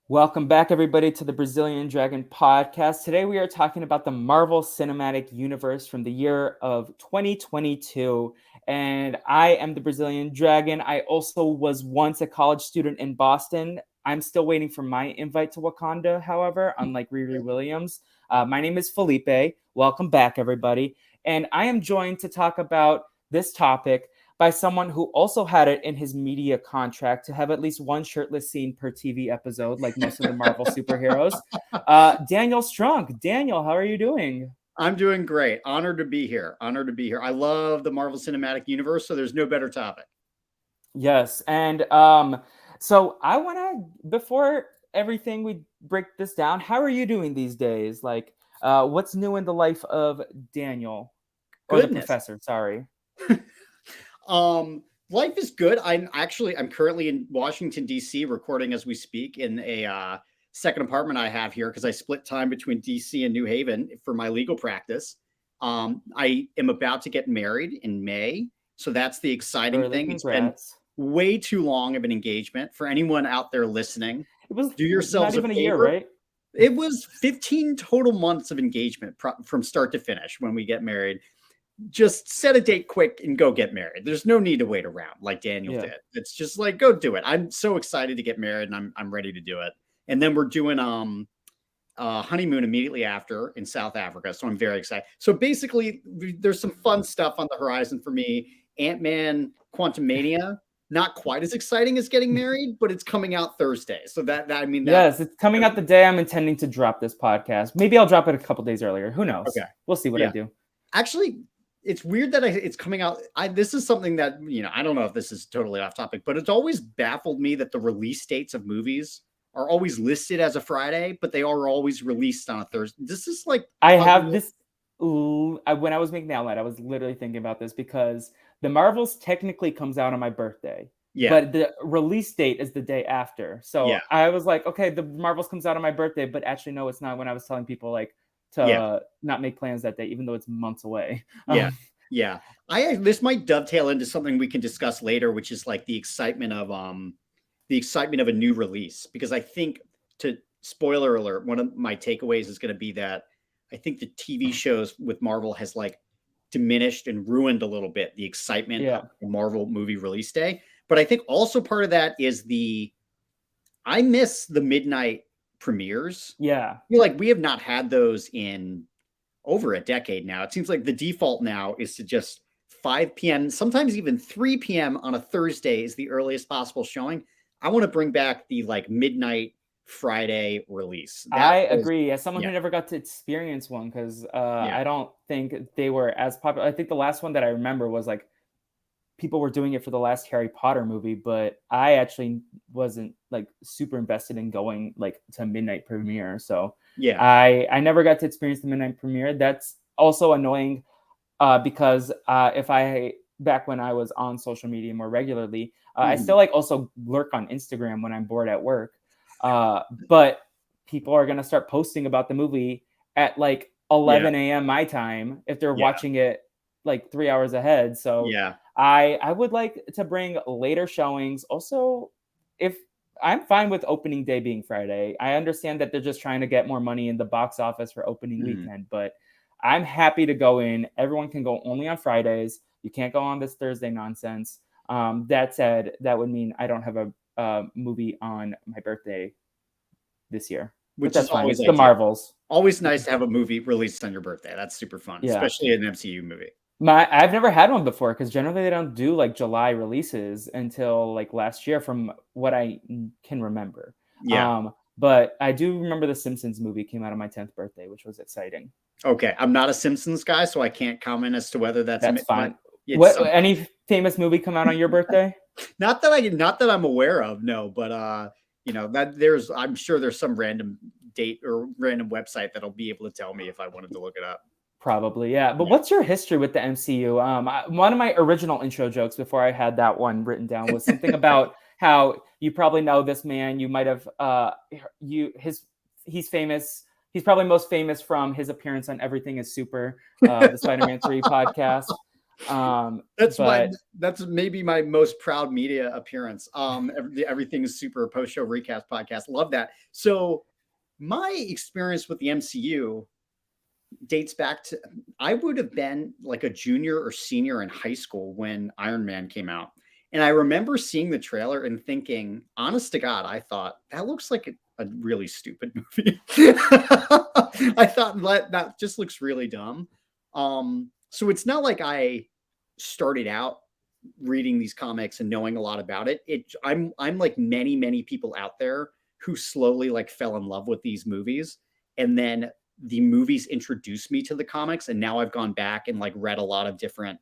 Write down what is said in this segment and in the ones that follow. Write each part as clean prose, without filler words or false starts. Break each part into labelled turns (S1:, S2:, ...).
S1: Welcome back, everybody, to the Brazilian Dragon podcast. Today, we are talking about the Marvel Cinematic Universe from the year of 2022. And I am the Brazilian Dragon. I also was once a college student in Boston. I'm still waiting for my invite to Wakanda, however, unlike Riri Williams. My name is Felipe. Welcome back, everybody. And I am joined to talk about this topic by someone who also had it in his media contract to have at least one shirtless scene per TV episode, like most of the Marvel superheroes. Daniel Strunk. Daniel, how are you doing?
S2: I'm doing great. Honored to be here. Honored to be here. I love the Marvel Cinematic Universe, so there's no better topic.
S1: Yes, and so I want to, before everything, we break this down. How are you doing these days? Like, what's new in the life of Daniel, or the
S2: Goodness.
S1: professor? Sorry.
S2: Life is good. I'm currently in Washington D.C. recording as we speak in a second apartment I have here because I split time between D.C. and New Haven for my legal practice. I am about to get married in May, so that's the exciting
S1: Early
S2: thing. It's been
S1: congrats.
S2: way too long of an engagement. For anyone out there listening,
S1: It was
S2: do
S1: not
S2: yourselves a
S1: even a year,
S2: favor.
S1: right?
S2: It was 15 total months of engagement from start to finish when we get married. Just set a date quick and go get married. There's no need to wait around like Daniel
S1: Yeah.
S2: did. It's just like go do it. I'm so excited to get married and I'm ready to do it. And then we're doing honeymoon immediately after in South Africa. So I'm very excited. So basically there's some fun stuff on the horizon for me. Ant-Man Quantumania, not quite as exciting as getting married, but it's coming out Thursday. So that I mean that
S1: Yes, it's coming out the day I'm intending to drop this podcast. Maybe I'll drop it a couple days earlier. Who knows?
S2: okay.
S1: We'll see what I
S2: Yeah.
S1: do.
S2: Actually, it's weird that it's coming out. This is something that, I don't know if this is totally off topic, but it's always baffled me that the release dates of movies are always listed as a Friday, but they are always released on a Thursday. This is like
S1: I have this. When I was making the outline, I was literally thinking about this because the Marvels technically comes out on my birthday,
S2: yeah,
S1: but the release date is the day after. So
S2: yeah,
S1: I was like, okay, the Marvels comes out on my birthday, but actually, no, it's not. When I was telling people like
S2: yeah,
S1: to not make plans that day, even though it's months away.
S2: yeah, yeah. This might dovetail into something we can discuss later, which is like the excitement of a new release. Because I think, to spoiler alert, one of my takeaways is going to be that I think the TV shows with Marvel has like diminished and ruined a little bit the excitement
S1: Yeah.
S2: of a Marvel movie release day. But I think also part of that is I miss the midnight premieres.
S1: Yeah.
S2: I feel like we have not had those in over a decade now. It seems like the default now is to just 5 p.m., sometimes even 3 p.m. on a Thursday is the earliest possible showing. I want to bring back the like midnight Friday release.
S1: I agree. As someone
S2: Yeah,
S1: who never got to experience one, because
S2: yeah,
S1: I don't think they were as popular. I think the last one that I remember was like people were doing it for the last Harry Potter movie, but I actually wasn't like super invested in going like to midnight premiere. So
S2: yeah.
S1: I never got to experience the midnight premiere. That's also annoying because if I back when I was on social media more regularly, I still like also lurk on Instagram when I'm bored at work. But people are gonna start posting about the movie at like
S2: Yeah,
S1: 11 a.m. my time if they're
S2: yeah,
S1: watching it like 3 hours ahead. So
S2: yeah.
S1: I would like to bring later showings. Also, if I'm fine with opening day being Friday. I understand that they're just trying to get more money in the box office for opening
S2: Mhm.
S1: weekend, but I'm happy to go in. Everyone can go only on Fridays. You can't go on this Thursday nonsense. That said, that would mean I don't have a movie on my birthday this year, but
S2: Which is
S1: that's fine.
S2: always
S1: It's the
S2: ideal.
S1: Marvels.
S2: Always nice to have a movie released on your birthday. That's super fun,
S1: Yeah.
S2: especially an MCU movie.
S1: I've never had one before because generally they don't do like July releases until like last year, from what I can remember.
S2: Yeah.
S1: But I do remember the Simpsons movie came out on my 10th birthday, which was exciting.
S2: Okay. I'm not a Simpsons guy, so I can't comment as to whether that's
S1: That's
S2: but
S1: fine.
S2: it's
S1: What any famous movie come out on your birthday?
S2: not that I'm aware of, no, but that I'm sure there's some random date or random website that'll be able to tell me if I wanted to look it up.
S1: Probably, yeah. But
S2: Yeah.
S1: what's your history with the MCU? One of my original intro jokes before I had that one written down was something about how you probably know this man. You might have he's famous. He's probably most famous from his appearance on Everything Is Super, the Spider-Man 3 podcast.
S2: That's maybe my most proud media appearance. Everything is super post show recap podcast. Love that. So my experience with the MCU dates back to, I would have been like a junior or senior in high school when Iron Man came out. And I remember seeing the trailer and thinking, honest to God, I thought that looks like a really stupid movie. I thought that just looks really dumb. So it's not like I started out reading these comics and knowing a lot about it. I'm like many people out there who slowly like fell in love with these movies, and then the movies introduced me to the comics, and now I've gone back and like read a lot of different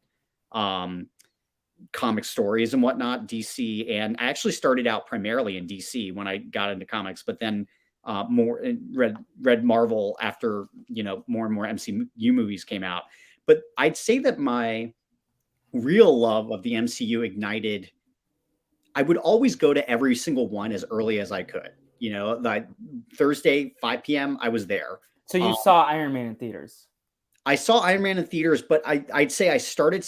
S2: comic stories and whatnot, DC. And I actually started out primarily in DC when I got into comics, but then more read Marvel after, more and more MCU movies came out. But I'd say that my real love of the MCU ignited. I would always go to every single one as early as I could. Like Thursday, 5 p.m., I was there.
S1: So you saw Iron Man in theaters?
S2: I saw Iron Man in theaters, but I'd say I started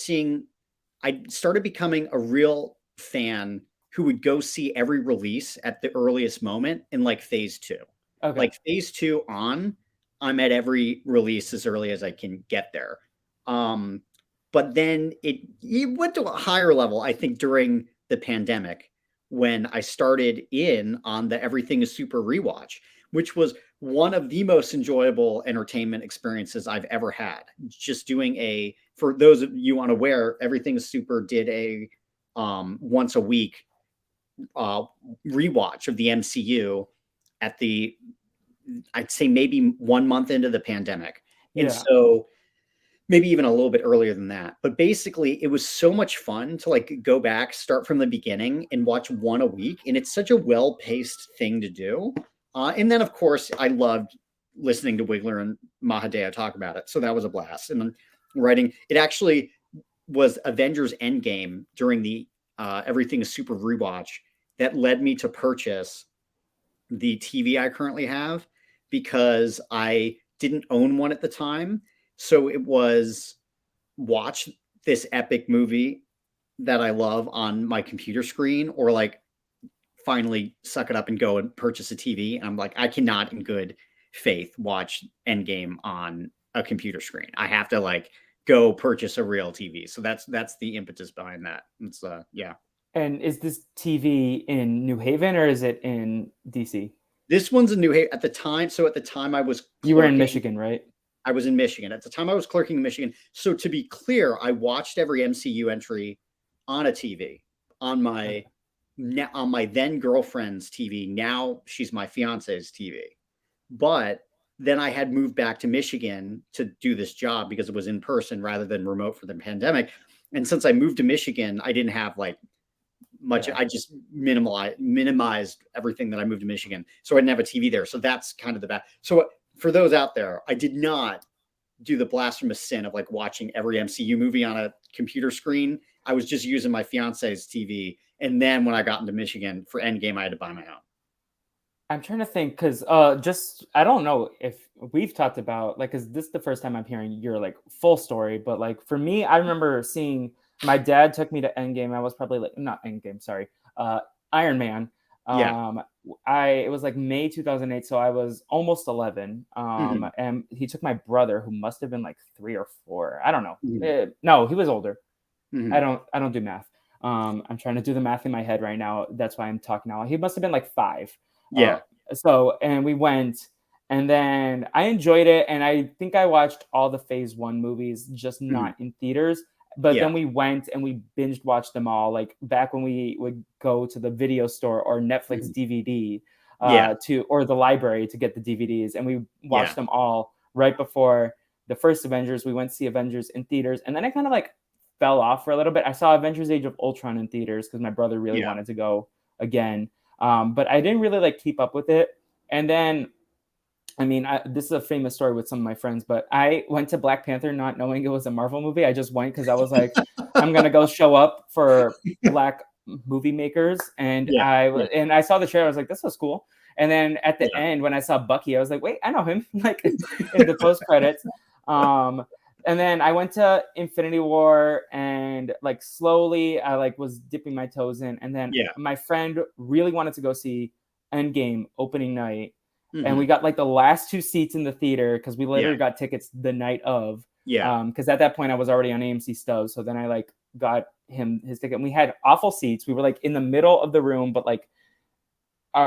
S2: becoming a real fan who would go see every release at the earliest moment in like phase 2. Okay. Like phase 2 on, I'm at every release as early as I can get there. But then it went to a higher level, I think, during the pandemic, when I started in on the Everything is Super rewatch, which was one of the most enjoyable entertainment experiences I've ever had. Just doing for those of you unaware, Everything is Super did a once a week rewatch of the MCU at I'd say maybe 1 month into the pandemic. And so maybe even a little bit earlier than that. But basically, it was so much fun to like go back, start from the beginning, and watch one a week. And it's such a well-paced thing to do. And then, of course, I loved listening to Wiggler and Mahadeo talk about it. So that was a blast. And then writing, it actually was Avengers Endgame during the Everything is Super rewatch that led me to purchase the TV I currently have, because I didn't own one at the time. So it was watch this epic movie that I love on my computer screen, or like finally suck it up and go and purchase a TV. And I'm like, I cannot in good faith watch Endgame on a computer screen. I have to like go purchase a real TV. So that's the impetus behind that. It's yeah.
S1: And is this TV in New Haven or is it in DC?
S2: This one's in New Haven at the time. So at the time
S1: you were in Michigan, right?
S2: I was in Michigan. At the time I was clerking in Michigan. So to be clear, I watched every MCU entry on a TV on my then girlfriend's TV. Now she's my fiance's TV. But then I had moved back to Michigan to do this job because it was in person rather than remote for the pandemic. And since I moved to Michigan, I didn't have like much. I just minimized everything that I moved to Michigan. So I didn't have a TV there. So that's kind of the bad. So for those out there, I did not do the blasphemous sin of like watching every MCU movie on a computer screen. I was just using my fiance's TV. And then when I got into Michigan for Endgame, I had to buy my own.
S1: I'm trying to think, because I don't know if we've talked about, like, because this is the first time I'm hearing your like full story, but like for me, I remember seeing my dad took me to Endgame. I was probably like, not Endgame, sorry, Iron Man. It was like May 2008, so I was almost 11. And he took my brother, who must have been like 3 or 4. I don't know. No, he was older. I don't do math. I'm trying to do the math in my head right now. That's why I'm talking now. He must have been like 5. And we went, and then I enjoyed it, and I think I watched all the Phase 1 movies, just not in theaters. But then we went and we binged watched them all, like back when we would go to the video store or Netflix DVD or the library to get the DVDs, and we watched them all right before the first Avengers. We went to see Avengers in theaters, and then I kind of like fell off for a little bit. I saw Avengers Age of Ultron in theaters because my brother really wanted to go again. But I didn't really like keep up with it. And then, I mean, this is a famous story with some of my friends, but I went to Black Panther not knowing it was a Marvel movie. I just went because I was like, I'm going to go show up for Black movie makers. And I saw the trailer. I was like, this was cool. And then at the end, when I saw Bucky, I was like, wait, I know him, like in the post credits. And then I went to Infinity War, and like slowly I like was dipping my toes in. And then
S2: Yeah.
S1: my friend really wanted to go see Endgame opening night. And we
S2: Mhm.
S1: got like the last 2 seats in the theater because we
S2: Yeah.
S1: literally got tickets the night of.
S2: Yeah.
S1: Because at that point I was already on AMC Stove. So then I like got him his ticket. And we had awful seats. We were like in the middle of the room, but like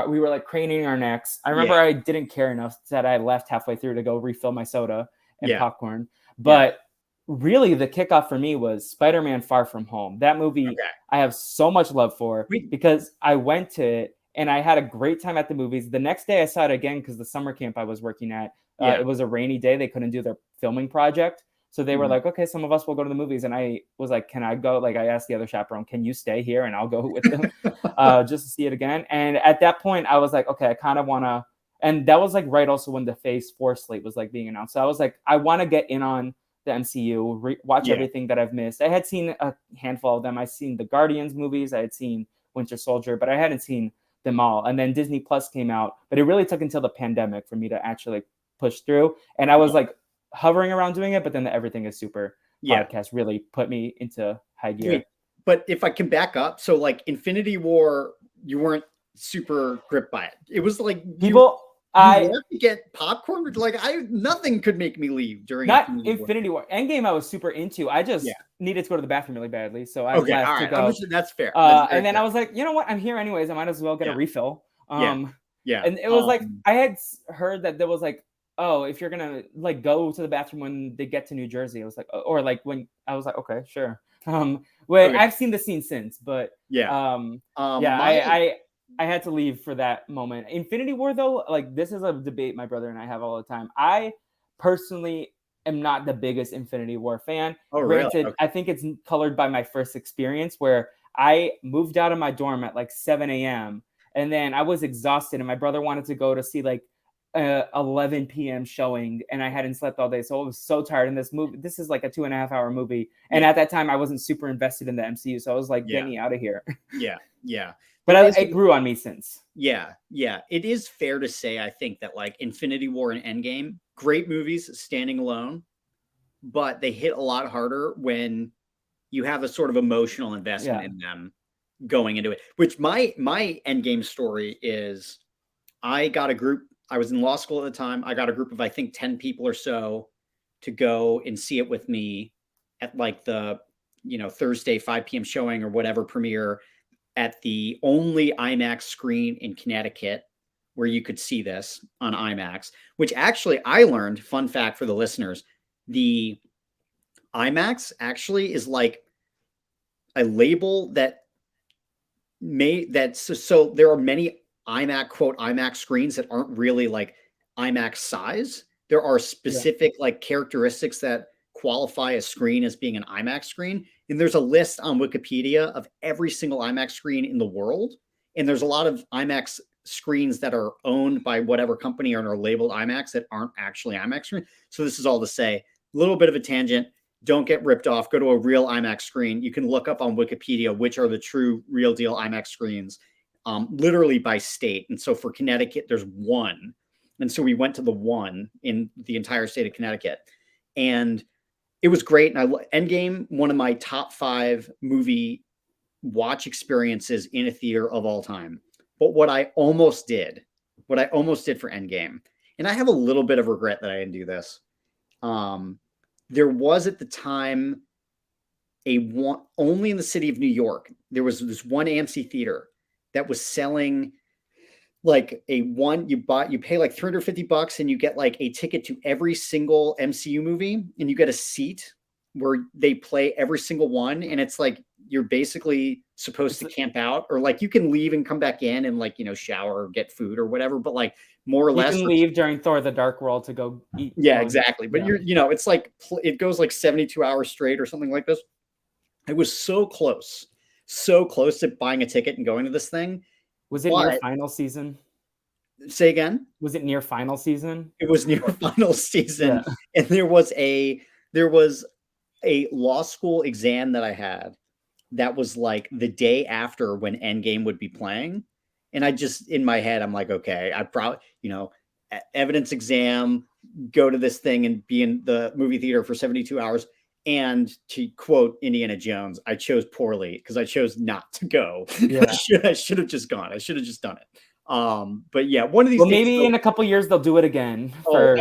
S1: we were like craning our necks. I remember
S2: Yeah.
S1: I didn't care enough that I left halfway through to go refill my soda and
S2: Yeah.
S1: popcorn.
S2: Yeah.
S1: But really, the kickoff for me was Spider-Man: Far From Home. That movie
S2: Okay.
S1: I have so much love for
S2: We
S1: because I went to it and I had a great time at the movies. The next day, I saw it again because the summer camp I was working at,
S2: Yeah.
S1: it was a rainy day. They couldn't do their filming project. So they were
S2: Mhm.
S1: like, okay, some of us will go to the movies. And I was like, can I go? Like, I asked the other chaperone, can you stay here? And I'll go with them just to see it again. And at that point, I was like, okay, I kind of want to. And that was like right also when the Phase 4 slate was like being announced. So I was like, I want to get in on the MCU, watch
S2: Yeah.
S1: everything that I've missed. I had seen a handful of them. I'd seen the Guardians movies, I had seen Winter Soldier, but I hadn't seen them all. And then Disney Plus came out, but it really took until the pandemic for me to actually push through. And I was like hovering around doing it, but then the Everything is Super
S2: Yeah.
S1: podcast really put me into high gear.
S2: Wait, but if I can back up, so like Infinity War, you weren't super gripped by it. It was like
S1: People,
S2: you
S1: I
S2: left to get popcorn. Like nothing could make me leave during
S1: not
S2: Infinity War.
S1: Infinity War. Endgame I was super into. I
S2: Yeah.
S1: just needed to go to the bathroom really badly. So I
S2: Okay. All
S1: left to
S2: right.
S1: go.
S2: Understood. That's fair. That's very
S1: And then I
S2: fair.
S1: was like, you know what? I'm here anyways. I might as well get a
S2: Yeah.
S1: refill.
S2: Yeah. Yeah.
S1: And it was like I had heard that there was like, oh, if you're gonna like go to the bathroom when they get to New Jersey, I was like, or like when I was like, okay, sure. When
S2: Okay.
S1: I've seen the scene since, but
S2: Yeah.
S1: yeah,
S2: My
S1: I had to leave for that moment. Infinity War though, like this is a debate my brother and I have all the time. I personally am not the biggest Infinity War fan.
S2: Oh, really?
S1: Granted,
S2: Okay.
S1: I think it's colored by my first experience where I moved out of my dorm at like 7 a.m. and then I was exhausted and my brother wanted to go to see like 11 p.m. showing and I hadn't slept all day. So I was so tired in this movie. This is like a 2.5 hour movie. And
S2: Yeah.
S1: at that time I wasn't super invested in the MCU. So I was like, get
S2: Yeah.
S1: me out of here.
S2: Yeah. Yeah.
S1: But
S2: There is
S1: it grew on me since.
S2: Yeah, yeah. It is fair to say, I think, that like Infinity War and Endgame, great movies standing alone, but they hit a lot harder when you have a sort of emotional investment
S1: Yeah.
S2: in them going into it. Which my Endgame story is I got a group, I was in law school at the time. I got a group of I think 10 people or so to go and see it with me at like the Thursday 5 p.m. showing or whatever premiere at the only IMAX screen in Connecticut where you could see this on IMAX, which actually I learned, fun fact for the listeners, the IMAX actually is like a label that so there are many IMAX quote IMAX screens that aren't really like IMAX size. There are
S1: Yeah.
S2: specific like characteristics that qualify a screen as being an IMAX screen. And there's a list on Wikipedia of every single IMAX screen in the world. And there's a lot of IMAX screens that are owned by whatever company and are labeled IMAX that aren't actually IMAX screens. So this is all to say, a little bit of a tangent. Don't get ripped off. Go to a real IMAX screen. You can look up on Wikipedia which are the true real deal IMAX screens, literally by state. And so for Connecticut, there's one. And so we went to the one in the entire state of Connecticut. And it was great. And Endgame, one of my top 5 movie watch experiences in a theater of all time. But what I almost did for Endgame, and I have a little bit of regret that I didn't do this. There was at the time only in the city of New York. There was this one AMC theater that was selling like you pay like $350 and you get like a ticket to every single MCU movie and you get a seat where they play every single one. And it's like, you're basically supposed to camp out or like you can leave and come back in and like, shower or get food or whatever. But like more or
S1: You
S2: less
S1: can leave during Thor: The Dark World to go eat.
S2: yeah, exactly. But
S1: yeah.
S2: it's like it goes like 72 hours straight or something like this. I was so close to buying a ticket and going to this thing.
S1: Was it near
S2: But
S1: final season?
S2: say again?
S1: Was it near final season?
S2: It was near final season,
S1: Yeah.
S2: and there was a law school exam that I had that was like the day after when Endgame would be playing. And I just in my head, I'm like, okay, I probably, evidence exam, go to this thing and be in the movie theater for 72 hours. And to quote Indiana Jones, I chose poorly because I chose not to go.
S1: Yeah.
S2: I should have just gone. I should have just done it. But yeah, one of these
S1: Well,
S2: days.
S1: maybe in a couple years they'll do it again.
S2: Oh,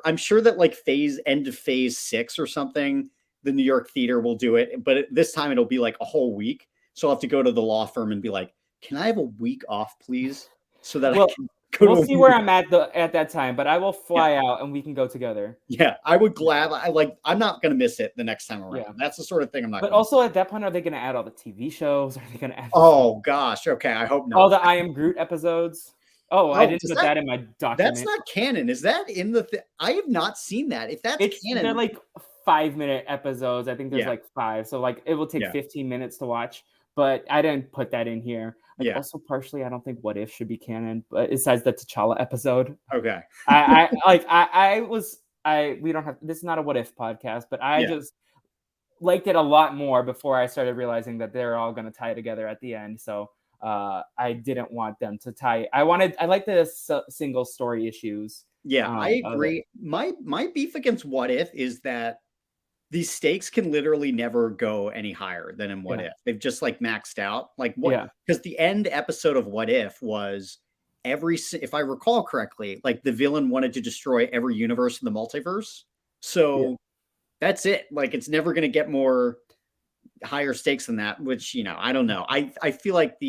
S2: I'm sure that like end of phase 6 or something, the New York theater will do it. But this time it'll be like a whole week. So I'll have to go to the law firm and be like, can I have a week off, please? So that I can go
S1: we'll
S2: to a
S1: see where
S2: movie.
S1: I'm at that time, but I will fly out and we can go together.
S2: Yeah, I would I'm not gonna miss it the next time around.
S1: Yeah.
S2: That's the sort of thing I'm not
S1: But
S2: gonna
S1: also at that point, are they going to add all the TV shows? Are they going to add
S2: Oh gosh, okay, I hope
S1: all
S2: not.
S1: the I Am Groot episodes? Oh, I didn't put that in my document.
S2: That's not canon. Is that in the I have not seen that. If that's canon.
S1: They're like 5-minute episodes. I think there's
S2: Yeah.
S1: like 5. So like it will take
S2: Yeah.
S1: 15 minutes to watch, but I didn't put that in here. Like
S2: Yeah.
S1: also partially, I don't think What If should be canon, but besides the T'Challa episode.
S2: Okay.
S1: We don't have, this is not a What If podcast, but I
S2: Yeah.
S1: just liked it a lot more before I started realizing that they're all going to tie together at the end. So I didn't want them to tie. I like the single story issues.
S2: Yeah, I agree. My beef against What If is that these stakes can literally never go any higher than in What If. They've just like maxed out. Like what? Because the end episode of What If was if I recall correctly, like the villain wanted to destroy every universe in the multiverse. So that's it. Like it's never going to get more higher stakes than that. Which I don't know. I feel like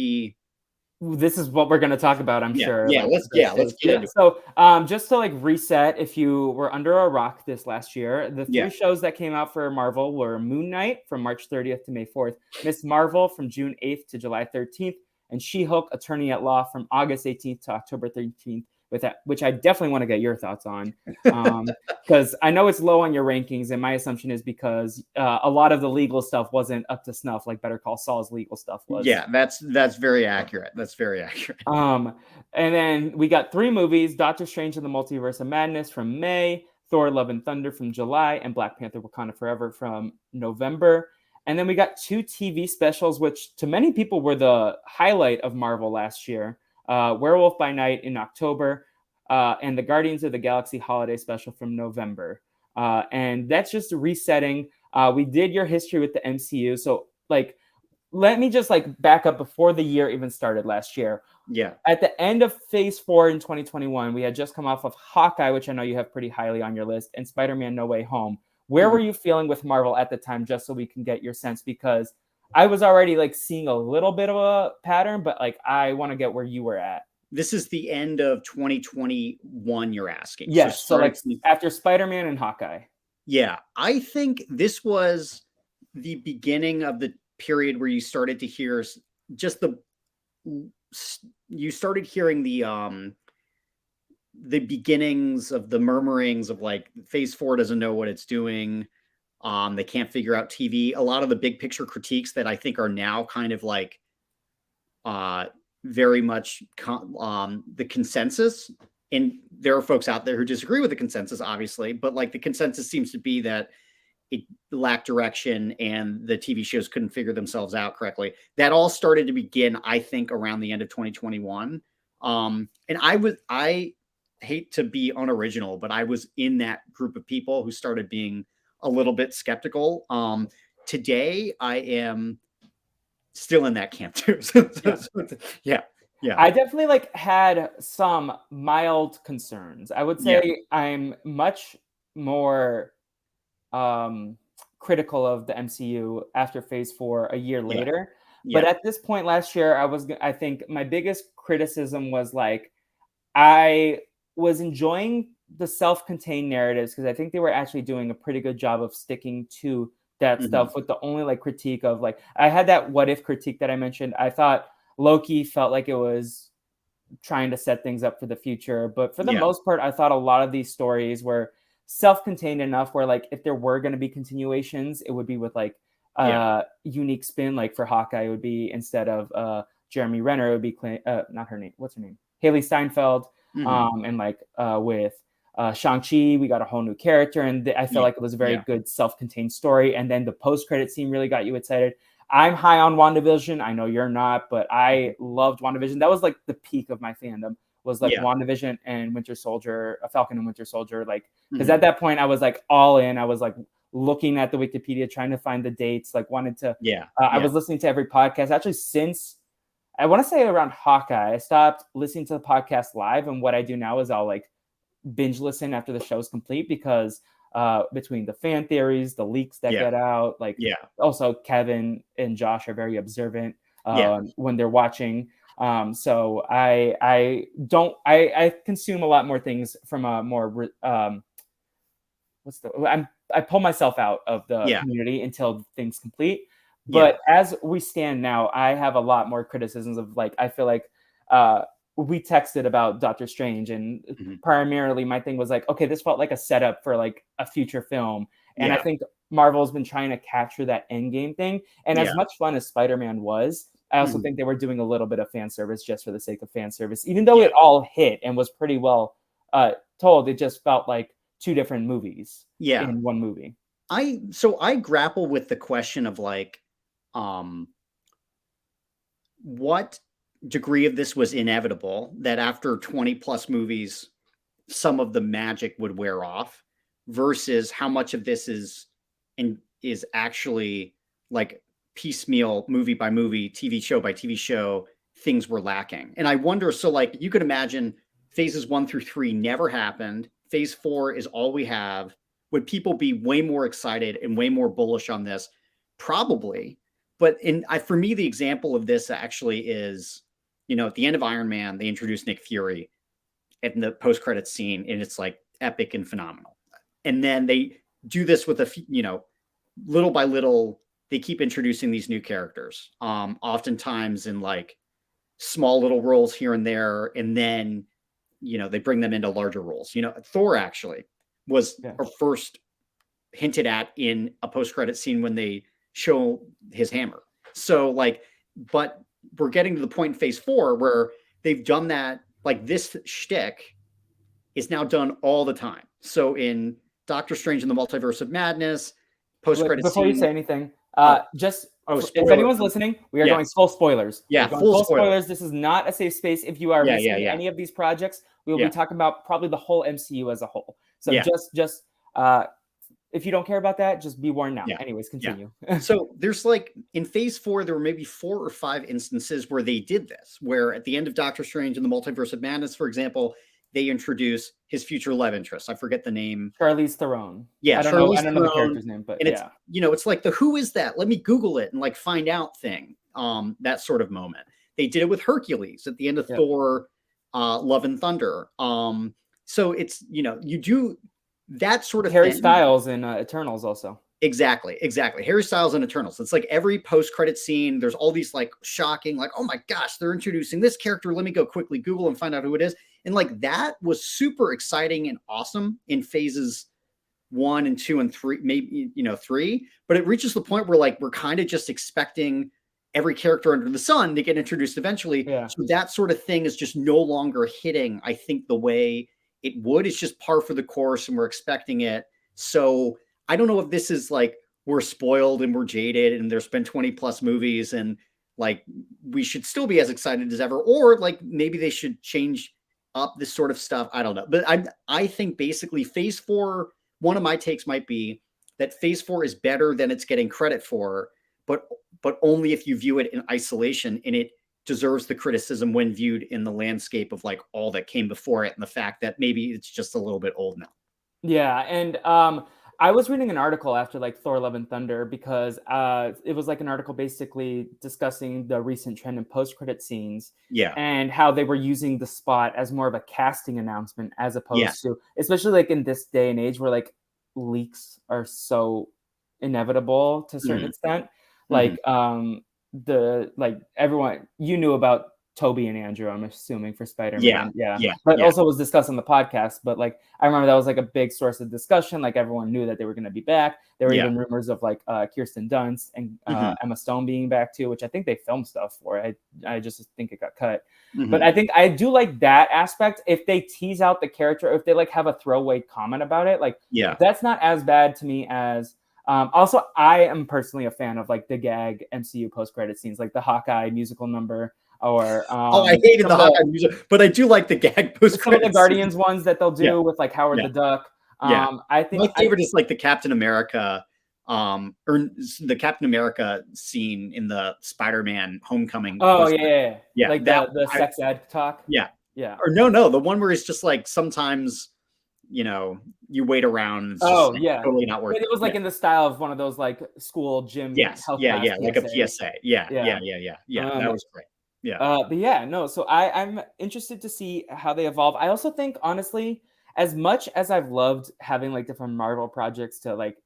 S1: this is what we're going to talk about, I'm sure.
S2: Yeah, let's get into it.
S1: So, just to like reset, if you were under a rock this last year, the 3 shows that came out for Marvel were Moon Knight from March 30th to May 4th, Miss Marvel from June 8th to July 13th, and She-Hulk: Attorney at Law from August 18th to October 13th. With that, which I definitely want to get your thoughts on, because I know it's low on your rankings, and my assumption is because a lot of the legal stuff wasn't up to snuff, like Better Call Saul's legal stuff was.
S2: Yeah, that's very accurate. That's very accurate.
S1: And then we got 3 movies: Doctor Strange in the Multiverse of Madness from May, Thor: Love and Thunder from July, and Black Panther: Wakanda Forever from November. And then we got 2 TV specials, which to many people were the highlight of Marvel last year. Werewolf by Night in October, and the Guardians of the Galaxy Holiday Special from November. And that's just resetting. We did your history with the MCU. So like, let me just like back up before the year even started last year.
S2: Yeah.
S1: At the end of phase 4 in 2021, we had just come off of Hawkeye, which I know you have pretty highly on your list, and Spider-Man No Way Home. Where were you feeling with Marvel at the time, just so we can get your sense? Because I was already like seeing a little bit of a pattern, but like I want to get where you were at.
S2: This is the end of 2021 you're asking.
S1: Yes, so like after Spider-Man and Hawkeye.
S2: Yeah, I think this was the beginning of the period where you started to hear you started hearing the beginnings of the murmurings of like phase 4 doesn't know what it's doing. They can't figure out TV. A lot of the big picture critiques that I think are now kind of like very much the consensus. And there are folks out there who disagree with the consensus, obviously, but like the consensus seems to be that it lacked direction and the TV shows couldn't figure themselves out correctly. That all started to begin, I think, around the end of 2021. And I hate to be unoriginal, but I was in that group of people who started being a little bit skeptical. Today I am still in that camp too. Yeah.
S1: I definitely like had some mild concerns. I would say I'm much more critical of the MCU after phase 4 a year later. But at this point last year, I think my biggest criticism was like, I was enjoying the self-contained narratives because I think they were actually doing a pretty good job of sticking to that stuff, with the only like critique of like, I had that What If critique that I mentioned. I thought Loki felt like it was trying to set things up for the future, but for the most part, I thought a lot of these stories were self-contained enough where like if there were going to be continuations, it would be with like unique spin. Like for Hawkeye, it would be instead of Jeremy Renner, it would be not her name. What's her name? Haley Steinfeld. And like with Shang-Chi, we got a whole new character, and I feel like it was a very good self-contained story. And then the post-credit scene really got you excited. I'm high on WandaVision. I know you're not, but I loved WandaVision. That was like the peak of my fandom, was like WandaVision and Winter Soldier, Falcon and Winter Soldier. Like, because at that point I was like all in. I was like looking at the Wikipedia, trying to find the dates, like wanted to, I was listening to every podcast. Actually, since I want to say around Hawkeye, I stopped listening to the podcast live. And what I do now is I'll like binge listen after the show's complete, because between the fan theories, the leaks that get out, like also Kevin and Josh are very observant when they're watching. So I consume a lot more things from a more I pull myself out of the community until things complete. But as we stand now, I have a lot more criticisms of, like, I feel like we texted about Doctor Strange, and primarily my thing was like, okay, this felt like a setup for like a future film. And I think Marvel's been trying to capture that end game thing. And as much fun as Spider-Man was, I also think they were doing a little bit of fan service just for the sake of fan service. Even though it all hit and was pretty well told, it just felt like two different movies in one movie.
S2: I grapple with the question of like, what degree of this was inevitable, that after 20 plus movies, some of the magic would wear off, versus how much of this is actually like piecemeal, movie by movie, TV show by TV show, things were lacking. And I wonder, so like you could imagine phases 1 through 3 never happened. Phase 4 is all we have. Would people be way more excited and way more bullish on this? Probably. But for me, the example of this actually is, at the end of Iron Man, they introduced Nick Fury in the post-credits scene, and it's like epic and phenomenal. And then they do this with little by little, they keep introducing these new characters, oftentimes in like small little roles here and there. And then, they bring them into larger roles. Thor actually was first hinted at in a post-credit scene when they show his hammer. So like, but we're getting to the point in phase 4 where they've done that. Like, this shtick is now done all the time. So in Doctor Strange in the Multiverse of Madness, post-credit
S1: before
S2: scene,
S1: you say anything, if anyone's listening, we are going full spoilers. Full spoilers. This is not a safe space. If you are missing any of these projects, we will be talking about probably the whole MCU as a whole. So just if you don't care about that, just be warned now. Anyways, continue.
S2: So there's like, in phase 4, there were maybe 4 or 5 instances where they did this, where at the end of Doctor Strange in the Multiverse of Madness, for example, they introduce his future love interest. I forget the name.
S1: Charlize Theron.
S2: Yeah,
S1: I don't know the character's name, but
S2: it's, it's like the who is that? Let me Google it and like find out thing. That sort of moment. They did it with Hercules at the end of Thor, Love and Thunder. So it's, you do that sort of
S1: Harry
S2: thing.
S1: Styles in Eternals also.
S2: Exactly. Harry Styles in Eternals. It's like every post-credit scene, there's all these like shocking, like, oh my gosh, they're introducing this character. Let me go quickly Google and find out who it is. And like, that was super exciting and awesome in phases 1 and 2 and 3, maybe, 3. But it reaches the point where like, we're kind of just expecting every character under the sun to get introduced eventually. So that sort of thing is just no longer hitting, I think, the way it would. It's just par for the course, and we're expecting it. So I don't know if this is like, we're spoiled and we're jaded and there's been 20 plus movies and like, we should still be as excited as ever, or like maybe they should change up this sort of stuff. I don't know. But I think basically phase 4, one of my takes might be that phase 4 is better than it's getting credit for, but only if you view it in isolation, and it deserves the criticism when viewed in the landscape of like all that came before it, and the fact that maybe it's just a little bit old now.
S1: Yeah. And I was reading an article after like Thor Love and Thunder, because it was like an article basically discussing the recent trend in post-credit scenes, and how they were using the spot as more of a casting announcement, as opposed to, especially like in this day and age where like leaks are so inevitable to a certain extent. Like everyone, knew about Toby and Andrew, I'm assuming, for Spider-Man. But also was discussed on the podcast. But like, I remember that was like a big source of discussion. Like, everyone knew that they were going to be back. There were even rumors of like Kirsten Dunst and Emma Stone being back too, which I think they filmed stuff for. I just think it got cut. But I think I do like that aspect. If they tease out the character, if they like have a throwaway comment about it, like that's not as bad to me as Also, I am personally a fan of like the gag MCU post-credit scenes, like the Hawkeye musical number, or
S2: I hated the Hawkeye music, but I do like the gag post
S1: some of the
S2: credits.
S1: Guardians ones that they'll do
S2: Yeah.
S1: with like Howard
S2: Yeah.
S1: the Duck.
S2: Yeah.
S1: I think
S2: my favorite is like the Captain America, or the Captain America scene in the Spider-Man Homecoming.
S1: Oh
S2: post
S1: yeah,
S2: yeah,
S1: like
S2: that
S1: the sex ed talk.
S2: yeah,
S1: Yeah.
S2: or no, the one where it's just like sometimes you wait around and it's just
S1: Oh
S2: like
S1: yeah,
S2: totally not worth
S1: but
S2: it.
S1: it was like
S2: Yeah.
S1: in the style of one of those like school gym
S2: Yes,
S1: health
S2: yeah,
S1: class
S2: yeah, like a PSA. Yeah,
S1: Yeah.
S2: that was great. Yeah.
S1: But yeah, no. So I'm interested to see how they evolve. I also think, honestly, as much as I've loved having like different Marvel projects to like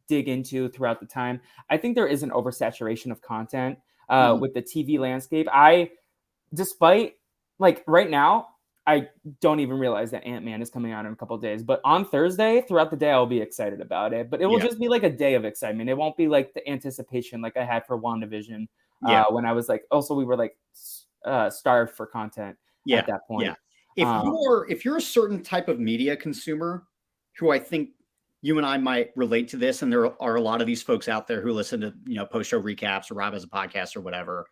S1: dig into throughout the time, I think there is an oversaturation of content
S2: Mhm.
S1: with the TV landscape. Despite like right now, I don't even realize that Ant-Man is coming out in a couple of days. But on Thursday, throughout the day, I'll be excited about it. But it will
S2: Yeah.
S1: just be like a day of excitement. It won't be like the anticipation like I had for WandaVision
S2: Yeah.
S1: when I was like, also we were like starved for content
S2: Yeah.
S1: at that point.
S2: Yeah. If you're a certain type of media consumer, who I think you and I might relate to this, and there are a lot of these folks out there who listen to post show recaps or Rob as a podcast or whatever,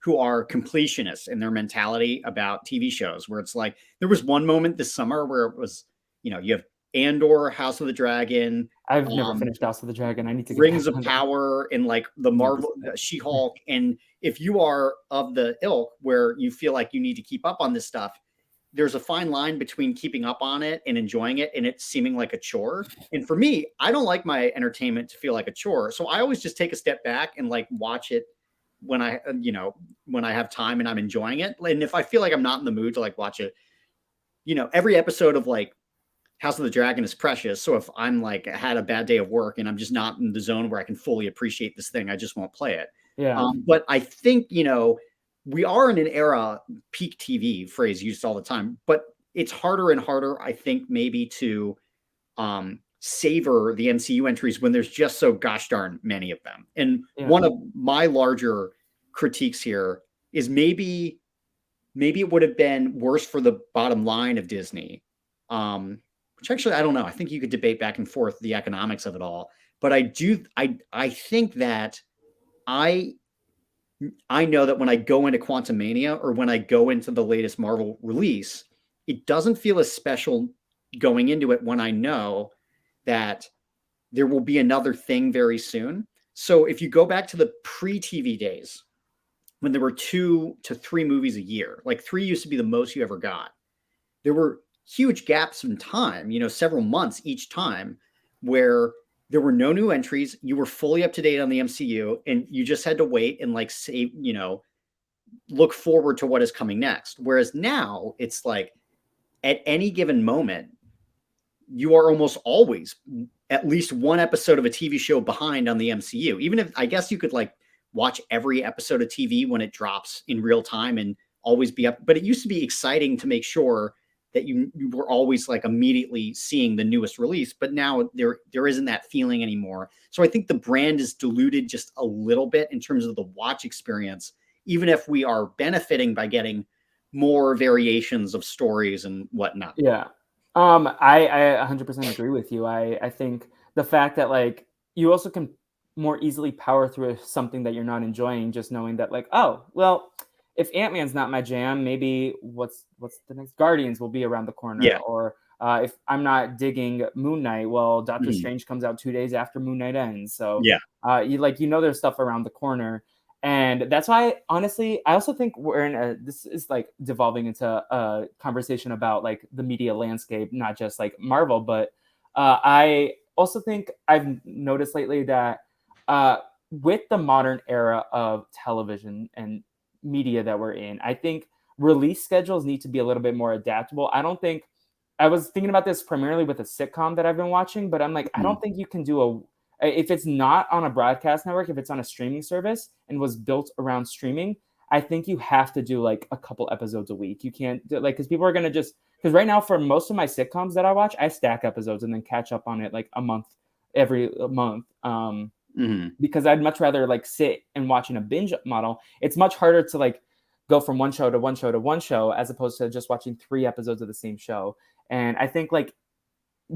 S2: who are completionists in their mentality about TV shows, where it's like there was one moment this summer where it was you have Andor, House of the Dragon,
S1: I've never finished House of the Dragon. I need to get
S2: Rings
S1: back
S2: of
S1: on that.
S2: Power, and like the Marvel, She-Hulk. And if you are of the ilk where you feel like you need to keep up on this stuff, there's a fine line between keeping up on it and enjoying it and it seeming like a chore. And for me, I don't like my entertainment to feel like a chore. So I always just take a step back and like watch it when when I have time and I'm enjoying it. And if I feel like I'm not in the mood to like watch it, every episode of like House of the Dragon is precious. So if I'm like had a bad day of work and I'm just not in the zone where I can fully appreciate this thing, I just won't play it.
S1: Yeah.
S2: But I think we are in an era, peak TV phrase used all the time, but it's harder and harder, I think, maybe to savor the MCU entries when there's just so gosh darn many of them. And one of my larger critiques here is maybe it would have been worse for the bottom line of Disney. Which actually, I don't know. I think you could debate back and forth the economics of it all. But I think that I know that when I go into Quantumania or when I go into the latest Marvel release, it doesn't feel as special going into it when I know that there will be another thing very soon. So if you go back to the pre-TV days, when there were 2 to 3 movies a year, like 3 used to be the most you ever got, there were huge gaps in time, several months each time, where there were no new entries. You were fully up to date on the MCU, and you just had to wait and like say, look forward to what is coming next. Whereas now it's like at any given moment, you are almost always at least one episode of a TV show behind on the MCU. Even if I guess you could like watch every episode of TV when it drops in real time and always be up. But it used to be exciting to make sure that you were always like immediately seeing the newest release, but now there isn't that feeling anymore. So I think the brand is diluted just a little bit in terms of the watch experience, even if we are benefiting by getting more variations of stories and whatnot.
S1: Yeah. I 100% agree with you. I think the fact that like you also can more easily power through something that you're not enjoying, just knowing that like, oh, well, if Ant-Man's not my jam, maybe what's the next Guardians will be around the corner.
S2: Yeah.
S1: Or if I'm not digging Moon Knight, well, Doctor
S2: Mhm.
S1: Strange comes out 2 days after Moon Knight ends. So
S2: Yeah.
S1: there's stuff around the corner. And that's why, honestly, I also think this is like devolving into a conversation about like the media landscape, not just like Marvel, but I also think I've noticed lately that with the modern era of television and media that we're in, I think release schedules need to be a little bit more adaptable. I was thinking about this primarily with a sitcom that I've been watching, but I'm like, I don't think you can do if it's not on a broadcast network, if it's on a streaming service and was built around streaming, I think you have to do like a couple episodes a week. You can't do like, because people are going to because right now for most of my sitcoms that I watch, I stack episodes and then catch up on it like every month. Because I'd much rather like sit and watch in a binge model. It's much harder to like go from one show to one show to one show as opposed to just watching 3 episodes of the same show. And I think like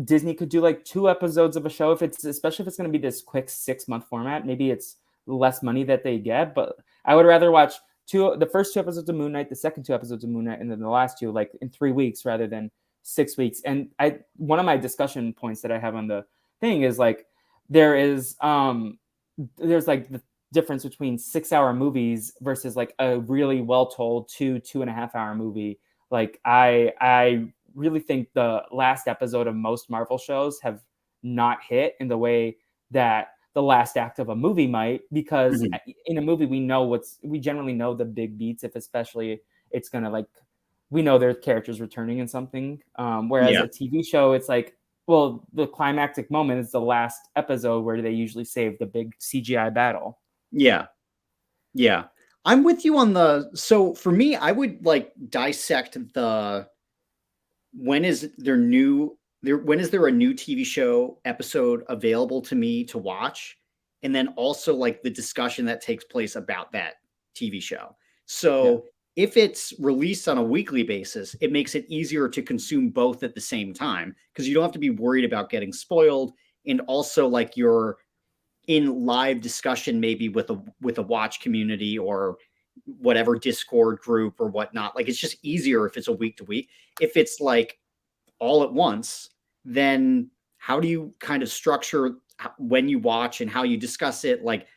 S1: Disney could do like 2 episodes of a show, especially if it's going to be this quick 6-month format. Maybe it's less money that they get, but I would rather watch the first 2 episodes of Moon Knight, the second 2 episodes of Moon Knight, and then the last 2 like in 3 weeks rather than 6 weeks. And one of my discussion points that I have on the thing is like there's like the difference between 6-hour movies versus like a really well told 2.5 hour movie. Like I really think the last episode of most Marvel shows have not hit in the way that the last act of a movie might, because in a movie we generally know the big beats, if especially it's gonna like we know their characters returning in something. Whereas a TV show, it's like, well, the climactic moment is the last episode where they usually save the big CGI battle.
S2: Yeah. Yeah. I'm with you on so for me, I would like dissect when is there a new TV show episode available to me to watch? And then also like the discussion that takes place about that TV show. So if it's released on a weekly basis, it makes it easier to consume both at the same time, because you don't have to be worried about getting spoiled. And also like you're in live discussion, maybe with a watch community or whatever Discord group or whatnot. Like it's just easier if it's a week to week. If it's like all at once, then how do you kind of structure when you watch and how you discuss it? Like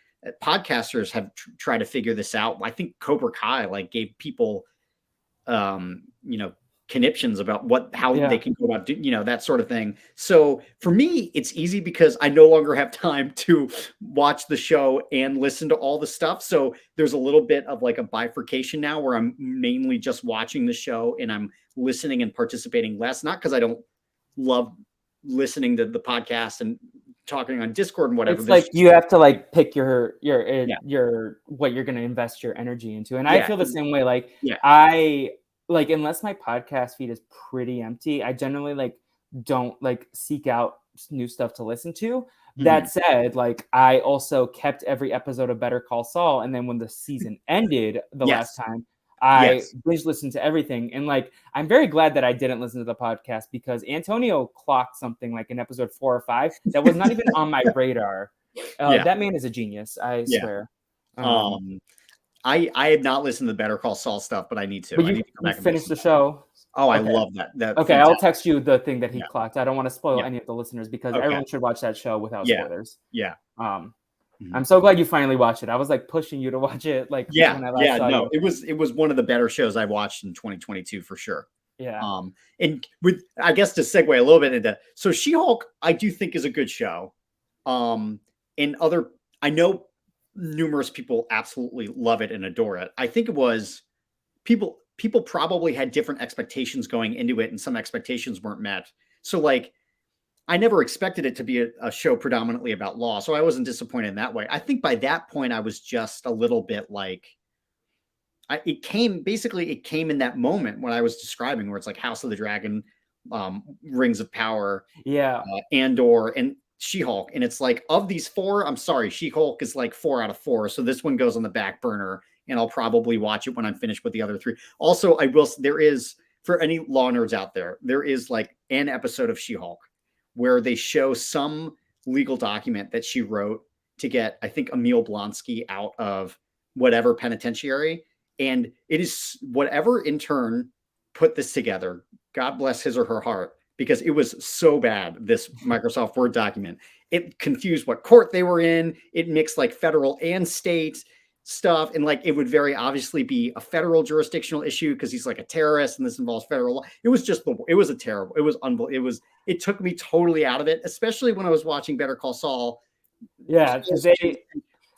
S2: podcasters have tried to figure this out. I think Cobra Kai like gave people, conniptions about how they can go about that sort of thing. So for me, it's easy because I no longer have time to watch the show and listen to all the stuff. So there's a little bit of like a bifurcation now where I'm mainly just watching the show and I'm listening and participating less, not because I don't love listening to the podcast and talking on Discord and whatever.
S1: It's like you have to like pick your what you're going to invest your energy into. And I feel the same way. Like I like, unless my podcast feed is pretty empty, I generally like don't like seek out new stuff to listen to. That said, like I also kept every episode of Better Call Saul, and then when the season ended last time, I binge listened to everything. And like I'm very glad that I didn't listen to the podcast, because Antonio clocked something like in episode 4 or 5 that was not even on my radar. That man is a genius, I swear.
S2: I had not listened to the Better Call Saul stuff, but I need to.
S1: But
S2: I need to come back and
S1: finish the show.
S2: Oh, I love that.
S1: Okay, fantastic. I'll text you the thing that he clocked. I don't want to spoil any of the listeners, because everyone should watch that show without spoilers.
S2: Yeah.
S1: I'm so glad you finally watched it. I was like pushing you to watch it. Like
S2: when I last saw you. It was one of the better shows I watched in 2022 for sure.
S1: Yeah.
S2: And with, I guess, to segue a little bit into, so She-Hulk, I do think is a good show. I know numerous people absolutely love it and adore it. I think it was people probably had different expectations going into it, and some expectations weren't met. So like, I never expected it to be a show predominantly about law, so I wasn't disappointed in that way. I think by that point, I was just a little bit like, it came in that moment when I was describing, where it's like House of the Dragon, Rings of Power, Andor, and She-Hulk. And it's like, of these 4, I'm sorry, She-Hulk is like 4 out of 4. So this one goes on the back burner, and I'll probably watch it when I'm finished with the other 3. Also, there is, for any law nerds out there, there is like an episode of She-Hulk where they show some legal document that she wrote to get, I think, Emil Blonsky out of whatever penitentiary. And it is whatever intern put this together, God bless his or her heart, because it was so bad, this Microsoft Word document. It confused what court they were in. It mixed like federal and state stuff. And like, it would very obviously be a federal jurisdictional issue because he's like a terrorist and this involves federal law. It was unbelievable. It took me totally out of it, especially when I was watching Better Call Saul.
S1: Yeah.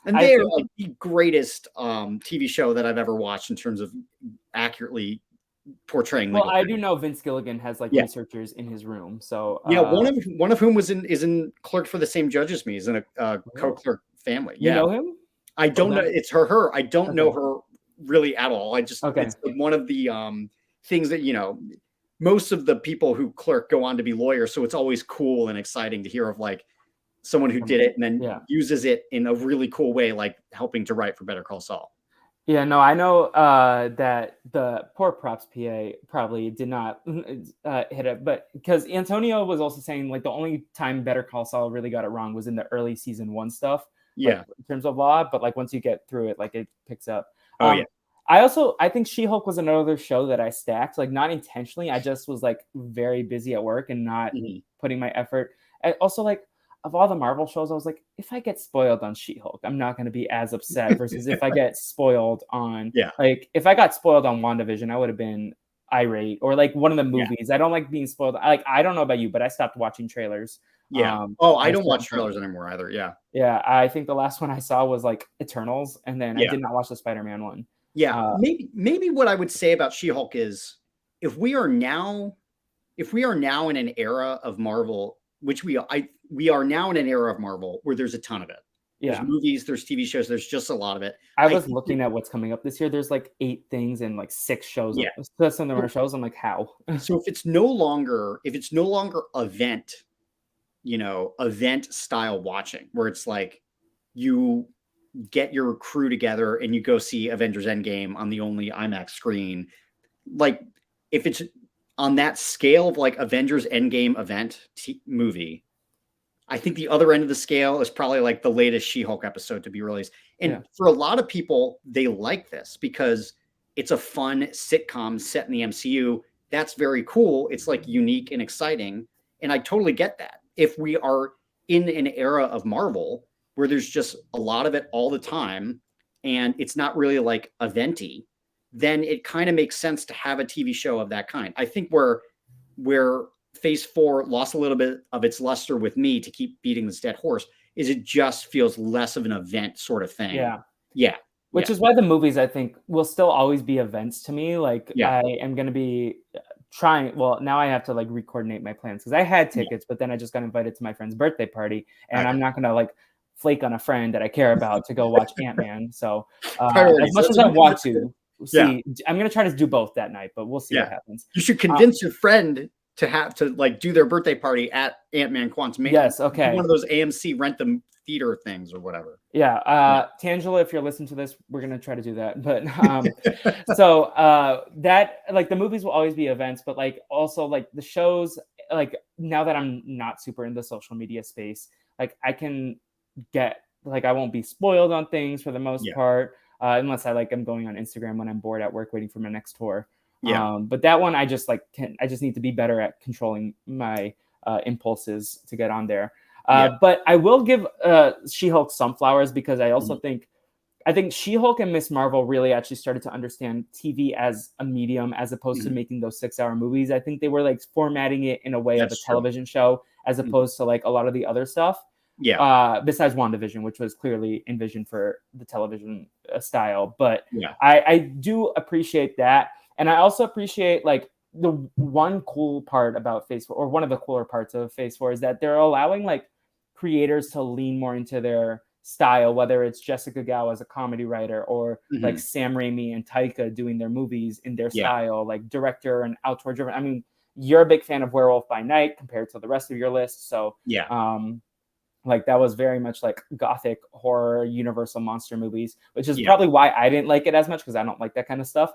S2: They are like the greatest TV show that I've ever watched in terms of accurately portraying.
S1: Well, I do know Vince Gilligan has like researchers in his room. So
S2: one of whom is in clerked for the same judge as me. Is in a co-clerk family.
S1: You know him?
S2: I don't know. It's her. I don't know her really at all. It's like one of the things that, most of the people who clerk go on to be lawyers. So it's always cool and exciting to hear of like someone who did it and then uses it in a really cool way, like helping to write for Better Call Saul.
S1: Yeah, no, I know that the poor props PA probably did not hit it, but because Antonio was also saying like the only time Better Call Saul really got it wrong was in the early season one stuff, like
S2: Yeah.
S1: in terms of law, but like once you get through it, like it picks up.
S2: Oh yeah.
S1: I think She-Hulk was another show that I stacked, like not intentionally. I just was like very busy at work and not
S2: Mhm.
S1: putting my effort. And also like of all the Marvel shows, I was like, if I get spoiled on She-Hulk, I'm not going to be as upset versus if I get spoiled on
S2: Yeah.
S1: like if I got spoiled on WandaVision, I would have been irate or like one of the
S2: Yeah.
S1: movies. I don't like being spoiled. I don't know about you, but I stopped watching trailers.
S2: Yeah. Oh, I
S1: At a
S2: don't
S1: certain
S2: watch
S1: point.
S2: trailers anymore either. Yeah.
S1: Yeah, I think the last one I saw was like Eternals, and then I
S2: Yeah.
S1: did not watch the Spider-Man one.
S2: Yeah.
S1: Uh,
S2: Maybe what I would say about She-Hulk is if we are now in an era of Marvel, which we are now in an era of Marvel where there's a ton of it. There's
S1: yeah.
S2: movies, there's TV shows, there's just a lot of it.
S1: I
S2: I
S1: was
S2: think that,
S1: looking at what's coming up this year. There's like 8 things and like 6 shows.
S2: yeah.
S1: Some of them are
S2: So,
S1: shows. I'm like, how?
S2: so if it's no longer event, event style watching where it's like you get your crew together and you go see Avengers Endgame on the only IMAX screen, like if it's on that scale of like Avengers Endgame event movie, I think the other end of the scale is probably like the latest She-Hulk episode to be released.
S1: Yeah.
S2: And for a lot of people, they like this because it's a fun sitcom set in the MCU. That's very cool. It's like unique and exciting. And I totally get that. If we are in an era of Marvel where there's just a lot of it all the time and it's not really like eventy, then it kind of makes sense to have a TV show of that kind. I think where Phase 4 lost a little bit of its luster with me to keep beating this dead horse is it just feels less of an event sort of thing.
S1: Yeah.
S2: Yeah.
S1: Which
S2: Yeah.
S1: is why the movies I think will still always be events to me. Like
S2: Yeah.
S1: I am going to be trying. Well, now I have to like recoordinate my plans because I had
S2: Yeah.
S1: tickets, but then I just got invited to my friend's birthday party, and
S2: Okay.
S1: I'm not going to like flake on a friend that I care about to go watch Ant-Man. So as
S2: Priorities.
S1: much as I want
S2: That's good.
S1: to
S2: Yeah.
S1: see, I'm going to try to do both that night, but we'll see what
S2: Yeah.
S1: happens.
S2: You should
S1: Uh,
S2: convince your friend to have to like do their birthday party at Ant-Man Quantum.
S1: yes.
S2: Do one
S1: Okay.
S2: of those AMC rent them theater things or whatever.
S1: Yeah,
S2: Yeah.
S1: Tangela, if you're listening to this, we're gonna try to do that. But that like the movies will always be events, but like also like the shows, like now that I'm not super in the social media space, like I can get like I won't be spoiled on things for the most
S2: Yeah.
S1: part, unless I like I'm going on Instagram when I'm bored at work waiting for my next tour.
S2: Yeah.
S1: But that one I just like I just need to be better at controlling my impulses to get on there.
S2: Yeah.
S1: But I will give She-Hulk some flowers because
S2: Mhm.
S1: I think She-Hulk and Miss Marvel really actually started to understand TV as a medium as opposed to
S2: Mhm.
S1: making those 6-hour movies. I think they were like formatting it in a way of a
S2: That's true.
S1: television show as
S2: Mhm.
S1: opposed to like a lot of the other stuff.
S2: Yeah.
S1: Besides WandaVision, which was clearly envisioned for the television style. But
S2: Yeah.
S1: I do appreciate that. And I also appreciate like the one cool part about Phase 4, or one of the cooler parts of Phase 4 is that they're allowing like creators to lean more into their style, whether it's Jessica Gao as a comedy writer or like
S2: Mhm.
S1: Sam Raimi and Taika doing their movies in their
S2: Yeah.
S1: style, like director and outdoor driven. I mean, you're a big fan of Werewolf by Night compared to the rest of your list. So
S2: Yeah.
S1: like that was very much like gothic horror universal monster movies, which is
S2: Yeah.
S1: probably why I didn't like it as much because I don't like that kind of stuff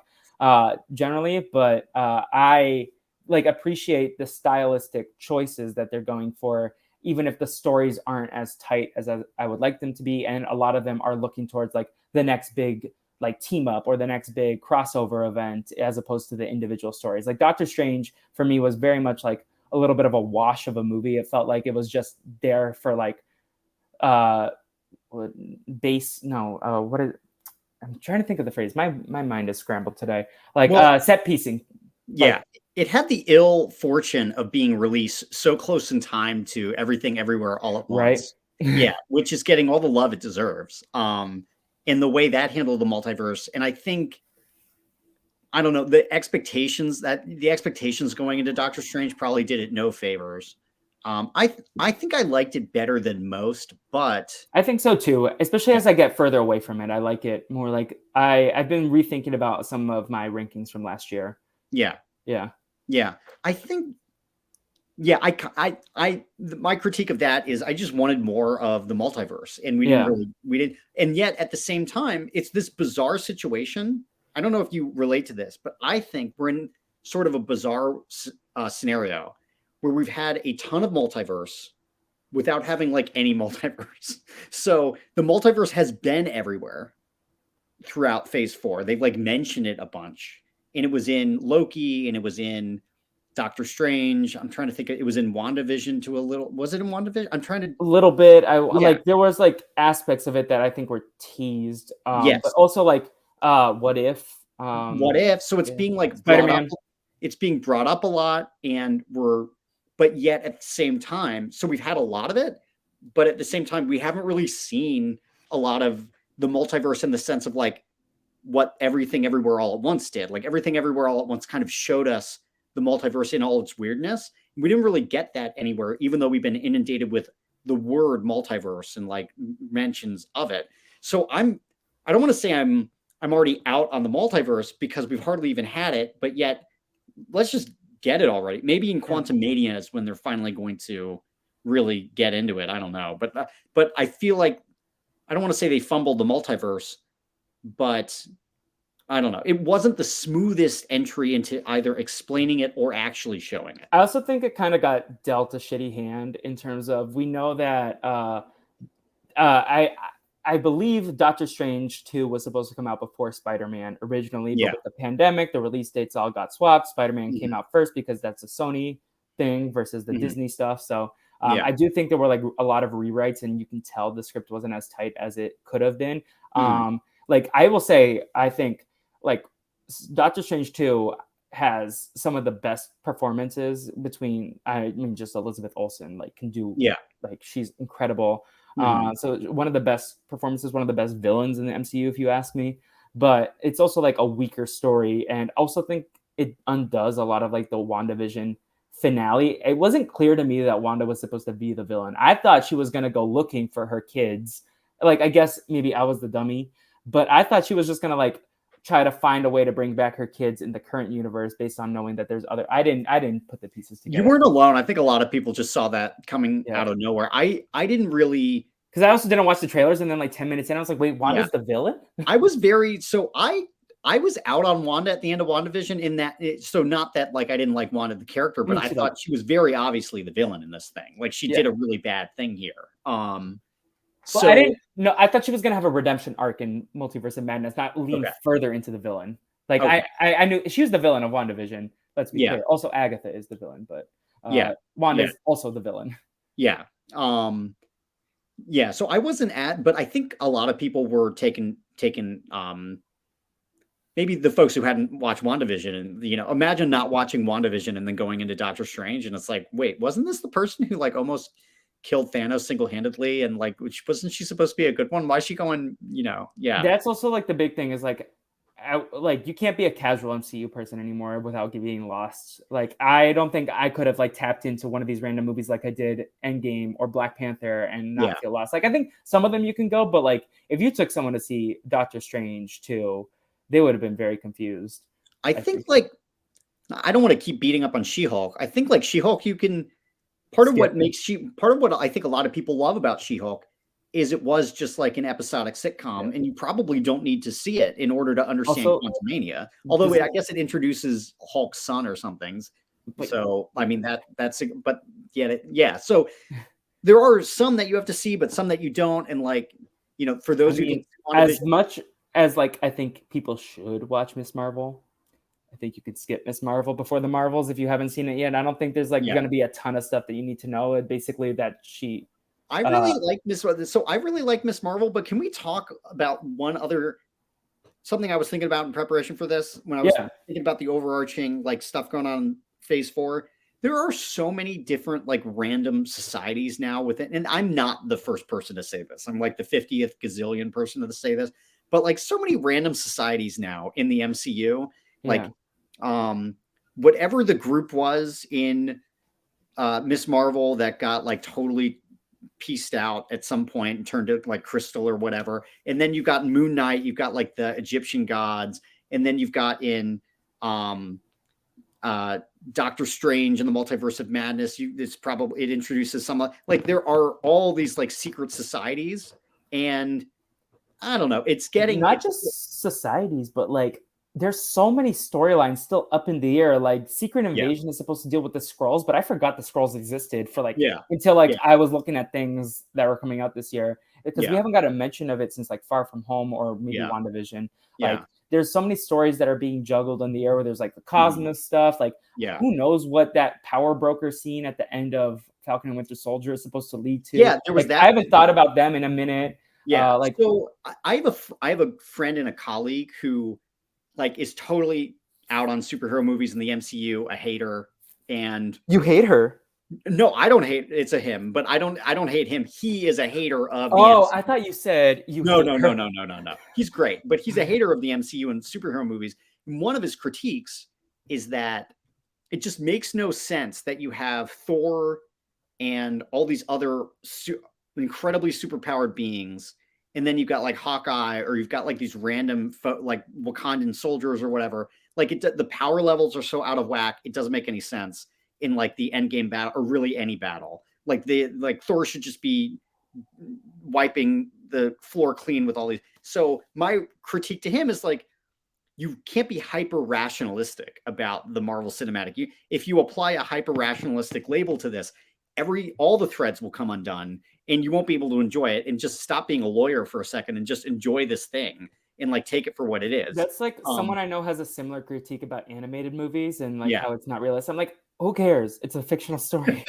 S1: generally. But I like appreciate the stylistic choices that they're going for, even if the stories aren't as tight as I would like them to be, and a lot of them are looking towards like the next big like team up or the next big crossover event as opposed to the individual stories. Like Doctor Strange for me was very much like a little bit of a wash of a movie. It felt like it was just there for like uh base no what is I'm trying to think of the phrase. My mind is scrambled today. Like
S2: Well,
S1: set piecing.
S2: yeah,
S1: Like
S2: it had the ill fortune of being released so close in time to Everything Everywhere All at
S1: right.
S2: Once. Yeah, which is getting all the love it deserves. And the way that handled the multiverse, and I think I don't know, the expectations going into Doctor Strange probably did it no favors. I think I liked it better than most, but
S1: I think so too, especially
S2: yeah,
S1: as I get further away from it. I like it more like I've been rethinking about some of my rankings from last year.
S2: yeah,
S1: Yeah.
S2: yeah. I think yeah, my critique of that is I just wanted more of the multiverse, and
S1: Yeah.
S2: we didn't, and yet at the same time, it's this bizarre situation. I don't know if you relate to this, but I think we're in sort of a bizarre scenario where we've had a ton of multiverse without having like any multiverse. So the multiverse has been everywhere throughout Phase 4. They've like mentioned it a bunch, and it was in Loki, and it was in Doctor Strange. I'm trying to think. It was in WandaVision to a little. Was it in WandaVision? I'm trying to.
S1: A little bit. I
S2: Yeah.
S1: like there was like aspects of it that I think were teased.
S2: Yes.
S1: But also like what if
S2: What if? So it's
S1: yeah.
S2: being like brought up.
S1: Spider-Man.
S2: It's being brought up a lot, and but yet at the same time, so we've had a lot of it, but at the same time, we haven't really seen a lot of the multiverse in the sense of like what Everything Everywhere All at Once did. Like Everything Everywhere All at Once kind of showed us the multiverse in all its weirdness. We didn't really get that anywhere, even though we've been inundated with the word multiverse and like mentions of it. So I don't want to say I'm already out on the multiverse because we've hardly even had it, but yet let's just get it already. Maybe in Quantum Mania is when they're finally going to really get into it. I don't know, but I feel like I don't want to say they fumbled the multiverse, but I don't know. It wasn't the smoothest entry into either explaining it or actually showing it.
S1: I also think it kind of got dealt a shitty hand in terms of we know that I believe Doctor Strange 2 was supposed to come out before Spider-Man originally, but
S2: Yeah.
S1: with the pandemic, the release dates all got swapped. Spider-Man
S2: Mhm.
S1: came out first because that's a Sony thing versus the
S2: Mhm.
S1: Disney stuff. So
S2: Yeah.
S1: I do think there were like a lot of rewrites, and you can tell the script wasn't as tight as it could have been.
S2: Mhm.
S1: Like I will say, I think like Doctor Strange 2 has some of the best performances between I mean just Elizabeth Olsen like can do
S2: Yeah.
S1: like she's incredible.
S2: Mhm.
S1: So one of the best performances, one of the best villains in the MCU, if you ask me. But it's also like a weaker story, and also think it undoes a lot of like the WandaVision finale. It wasn't clear to me that Wanda was supposed to be the villain. I thought she was gonna go looking for her kids. Like I guess maybe I was the dummy, but I thought she was just gonna like try to find a way to bring back her kids in the current universe based on knowing that there's other. I didn't put the pieces
S2: You
S1: together.
S2: weren't alone. I think a lot of people just saw that coming
S1: Yeah.
S2: out of nowhere. I didn't really.
S1: Because I also didn't watch the trailers, and then like 10 minutes in, I was like, "Wait,
S2: Yeah.
S1: Wanda's the villain?"
S2: I was very so I was out on Wanda at the end of WandaVision in that so not that like I didn't like Wanda the character,
S1: I
S2: but
S1: mean,
S2: I
S1: she like
S2: thought she was very obviously the villain in this thing. Like she
S1: yeah.
S2: did a really bad thing here.
S1: Well, I
S2: So
S1: didn't know. I thought she was gonna have a redemption arc in Multiverse of Madness, not lean
S2: okay.
S1: further into the villain. Like
S2: Okay.
S1: I knew she was the villain of WandaVision. Let's be
S2: Yeah.
S1: clear. Also, Agatha is the villain, but
S2: Yeah. Yeah.
S1: Wanda's also the villain.
S2: Yeah. Yeah, so I wasn't at, but I think a lot of people were taken maybe the folks who hadn't watched WandaVision and imagine not watching WandaVision and then going into Doctor Strange and it's like, wait, wasn't this the person who like almost killed Thanos single-handedly and like which wasn't she supposed to be a good one? Why is she going, yeah.
S1: That's also like the big thing is like you can't be a casual MCU person anymore without being lost. Like I don't think I could have like tapped into one of these random movies like I did Endgame or Black Panther and
S2: Yeah.
S1: not feel lost. Like I think some of them you can go, but like if you took someone to see Doctor Strange too, they would have been very confused.
S2: I think like I don't want to keep beating up on She-Hulk. I think like She-Hulk you can
S1: Skip.
S2: part of what I think a lot of people love about She-Hulk is it was just like an episodic sitcom, and you probably don't need to see it in order to understand
S1: Also,
S2: Quantumania. Although I guess it introduces Hulk's son or something.
S1: but
S2: So I mean but yeah. So there are some that you have to see, but some that you don't. And like for
S1: I
S2: those who
S1: mean,
S2: didn't
S1: as much as like I think people should watch Miss Marvel, I think you could skip Miss Marvel before the Marvels if you haven't seen it yet. I don't think there's like
S2: yeah.
S1: going to be a ton of stuff that you need to know. Basically, that she.
S2: I really like I really like Miss Marvel, but can we talk about one other something I was thinking about in preparation for this when I was thinking about the overarching like stuff going on in Phase 4? There are so many different like random societies now within, and I'm not the first person to say this. I'm like the 50th gazillion person to say this, but like so many random societies now in the MCU, like whatever the group was in Miss Marvel that got like totally pieced out at some point and turned it like crystal or whatever. And then you've got Moon Knight, you've got like the Egyptian gods, and then you've got in Doctor Strange and the Multiverse of Madness. It introduces some like there are all these like secret societies, and I don't know. It's
S1: not just societies, but like there's so many storylines still up in the air. Like Secret Invasion is supposed to deal with the Skrulls, but I forgot the Skrulls existed for like until like I was looking at things that were coming out this year, because we haven't got a mention of it since like Far From Home or maybe WandaVision. Like there's so many stories that are being juggled in the air where there's like the Cosmos stuff. Like who knows what that power broker scene at the end of Falcon and Winter Soldier is supposed to lead to.
S2: Yeah, there was
S1: like,
S2: that.
S1: I haven't thought about them in a minute.
S2: Yeah, so I have a friend and a colleague who like is totally out on superhero movies in the MCU, a hater. And
S1: you hate her?
S2: No, I don't hate. It's a him, but I don't hate him. He is a hater of the
S1: MCU.
S2: I
S1: thought you said you.
S2: No. He's great, but he's a hater of the MCU and superhero movies. And one of his critiques is that it just makes no sense that you have Thor and all these other incredibly superpowered beings, and then you've got like Hawkeye, or you've got like these random like Wakandan soldiers or whatever. Like the power levels are so out of whack, it doesn't make any sense in like the end game battle, or really any battle. Like Thor should just be wiping the floor clean with all these. So my critique to him is like, you can't be hyper rationalistic about the Marvel Cinematic. If you apply a hyper rationalistic label to this, all the threads will come undone, and you won't be able to enjoy it. And just stop being a lawyer for a second and just enjoy this thing and like take it for what it is.
S1: That's like someone I know has a similar critique about animated movies and like how it's not realistic. I'm like, who cares? It's a fictional story.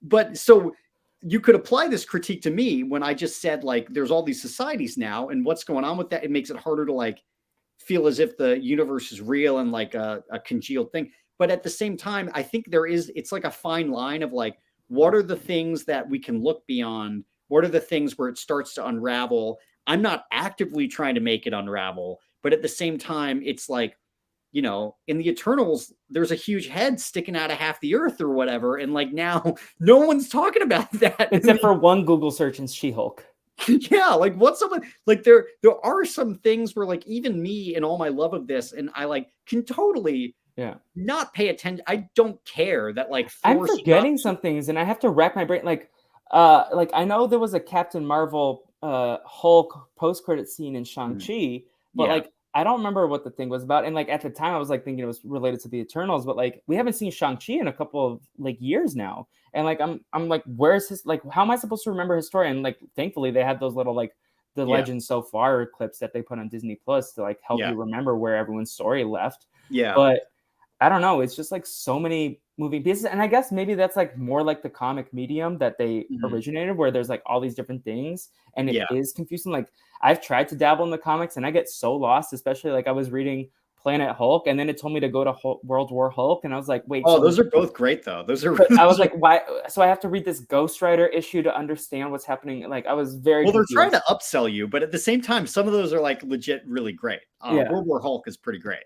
S2: But so you could apply this critique to me when I just said like there's all these societies now, and what's going on with that? It makes it harder to like feel as if the universe is real and like a congealed thing. But at the same time, I think it's like a fine line of like, what are the things that we can look beyond? What are the things where it starts to unravel? I'm not actively trying to make it unravel, but at the same time, it's like, you know, in the Eternals, there's a huge head sticking out of half the earth or whatever. And like now, no one's talking about that.
S1: Except for one Google search in She-Hulk.
S2: Yeah, like what's someone like there are some things where like even me and all my love of this, and I like can totally not pay attention. I don't care that like
S1: I'm forgetting some things, and I have to rack my brain. Like I know there was a Captain Marvel Hulk post-credit scene in Shang-Chi, but like I don't remember what the thing was about. And like at the time I was like thinking it was related to the Eternals, but like we haven't seen Shang-Chi in a couple of like years now. And like I'm like, where's his, like how am I supposed to remember his story? And like thankfully they had those little like the Legends So Far clips that they put on Disney Plus to like help you remember where everyone's story left. But I don't know, it's just like so many moving pieces. And I guess maybe that's like more like the comic medium that they originated, where there's like all these different things and it is confusing. Like I've tried to dabble in the comics and I get so lost, especially like I was reading Planet Hulk and then it told me to go to World War Hulk. And I was like, wait.
S2: Oh, those are both great though. Those are.
S1: I was like, why? So I have to read this Ghost Rider issue to understand what's happening. Like I was very
S2: confused. They're trying to upsell you, but at the same time, some of those are like legit really great. World War Hulk is pretty great.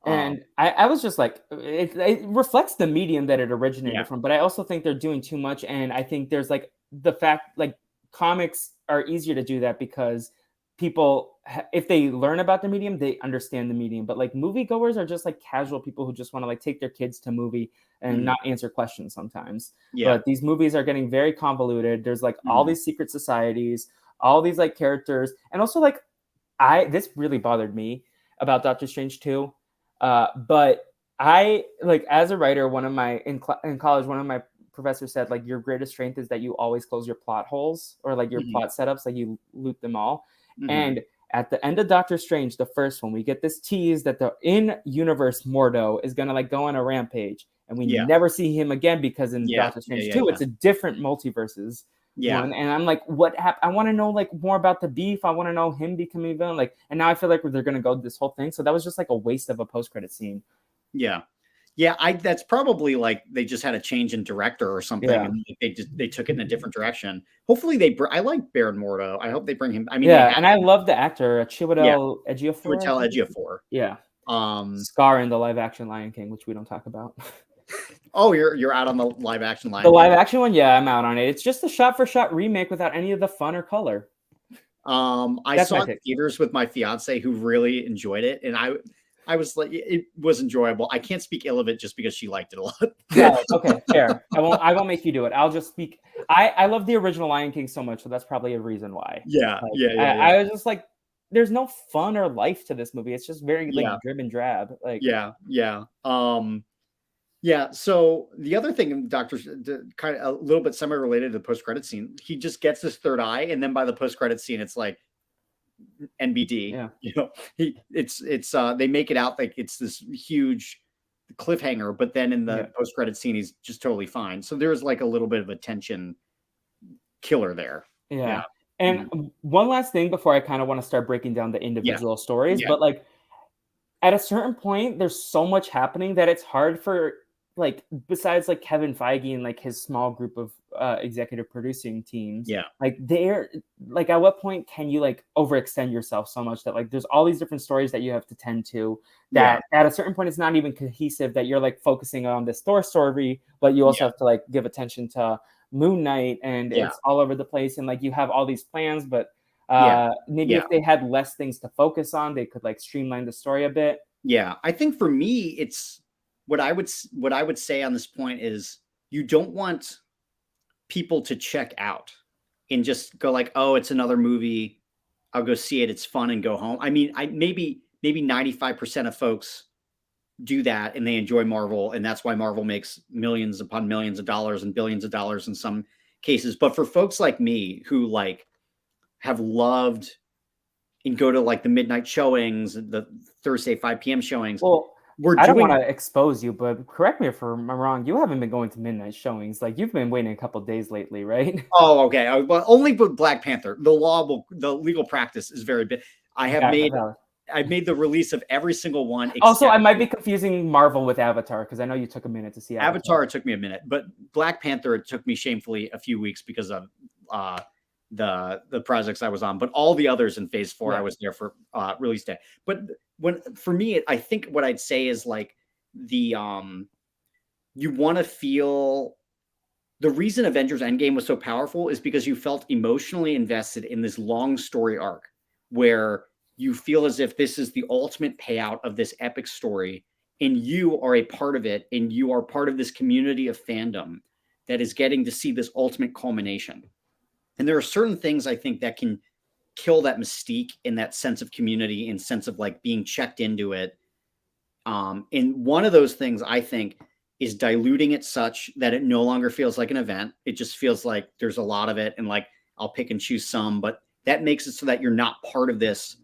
S1: And I was just like, it reflects the medium that it originated from, but I also think they're doing too much. And I think there's like the fact, like comics are easier to do that because people, if they learn about the medium, they understand the medium. But like moviegoers are just like casual people who just want to like take their kids to movie and not answer questions sometimes. But these movies are getting very convoluted. There's like all these secret societies, all these like characters. And also like, this really bothered me about Doctor Strange 2. But I like as a writer, in college, one of my professors said like your greatest strength is that you always close your plot holes or like your plot setups, like you loot them all. And at the end of Doctor Strange, the first one, we get this tease that the in-universe Mordo is gonna like go on a rampage, and we never see him again because in Doctor Strange 2, it's a different multiverses. One. And I'm like, what happened? I want to know like more about the beef. I want to know him becoming a villain. Like, and now I feel like they're gonna go this whole thing. So that was just like a waste of a post-credit scene. That's
S2: probably like they just had a change in director or something, and they took it in a different direction. Hopefully I like Baron Mordo. I hope they bring him. I mean,
S1: and I love the actor Chiwetel Ejiofor.
S2: Chiwetel Ejiofor.
S1: Yeah. Scar in the live-action Lion King, which we don't talk about.
S2: Oh, you're out on the live action Lion
S1: King. The live action one, yeah, I'm out on it. It's just a shot-for-shot remake without any of the fun or color.
S2: I saw it in theaters with my fiance who really enjoyed it, and I was like, it was enjoyable. I can't speak ill of it just because she liked it a lot.
S1: Right. Okay. Fair. I won't make you do it. I'll just speak. I love the original Lion King so much, so that's probably a reason why.
S2: Yeah,
S1: Like,
S2: yeah, yeah, yeah,
S1: I was just like, there's no fun or life to this movie. It's just very like
S2: yeah,
S1: drib and drab. Like,
S2: yeah, yeah. Yeah. So the other thing, Doctor, kind of a little bit semi-related to the post-credit scene, he just gets this third eye, and then by the post-credit scene, it's like NBD.
S1: yeah,
S2: You know, it's they make it out like it's this huge cliffhanger, but then in
S1: yeah,
S2: the post-credit scene, he's just totally fine. So there's like a little bit of a tension killer there. Yeah.
S1: yeah. And
S2: Mhm.
S1: one last thing before I kind of want to start breaking down the
S2: Yeah.
S1: individual stories,
S2: Yeah.
S1: but like at a certain point, there's so much happening that it's hard for like besides like Kevin Feige and like his small group of executive producing teams,
S2: Yeah.
S1: like they're like at what point can you like overextend yourself so much that like there's all these different stories that you have to tend to
S2: Yeah.
S1: that at a certain point it's not even cohesive that you're like focusing on this Thor story, but you also
S2: Yeah.
S1: have to like give attention to Moon Knight and
S2: Yeah.
S1: it's all over the place and like you have all these plans, but
S2: Yeah.
S1: maybe
S2: Yeah.
S1: if they had less things to focus on, they could like streamline the story a bit.
S2: Yeah. I think for me, it's what I would say on this point is you don't want people to check out and just go like, oh, it's another movie. I'll go see it. It's fun and go home. I mean, I maybe 95% of folks do that and they enjoy Marvel, and that's why Marvel makes millions upon millions of dollars and billions of dollars in some cases. But for folks like me who like have loved and go to like the midnight showings, the Thursday 5 p.m. showings,
S1: Well,
S2: we're
S1: I don't
S2: doing.
S1: wanna expose you, but correct me if I'm wrong, you haven't been going to midnight showings, like, you've been waiting a couple days lately, right?
S2: Oh, okay. But only with Black Panther. The legal practice is very big. I have
S1: Got
S2: made
S1: valid.
S2: I've made the release of every single one
S1: Also,
S2: except
S1: I might be confusing Marvel with Avatar because I know you took a minute to see Avatar.
S2: Avatar. It took me a minute, but Black Panther it took me shamefully a few weeks because of uh, the projects I was on. But all the others in Phase 4, I
S1: Yeah.
S2: was there for release day. But when for me, I think what I'd say is like the you want to feel the reason Avengers Endgame was so powerful is because you felt emotionally invested in this long story arc where you feel as if this is the ultimate payout of this epic story and you are a part of it and you are part of this community of fandom that is getting to see this ultimate culmination. And there are certain things I think that can kill that mystique and that sense of community and sense of like being checked into it. And one of those things I think is diluting it such that it no longer feels like an event. It just feels like there's a lot of it, and like I'll pick and choose some, but that makes it so that you're not part of this,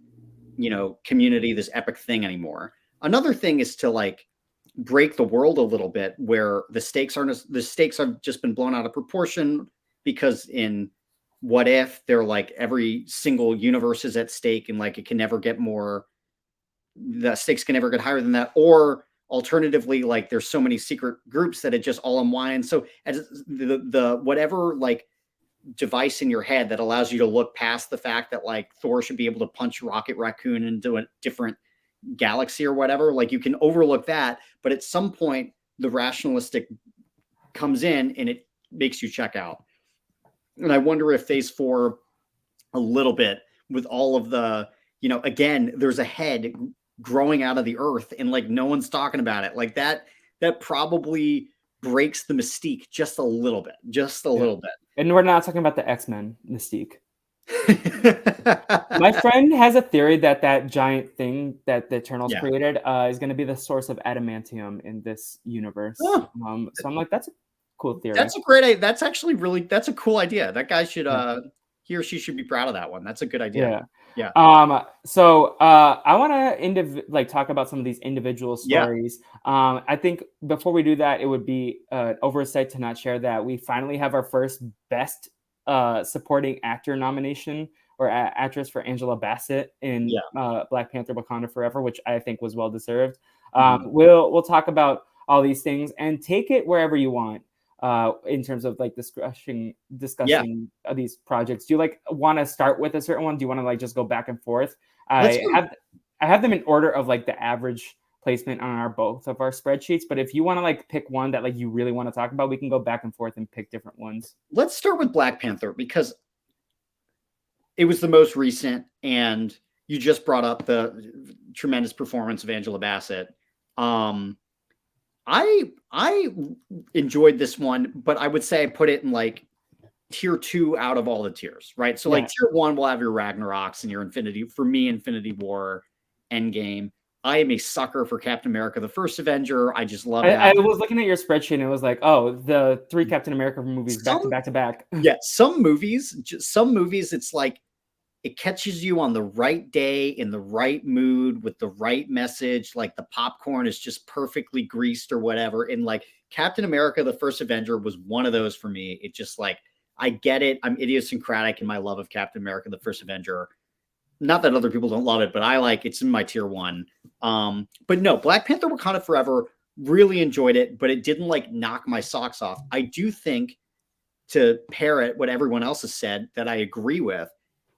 S2: community, this epic thing anymore. Another thing is to like break the world a little bit, where the stakes have just been blown out of proportion because in What If they're like every single universe is at stake, and like it can never get more the stakes can never get higher than that. Or alternatively, like there's so many secret groups that it just all unwinds. So as the whatever like device in your head that allows you to look past the fact that like Thor should be able to punch Rocket Raccoon into a different galaxy or whatever, like you can overlook that, but at some point the rationalistic comes in and it makes you check out. And I wonder if Phase 4 a little bit with all of the, again, there's a head growing out of the earth and like no one's talking about it. Like that probably breaks the mystique just a little bit, just a
S1: Yeah.
S2: little bit.
S1: And we're not talking about the X-Men Mystique. My friend has a theory that that giant thing that the Eternals
S2: Yeah.
S1: created, is gonna be the source of adamantium in this universe.
S2: Oh,
S1: So I'm like, "That's a cool theory."
S2: that's a great idea. That's actually really that's a cool idea. That guy should
S1: Yeah.
S2: he or she should be proud of that one. That's a good idea.
S1: Yeah.
S2: Yeah.
S1: So I want to like talk about some of these individual
S2: Yeah.
S1: stories. I think before we do that, it would be oversight to not share that we finally have our first Best Supporting Actor nomination or actress for Angela Bassett in
S2: Yeah.
S1: Black Panther: Wakanda Forever, which I think was well deserved.
S2: Mhm.
S1: We'll talk about all these things and take it wherever you want in terms of like
S2: Yeah.
S1: discussing these projects. Do you like want to start with a certain one? Do you want to like just go back and forth?
S2: Let's
S1: I
S2: go.
S1: have I have them in order of like the average placement on our both of our spreadsheets. But if you want to like pick one that like you really want to talk about, we can go back and forth and pick different ones.
S2: Let's start with Black Panther because it was the most recent, and you just brought up the tremendous performance of Angela Bassett. I enjoyed this one, but I would say I put it in like tier 2 out of all the tiers, right? So like tier 1 will have your Ragnaroks and your Infinity War, Endgame. I am a sucker for Captain America, the First Avenger. I just love
S1: I was looking at your spreadsheet and it was like, oh, the 3 Captain America movies back to back.
S2: Yeah, some movies, it's like it catches you on the right day in the right mood with the right message. Like the popcorn is just perfectly greased or whatever. And like Captain America, the First Avenger was one of those for me. It just like, I get it. I'm idiosyncratic in my love of Captain America, the First Avenger. Not that other people don't love it, but I like it's in my tier 1. But no, Black Panther Wakanda Forever, really enjoyed it, but it didn't like knock my socks off. I do think, to parrot what everyone else has said, that I agree with.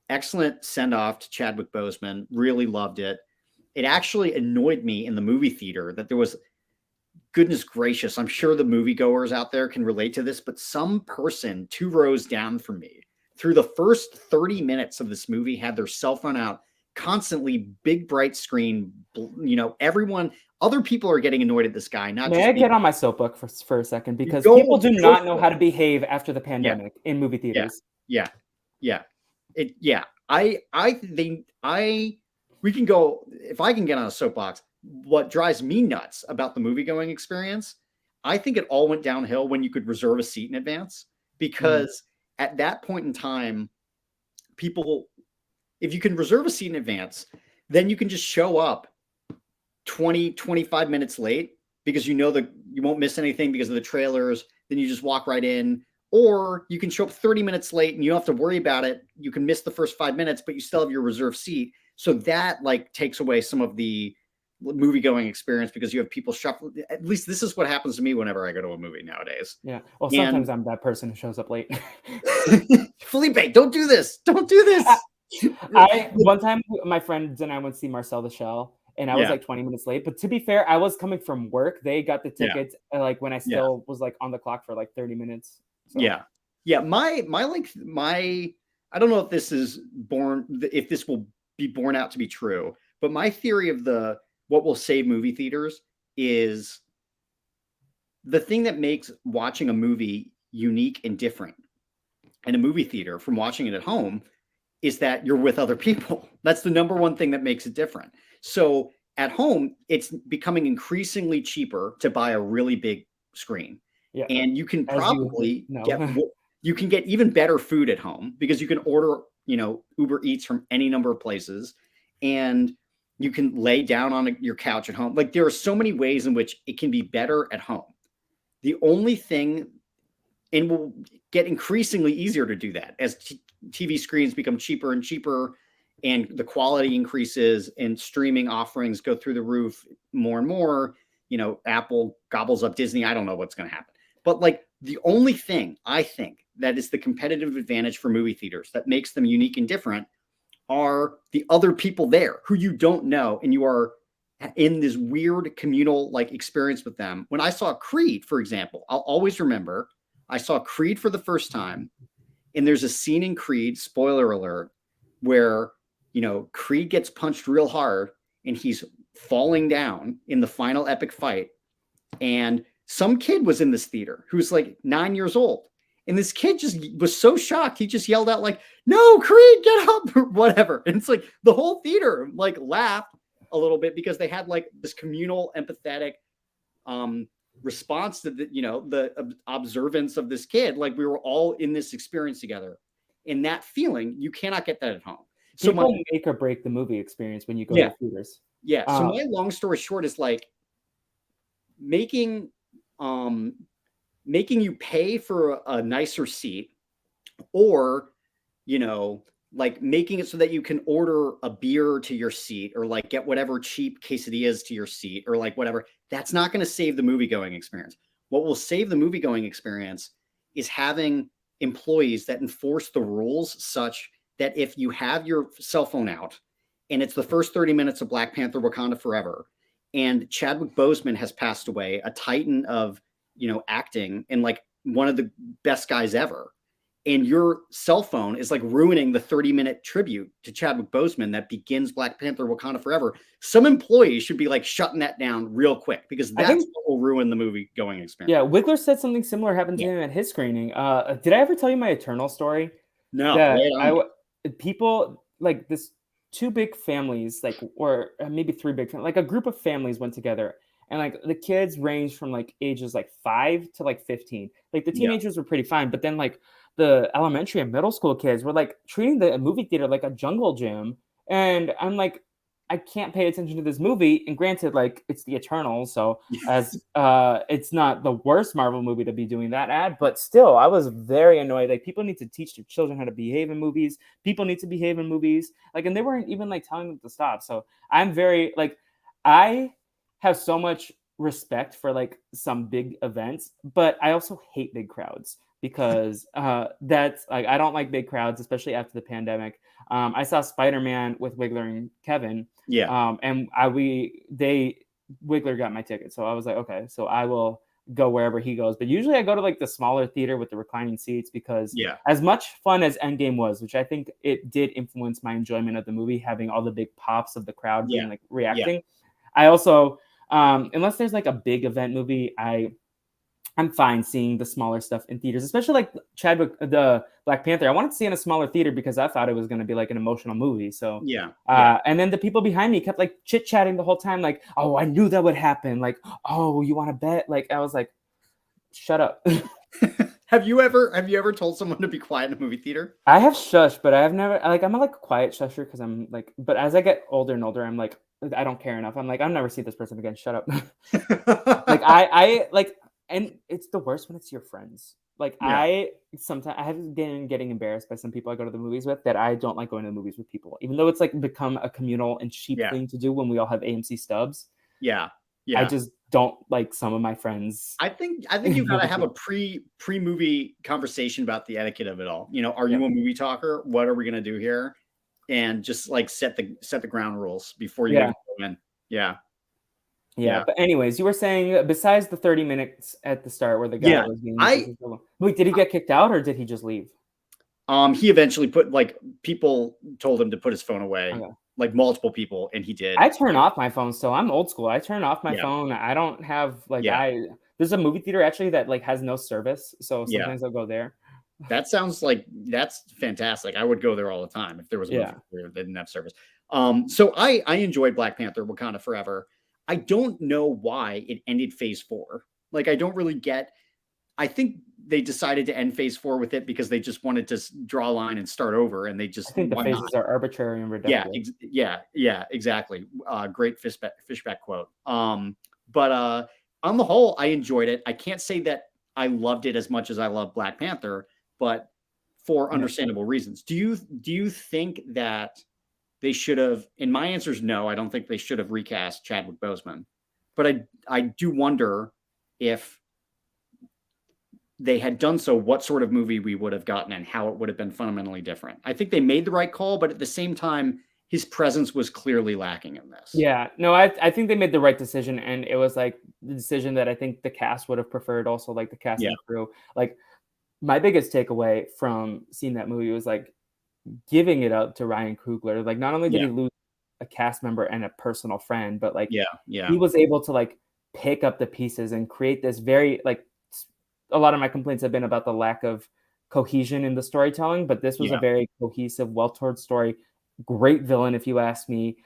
S2: Excellent send off to Chadwick Boseman. Really loved it. It actually annoyed me in the movie theater that there was, goodness gracious, I'm sure the moviegoers out there can relate to this, but some person 2 rows down from me through the first 30 minutes of this movie had their cell phone out, constantly, big bright screen. You know, other people are getting annoyed at this guy.
S1: May I get on my soapbox for a second? Because people do not know how to behave after the pandemic in movie theaters.
S2: Yeah. We can go, if I can get on a soapbox, what drives me nuts about the movie-going experience, I think it all went downhill when you could reserve a seat in advance, because at that point in time, people, if you can reserve a seat in advance, then you can just show up 20-25 minutes late because you know that you won't miss anything because of the trailers. Then you just walk right in. Or you can show up 30 minutes late and you don't have to worry about it. You can miss the first 5 minutes, but you still have your reserved seat. So that like takes away some of the movie going experience because you have people shuffle. At least this is what happens to me whenever I go to a movie nowadays.
S1: Yeah. Well, sometimes I'm that person who shows up late.
S2: Felipe, don't do this. Don't do this.
S1: One time my friends and I went to see Marcel the Shell, and I was like 20 minutes late. But to be fair, I was coming from work. They got the tickets like when I still was like on the clock for like 30 minutes. So.
S2: Yeah. My I don't know if this will be borne out to be true, but my theory of what will save movie theaters is the thing that makes watching a movie unique and different in a movie theater from watching it at home is that you're with other people. That's the number one thing that makes it different. So at home, it's becoming increasingly cheaper to buy a really big screen. Yeah. And you can probably you can get even better food at home because you can order, Uber Eats from any number of places, and you can lay down on your couch at home. Like there are so many ways in which it can be better at home. The only thing, and will get increasingly easier to do that as TV screens become cheaper and cheaper, and the quality increases and streaming offerings go through the roof more and more. Apple gobbles up Disney. I don't know what's going to happen. But like the only thing I think that is the competitive advantage for movie theaters that makes them unique and different are the other people there who you don't know, and you are in this weird communal like experience with them. When I saw Creed, for example, I'll always remember I saw Creed for the first time, and there's a scene in Creed, spoiler alert, where Creed gets punched real hard and he's falling down in the final epic fight, and some kid was in this theater who's like 9 years old. And this kid just was so shocked. He just yelled out like, "No, Creed, get up," or whatever. And it's like the whole theater like laughed a little bit because they had like this communal, empathetic response to the observance of this kid. Like we were all in this experience together. And that feeling, you cannot get that at home. So
S1: people make or break the movie experience when you go to theaters.
S2: Yeah. So my long story short is like making you pay for a nicer seat, or like making it so that you can order a beer to your seat, or like get whatever cheap quesadillas to your seat, or like whatever. That's not going to save the movie going experience. What will save the movie going experience is having employees that enforce the rules such that if you have your cell phone out and it's the first 30 minutes of Black Panther Wakanda Forever, and Chadwick Boseman has passed away, a titan of acting and like one of the best guys ever, and your cell phone is like ruining the 30-minute tribute to Chadwick Boseman that begins Black Panther Wakanda Forever, some employees should be like shutting that down real quick, because that's what will ruin the movie going experience.
S1: Yeah, Wiggler said something similar happened to him at his screening. Did I ever tell you my Eternal story?
S2: No,
S1: That people like this, two big families, like, or maybe three big families, like a group of families went together, and like the kids ranged from like ages like 5 to like 15. Like the teenagers were pretty fine, but then like the elementary and middle school kids were like treating the movie theater like a jungle gym. And I'm like, I can't pay attention to this movie. And granted, like it's the Eternals, so as it's not the worst Marvel movie to be doing that ad, but still, I was very annoyed. Like people need to teach their children how to behave in movies. People need to behave in movies. Like, and they weren't even like telling them to stop. So I'm very like, I have so much respect for like some big events, but I also hate big crowds because that's like, I don't like big crowds, especially after the pandemic. I saw Spider-Man with Wiggler and Kevin. And Wiggler got my ticket. So I was like, okay, so I will go wherever he goes. But usually I go to like the smaller theater with the reclining seats, because as much fun as Endgame was, which I think it did influence my enjoyment of the movie, having all the big pops of the crowd being like reacting. I also, unless there's like a big event movie, I'm fine seeing the smaller stuff in theaters, especially like Chadwick, the Black Panther. I wanted to see in a smaller theater because I thought it was going to be like an emotional movie. So and then the people behind me kept like chit chatting the whole time, like, "Oh, I knew that would happen." Like, "Oh, you want to bet?" Like, I was like, "Shut up."
S2: Have you ever told someone to be quiet in a movie theater?
S1: I have shush, but I have never, like, I'm a like quiet shusher because I'm like, but as I get older and older, I'm like, I don't care enough. I'm like, I'll never see this person again. Shut up. Like I like, and it's the worst when it's your friends. Like I sometimes I have been getting embarrassed by some people I go to the movies with, that I don't like going to the movies with people, even though it's like become a communal and cheap thing to do when we all have AMC stubs. I just don't like some of my friends.
S2: I think you've got to have a pre-movie conversation about the etiquette of it all. You know, are you a movie talker? What are we going to do here? And just like set the ground rules before you even go in.
S1: Yeah. But anyways, you were saying besides the 30 minutes at the start where the guy was being wait, did he get kicked out or did he just leave?
S2: He eventually people told him to put his phone away. Like multiple people, and he did.
S1: I turn off my phone, so I'm old school. I turn off my phone. I don't have like there's a movie theater actually that like has no service, so sometimes I'll go there.
S2: That sounds like that's fantastic. I would go there all the time if there was a movie theater that didn't have service. So I enjoyed Black Panther Wakanda Forever. I don't know why it ended phase 4. Like I don't really get. I think they decided to end phase 4 with it because they just wanted to draw a line and start over, and they just.
S1: I think the phases are arbitrary and ridiculous.
S2: Yeah, exactly. Great fishback quote. But on the whole, I enjoyed it. I can't say that I loved it as much as I love Black Panther, but for understandable reasons. Do you think that they should have? And my answer is no. I don't think they should have recast Chadwick Boseman, but I do wonder if they had done so, what sort of movie we would have gotten and how it would have been fundamentally different. I think they made the right call, but at the same time, his presence was clearly lacking in this.
S1: Yeah, no, I think they made the right decision, and it was like the decision that I think the cast would have preferred. Also, like the cast and crew. Like my biggest takeaway from seeing that movie was like giving it up to Ryan Coogler. Like not only did he lose a cast member and a personal friend, but like he was able to like pick up the pieces and create this very like. A lot of my complaints have been about the lack of cohesion in the storytelling, but this was a very cohesive, well-told story. Great villain, if you ask me.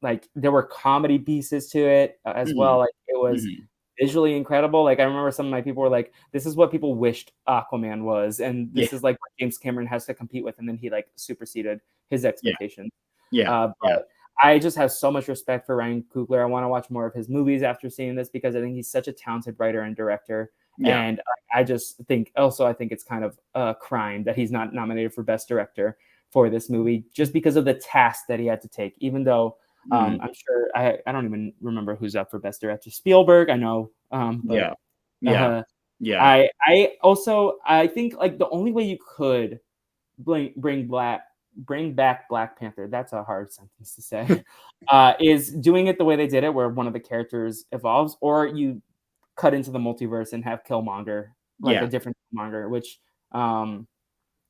S1: Like there were comedy pieces to it as well. Like it was visually incredible. Like I remember some of my people were like, "This is what people wished Aquaman was," and this is like what James Cameron has to compete with, and then he like superseded his expectations. But I just have so much respect for Ryan Coogler. I want to watch more of his movies after seeing this because I think he's such a talented writer and director. And I just think I think it's kind of a crime that he's not nominated for Best Director for this movie just because of the task that he had to take, even though I'm sure I don't even remember who's up for Best Director. Spielberg, I know. I think like the only way you could bring back Black Panther, that's a hard sentence to say, is doing it the way they did it, where one of the characters evolves, or you cut into the multiverse and have Killmonger, like a different Killmonger, which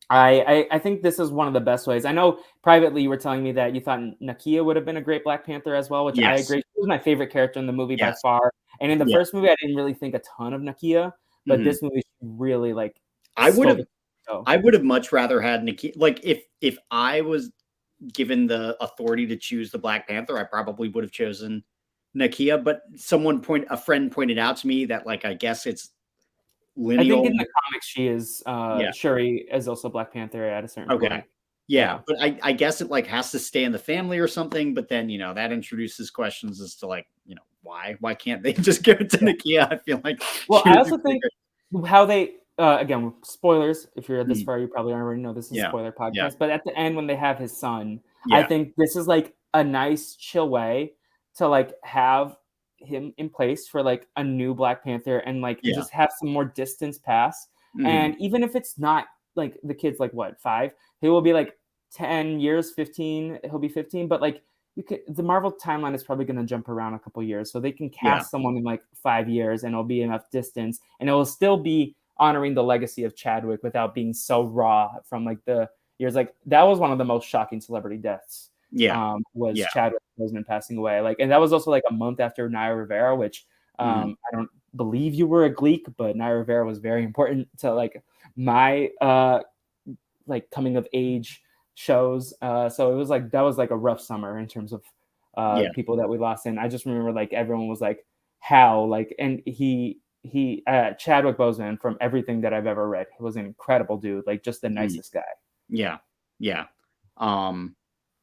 S1: I think this is one of the best ways. I know privately you were telling me that you thought Nakia would have been a great Black Panther as well, which I
S2: Yes.
S1: agree. She was my favorite character in the movie by
S2: Yes.
S1: far. And in the
S2: Yeah.
S1: first movie, I didn't really think a ton of Nakia, but
S2: Mhm.
S1: this movie really like
S2: I would
S1: stole
S2: have
S1: the show.
S2: I would have much rather had Nikki. Like if I was given the authority to choose the Black Panther, I probably would have chosen Nakia. But a friend pointed out to me that like I guess it's
S1: I think in
S2: lineal.
S1: the comics she is
S2: Yeah.
S1: Shuri is also Black Panther at a certain
S2: Okay.
S1: point.
S2: Yeah,
S1: Yeah.
S2: but I guess it like has to stay in the family or something. But then that introduces questions as to like why can't they just give it to
S1: Yeah.
S2: Nakia? I feel like
S1: Well,
S2: she
S1: I
S2: would do
S1: also
S2: pretty
S1: think
S2: great.
S1: how they again, spoilers, if you're this
S2: Mhm.
S1: far, you probably already know this is a
S2: Yeah.
S1: spoiler
S2: Yeah.
S1: podcast, but at the end when they have his son, I
S2: Yeah.
S1: think this is like a nice chill way to like have him in place for like a new Black Panther and like
S2: Yeah.
S1: just have some more distance pass.
S2: Mhm.
S1: And even if it's not like the kid's like what, 5, he will be like 10 years, 15, he'll be 15, but like the Marvel timeline is probably going to jump around a couple years, so they can
S2: Yeah.
S1: cast someone in like 5 years, and it'll be enough distance, and it will still be honoring the legacy of Chadwick without being so raw from like the years. Like that was one of the most shocking celebrity deaths.
S2: Yeah.
S1: Was
S2: Yeah.
S1: Chadwick Boseman passing away? Like, and that was also like a month after Naya Rivera, which
S2: Mhm.
S1: I don't believe you were a Gleek, but Naya Rivera was very important to like my like coming of age shows. So it was like that was like a rough summer in terms of
S2: Yeah.
S1: people that we lost. And I just remember like everyone was like, "How?" Like, and he Chadwick Boseman, from everything that I've ever read, he was an incredible dude, like just the
S2: Mhm.
S1: nicest guy.
S2: Yeah. Yeah. Um,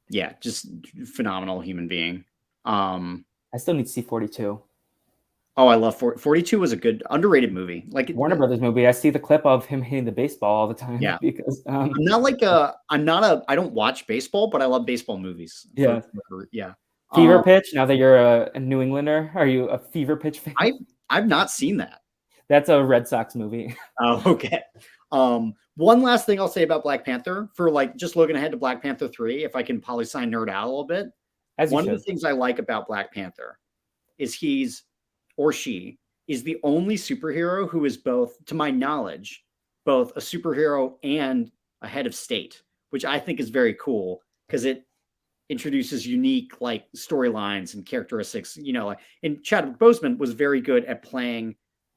S2: yeah, just phenomenal human being. Um,
S1: I still need to see 42.
S2: oh, I love 42 was a good underrated movie. Like
S1: Warner Brothers movie. I see the clip of him hitting the baseball all the time
S2: yeah.
S1: because
S2: I don't watch baseball, but I love baseball movies
S1: yeah.
S2: yeah.
S1: Fever
S2: Um,
S1: Pitch. Now that you're a New Englander, are you a Fever Pitch fan?
S2: I I've not seen that.
S1: That's a Red Sox movie.
S2: Oh, okay. One last thing I'll say about Black Panther for like just looking ahead to Black Panther 3, if I can poli-sign nerd out a little bit.
S1: As you
S2: One of the
S1: should.
S2: things I like about Black Panther is he's or she is the only superhero who is both, to my knowledge, both a superhero and a head of state, which I think is very cool because it introduces unique like storylines and characteristics. Like and Chadwick Boseman was very good at playing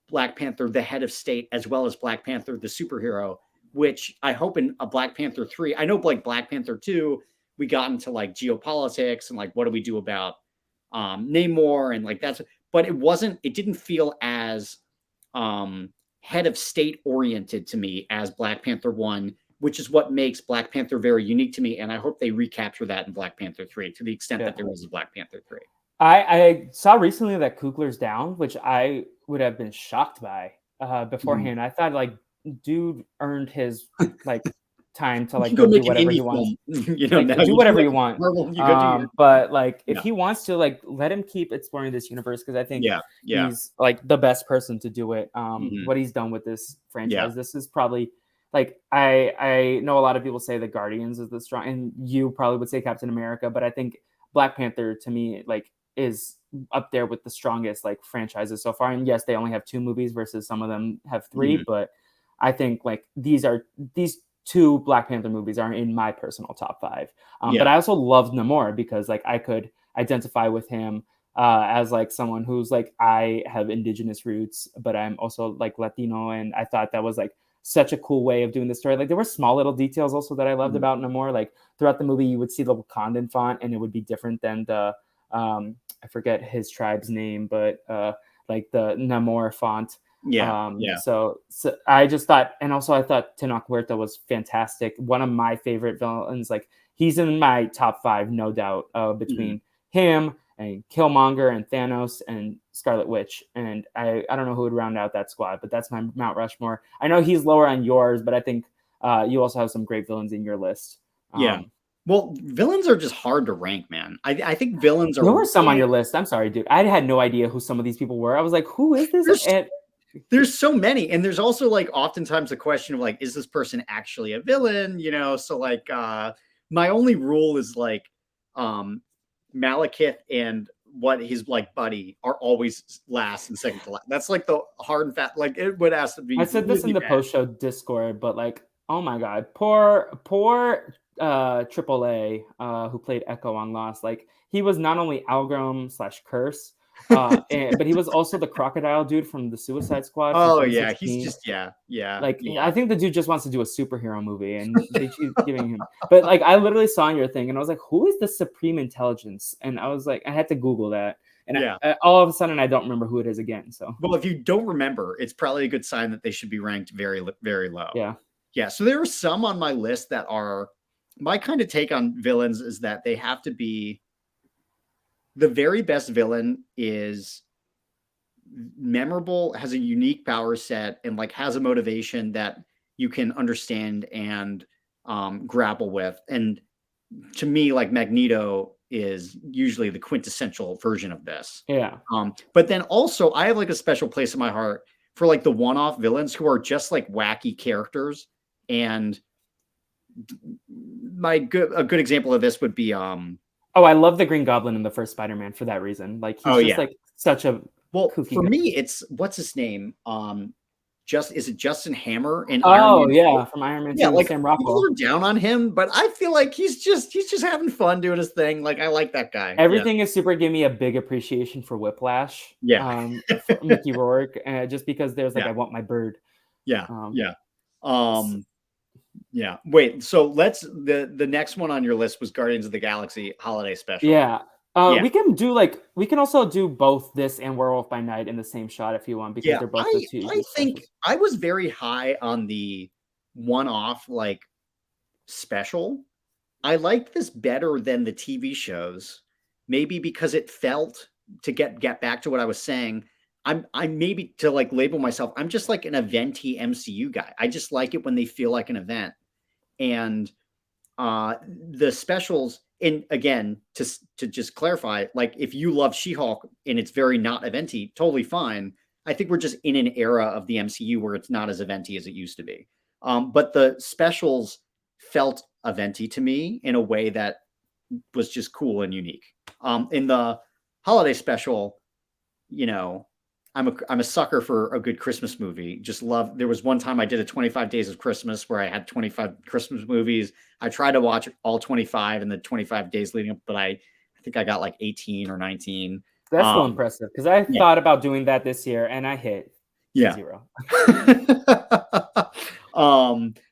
S2: Black Panther, the head of state, as well as Black Panther, the superhero. Which I hope in a Black Panther 3. I know like Black Panther 2, we got into like geopolitics and like what do we do about Namor and like that's. But it didn't feel as um, head of state oriented to me as Black Panther 1, which is what makes Black Panther very unique to me. And I hope they recapture that in Black Panther 3 to the extent
S1: Yeah.
S2: that there is a Black Panther 3.
S1: I saw recently that Kugler's down, which I would have been shocked by
S2: Mhm.
S1: beforehand. I thought like dude earned his like time to
S2: You
S1: like
S2: can go
S1: go do
S2: make an
S1: whatever he
S2: indie
S1: wants.
S2: film.
S1: Like
S2: Now
S1: do
S2: you do
S1: whatever
S2: like
S1: you want.
S2: Marvel, you go do your
S1: But like if
S2: yeah,
S1: he wants to, like let him keep exploring this universe because I think
S2: yeah, yeah,
S1: he's like the best person to do it.
S2: mhm,
S1: What he's done with this
S2: yeah,
S1: franchise. This is probably like I know a lot of people say the Guardians is the strong, and you probably would say Captain America, but I think Black Panther to me like is up there with the strongest like franchises so far. And yes, they only have 2 movies versus some of them have 3,
S2: mhm,
S1: but I think like these 2 Black Panther movies are in my personal top 5. But
S2: yeah,
S1: I also loved Namor because like I could identify with him as like someone who's like I have indigenous roots, but I'm also like Latino, and I thought that was like such a cool way of doing the story. Like there were small little details also that I loved
S2: mhm,
S1: about Namor. Like throughout the movie, you would see the Wakandan font, and it would be different than the I forget his tribe's name, but like the Namor font.
S2: yeah, yeah,
S1: So I just thought, and also I thought Tenoch Huerta was fantastic. One of my favorite villains. Like he's in my top 5, no doubt,
S2: mhm,
S1: between him and Killmonger and Thanos and Scarlet Witch. And I don't know who would round out that squad, but that's my Mount Rushmore. I know he's lower on yours, but I think you also have some great villains in your list.
S2: yeah.
S1: Um,
S2: Well, villains are just hard to rank, man. I think villains are
S1: there were some on
S2: way
S1: your list. I'm sorry, dude. I had no idea who some of these people were. I was like, who is this?
S2: there's
S1: And
S2: there's so many, and there's also like oftentimes the question of like, is this person actually a villain? So like my only rule is like um Malekith and what his like buddy are always last and second to last. That's like the hard and fast, like it would have to
S1: I
S2: be
S1: said this in
S2: really
S1: the
S2: bad.
S1: post show Discord, but like Oh my god, poor AAA who played Echo on Lost. Like he was not only Algrim slash Curse, but he was also the crocodile dude from the Suicide Squad from
S2: Oh yeah, he's
S1: 2016.
S2: just yeah.
S1: Like I think the dude just wants to do a superhero movie, and they keep giving him. But like I literally saw your thing, and I was like, "Who is the Supreme Intelligence?" And I was like, I had to Google that, and
S2: Yeah.
S1: all of a sudden I don't remember who it is again. So
S2: Well, if you don't remember, it's probably a good sign that they should be ranked very low.
S1: yeah,
S2: Yeah, so there are some on my list that are my kind of take on villains is that they have to be the very best villain is memorable, has a unique power set, and like has a motivation that you can understand and grapple with. And to me, like Magneto is usually the quintessential version of this.
S1: yeah.
S2: But then also, I have like a special place in my heart for like the one-off villains who are just like wacky characters. And a good example of this would be
S1: Oh, I love the Green Goblin in the first Spider-Man for that reason. Like he's
S2: oh
S1: just
S2: yeah.
S1: like such a
S2: Well,
S1: kooky
S2: for
S1: guy.
S2: me, it's what's his name? Just is it Justin Hammer in Iron
S1: Oh
S2: Man 2?
S1: yeah, from Iron Man
S2: Yeah,
S1: 2,
S2: like
S1: Sam
S2: people
S1: Rockwell.
S2: are down on him, but I feel like he's just having fun doing his thing. Like I like that guy. Yeah.
S1: Everything is super give me a big appreciation for Whiplash,
S2: Yeah.
S1: for Mickey Rourke, just because there's like
S2: Yeah.
S1: I want my bird.
S2: Yeah.
S1: Um,
S2: Yeah.
S1: s-
S2: Um yeah. Wait, so let's the next one on your list was Guardians of the Galaxy holiday special.
S1: yeah.
S2: Yeah.
S1: We can also do both this and Werewolf by Night in the same shot if you want because
S2: Yeah.
S1: they're both the
S2: I
S1: TV
S2: think
S1: specials.
S2: I was very high on the one-off like special. I liked this better than the TV shows, maybe because it felt to get back to what I was saying. I'm maybe to like label myself. I'm just like an eventy MCU guy. I just like it when they feel like an event. And the specials, and again, to just clarify, like if you love She-Hulk and it's very not eventy, totally fine. I think we're just in an era of the MCU where it's not as eventy as it used to be. But the specials felt eventy to me in a way that was just cool and unique. In the holiday special, you know, I'm a sucker for a good Christmas movie. Just love. There was one time I did a 25 Days of Christmas where I had 25 Christmas movies. I tried to watch all 25 in the 25 days leading up, but I think I got like 18 or 19.
S1: That's still
S2: Um,
S1: impressive because I
S2: yeah,
S1: thought about doing that this year and I hit
S2: yeah.
S1: 0.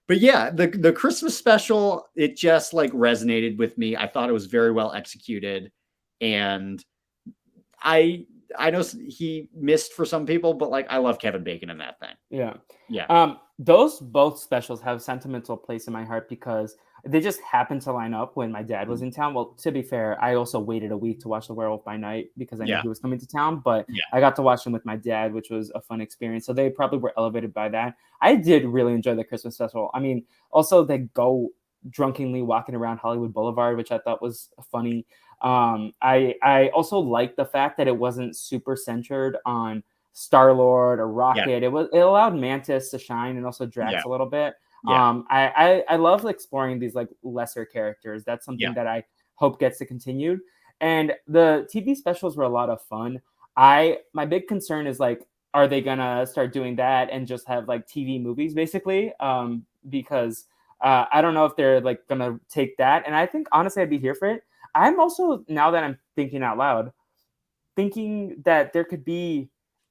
S2: But yeah, the Christmas special, it just like resonated with me. I thought it was very well executed, and I I know he missed for some people, but like I love Kevin Bacon in that thing.
S1: Yeah.
S2: Yeah,
S1: Those both specials have sentimental place in my heart because they just happened to line up when my dad was in town. Well, to be fair, I also waited a week to watch The Werewolf by Night because I knew
S2: yeah,
S1: he was coming to town, but
S2: yeah,
S1: I got to watch them with my dad, which was a fun experience. So they probably were elevated by that. I did really enjoy the Christmas special. I mean, also they go drunkenly walking around Hollywood Boulevard, which I thought was funny. I also like the fact that it wasn't super centered on Star-Lord or
S2: yeah,
S1: Rocket. It allowed Mantis to shine and also
S2: yeah,
S1: Drax a little bit.
S2: yeah,
S1: I love exploring these like lesser characters. That's
S2: yeah,
S1: something that I hope gets to continue. And the TV specials were a lot of fun. My big concern is like, are they gonna start doing that and just have like TV movies basically? Because I don't know if they're like gonna take that. And I think honestly, I'd be here for it. I'm also now that I'm thinking out loud, thinking that there could be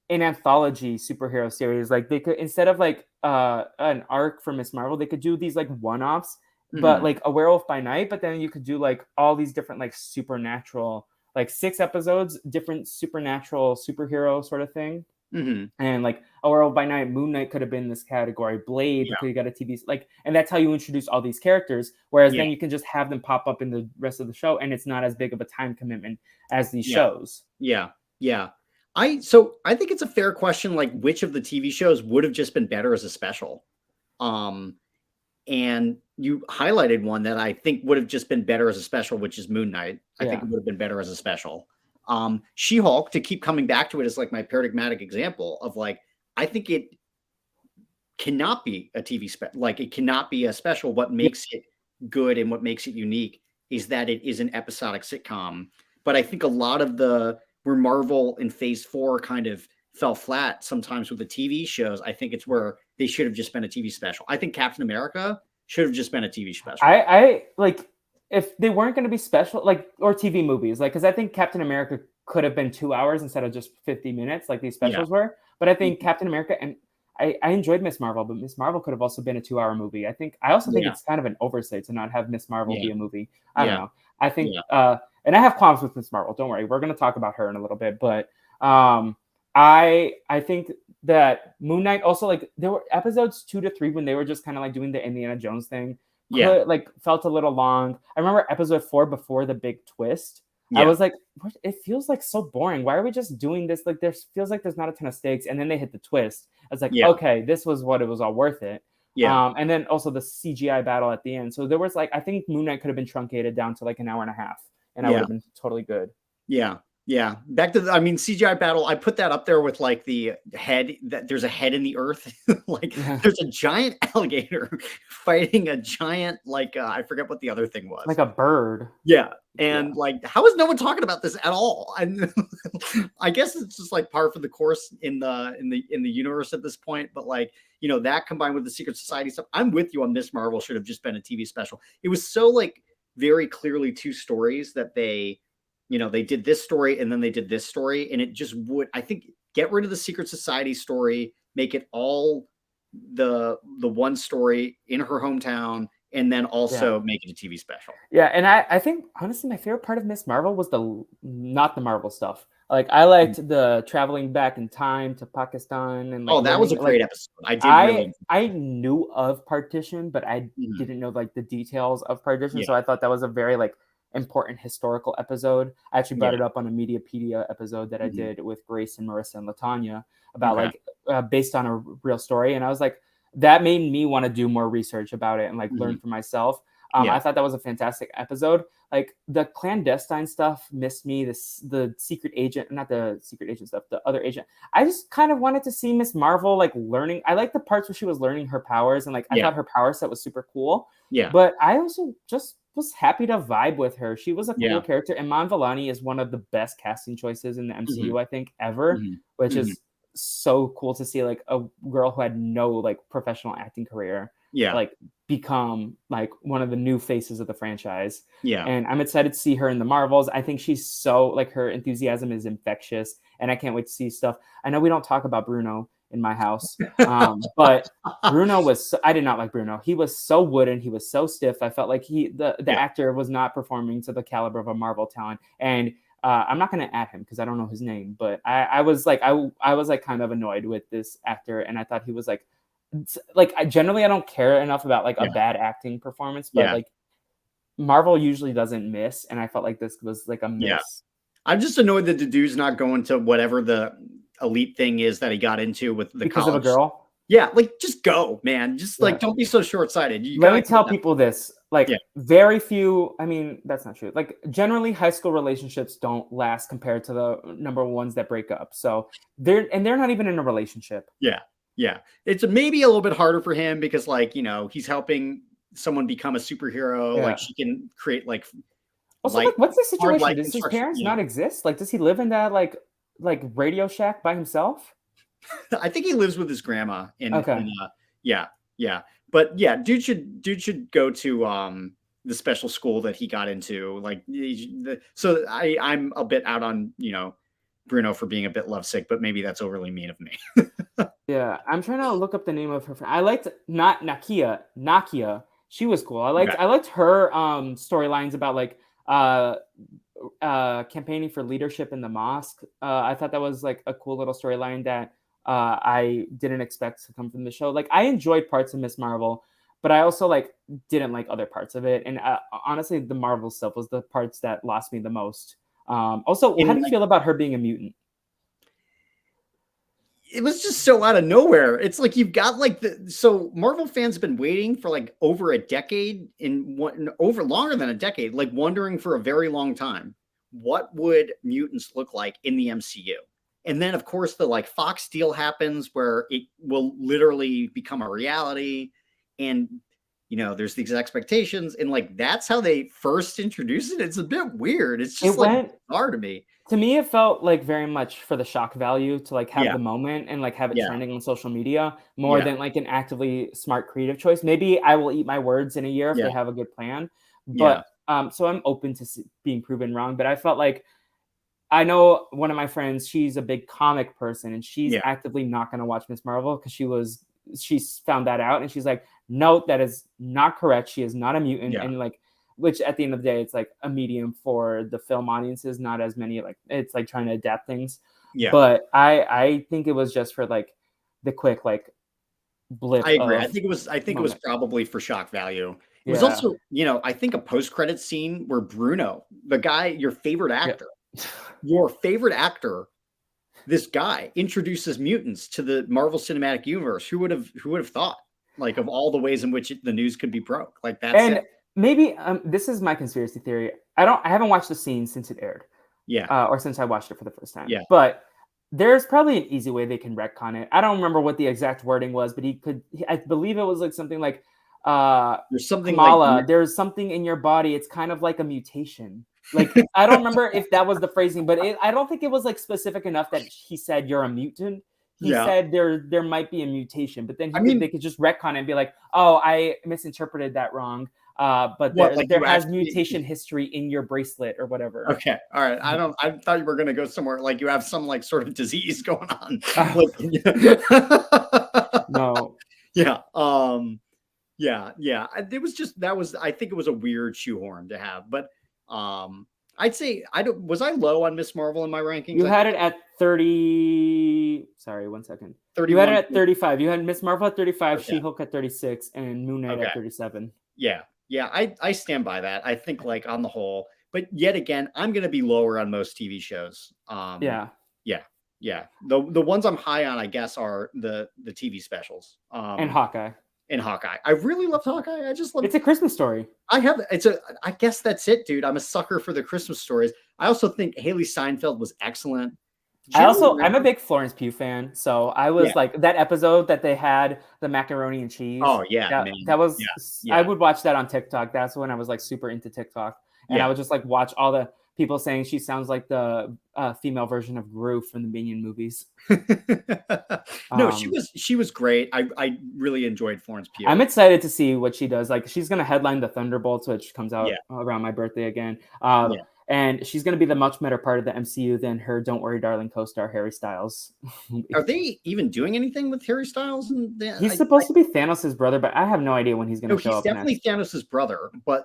S1: an anthology superhero series. Like they could instead of like an arc for Miss Marvel, they could do these like one-offs, but
S2: mhm,
S1: like a Werewolf by Night. But then you could do like all these different like supernatural, like 6 episodes, different supernatural superhero sort of thing.
S2: mhm,
S1: And like a Werewolf by Night, Moon Knight could have been this category. Blade
S2: yeah,
S1: could get a TV like, and that's how you introduce all these characters. Whereas
S2: yeah,
S1: then you can just have them pop up in the rest of the show, and it's not as big of a time commitment as these
S2: yeah,
S1: shows.
S2: yeah, yeah. I think it's a fair question, like which of the TV shows would have just been better as a special? Um, and you highlighted one that I think would have just been better as a special, which is Moon Knight. I think
S1: Yeah.
S2: it would have been better as a special. She-Hulk, to keep coming back to it, is like my paradigmatic example of like, I think it cannot be a TV special. Like it cannot be a special. What
S1: Yeah.
S2: makes it good and what makes it unique is that it is an episodic sitcom. But I think a lot of the where Marvel in Phase 4 kind of fell flat sometimes with the TV shows, I think it's where they should have just been a TV special. I think Captain America should have just been a TV special.
S1: I like if they weren't going to be special, like, or TV movies, like, because I think Captain America could have been 2 hours instead of just 50 minutes, like these specials were. But I think Captain America and I enjoyed Miss Marvel, but Miss Marvel could have also been a 2 hour movie. I also think it's kind of an oversight to not have Miss Marvel be a movie. I don't know. I think, and I have qualms with Miss Marvel. Don't worry, we're going to talk about her in a little bit. But I think that Moon Knight also, like, there were episodes 2 to 3 when they were just kind of like doing the Indiana Jones thing. Like, felt a little long. I remember episode 4 before the big twist. I was like, what? It feels like so boring. Why are we just doing this? Like, there feels like there's not a ton of stakes. And then they hit the twist. I was like, okay, this was what it was all worth it. And then also the CGI battle at the end. So there was like, I think Moon Knight could have been truncated down to like an hour and a half, and I would have been totally good.
S2: Yeah. Back to CGI battle. I put that up there with like the head, that there's a head in the earth. Like there's a giant alligator fighting a giant, like, I forget what the other thing was.
S1: Like a bird.
S2: Yeah. And like, how is no one talking about this at all? I guess it's just like par for the course in the universe at this point. But like, you know, that combined with the Secret Society stuff, I'm with you on Miss Marvel should have just been a TV special. It was so like very clearly 2 stories that they, you know, they did this story and then they did this story, and it just would, I think, get rid of the Secret Society story, make it all the one story in her hometown, and then also make it a TV special.
S1: Yeah, and I think honestly my favorite part of Miss Marvel was not the Marvel stuff. Like, I liked the traveling back in time to Pakistan and like,
S2: that was a great episode.
S1: I knew of partition, but I didn't know like the details of partition. So I thought that was a very like important historical episode. I actually brought it up on a Mediapedia episode that I did with Grace and Marissa and Latanya about like based on a real story. And I was like, that made me want to do more research about it and like learn for myself. I thought that was a fantastic episode. Like, the clandestine stuff missed me. The secret agent, not the secret agent stuff, the other agent. I just kind of wanted to see Miss Marvel like learning. I like the parts where she was learning her powers, and like I thought her power set was super cool. But I also just was happy to vibe with her. She was a cool character, and Iman Vellani is one of the best casting choices in the MCU, I think, ever, which is so cool to see, like, a girl who had no like professional acting career like become like one of the new faces of the franchise. And I'm excited to see her in the Marvels. I think she's so, like, her enthusiasm is infectious, and I can't wait to see stuff. I know we don't talk about Bruno in my house, but Bruno was I did not like Bruno. He was so wooden, he was so stiff. I felt like the actor was not performing to the caliber of a Marvel talent. And I'm not going to add him because I don't know his name, but I was like kind of annoyed with this actor, and I thought he was like I don't care enough about like a bad acting performance, but like Marvel usually doesn't miss, and I felt like this was like a miss.
S2: I'm just annoyed that the dude's not going to whatever the elite thing is that he got into with the
S1: because
S2: college.
S1: Of a girl.
S2: Yeah, like, just go, man. Just like, don't be so short-sighted.
S1: Let me tell people this. Like, very few, I mean, that's not true. Like, generally, high school relationships don't last compared to the number ones that break up. So they're not even in a relationship.
S2: Yeah. It's maybe a little bit harder for him because, like, you know, he's helping someone become a superhero. Like, she can create like.
S1: Also, like, what's the situation? Does his parents not exist? Like, does he live in that like Radio Shack by himself?
S2: I think he lives with his grandma but dude should go to the special school that he got into. Like, so I'm a bit out on, you know, Bruno for being a bit lovesick, but maybe that's overly mean of me.
S1: I'm trying to look up the name of her friend. I liked not Nakia. She was cool. I liked her storylines about like campaigning for leadership in the mosque. I thought that was like a cool little storyline that I didn't expect to come from the show. Like, I enjoyed parts of Miss Marvel, but I also like didn't like other parts of it. And honestly, the Marvel stuff was the parts that lost me the most. Also, how do you feel about her being a mutant?
S2: It was just so out of nowhere. It's like, you've got like so Marvel fans have been waiting for like over a decade, over longer than a decade, like wondering for a very long time, what would mutants look like in the MCU? And then, of course, the like Fox deal happens where it will literally become a reality. And there's these expectations, and like that's how they first introduced it. It's a bit weird. It's
S1: It
S2: just like
S1: went
S2: bizarre to me.
S1: to me, it felt like very much for the shock value to like have
S2: Yeah,
S1: the moment and like have it
S2: yeah,
S1: trending on social media more
S2: yeah,
S1: than like an actively smart creative choice. Maybe I will eat my words in a year if
S2: yeah,
S1: they have a good plan,
S2: yeah,
S1: but so I'm open to being proven wrong. But I felt like I know one of my friends, she's a big comic person and she's
S2: yeah,
S1: actively not going to watch Miss Marvel because she's found that out and she's like, no, that is not correct. She is not a mutant.
S2: yeah,
S1: And like, which at the end of the day, it's like a medium for the film audiences, not as many like it's like trying to adapt things.
S2: yeah.
S1: But I think it was just for like the quick like
S2: I
S1: blip
S2: agree.
S1: of
S2: I think it was
S1: moment.
S2: probably for shock value. It was
S1: Yeah.
S2: also, I think a post-credit scene where Bruno, the guy,
S1: Yeah.
S2: your favorite actor, this guy introduces mutants to the Marvel Cinematic Universe. Who would have thought? Like of all the ways in which the news could be broke. Like that's it.
S1: And maybe this is my conspiracy theory. I haven't watched the scene since it aired.
S2: Yeah.
S1: Or since I watched it for the first time.
S2: Yeah.
S1: But there's probably an easy way they can retcon it. I don't remember what the exact wording was, but I believe it was like something like,
S2: There's something like
S1: Kamala, there's something in your body. It's kind of like a mutation. Like, I don't remember if that was the phrasing, but I don't think it was like specific enough that he said you're a mutant. He
S2: yeah.
S1: said there might be a mutation, but then
S2: I
S1: they
S2: mean,
S1: could just retcon it and be like, oh, I misinterpreted that wrong. But
S2: what like
S1: there
S2: you
S1: has
S2: actually
S1: mutation history in your bracelet or whatever.
S2: okay. All right. I thought you were gonna go somewhere like you have some like sort of disease going on.
S1: Oh,
S2: Like
S1: no.
S2: yeah. Yeah, yeah. It was just that was I think it was a weird shoehorn to have, but I'd say I don't was I low on Miss Marvel in my rankings?
S1: You
S2: I
S1: had
S2: think
S1: it at 30. Sorry, 1 second. You had it
S2: 31.
S1: at 35. You had Miss Marvel at 35,
S2: Okay.
S1: She-Hulk at 36, and Moon Knight
S2: Okay.
S1: at 37.
S2: Yeah. Yeah, I stand by that. I think like on the whole, but yet again, I'm gonna be lower on most TV shows.
S1: Yeah.
S2: Yeah, yeah. The ones I'm high on, I guess, are the TV specials.
S1: And Hawkeye.
S2: And Hawkeye. I really loved Hawkeye. I just love
S1: It's a Christmas story.
S2: I guess that's it, dude. I'm a sucker for the Christmas stories. I also think Haley Steinfeld was excellent. Jeremy
S1: I'm a
S2: Renner,
S1: big Florence Pugh fan, so I
S2: yeah.
S1: was like that episode that they had the macaroni and cheese.
S2: Oh yeah,
S1: That
S2: man.
S1: that was
S2: Yeah,
S1: I
S2: yeah,
S1: would watch that on TikTok. That's when I was like super into TikTok, and I
S2: yeah.
S1: would just like watch all the people saying she sounds like the female version of Gru from the Minion movies.
S2: No,
S1: Um,
S2: she was great. I really enjoyed Florence
S1: I'm
S2: Pugh.
S1: excited to see what she does. Like she's gonna headline the Thunderbolts, which comes out
S2: Yeah,
S1: around my birthday again.
S2: yeah.
S1: And she's gonna be the much better part of the MCU than her "Don't Worry, Darling" co-star Harry Styles.
S2: Are they even doing anything with Harry Styles? And
S1: He's supposed to be Thanos' brother, but I have no idea when he's
S2: no,
S1: gonna show
S2: he's
S1: up next.
S2: definitely Thanos' brother, but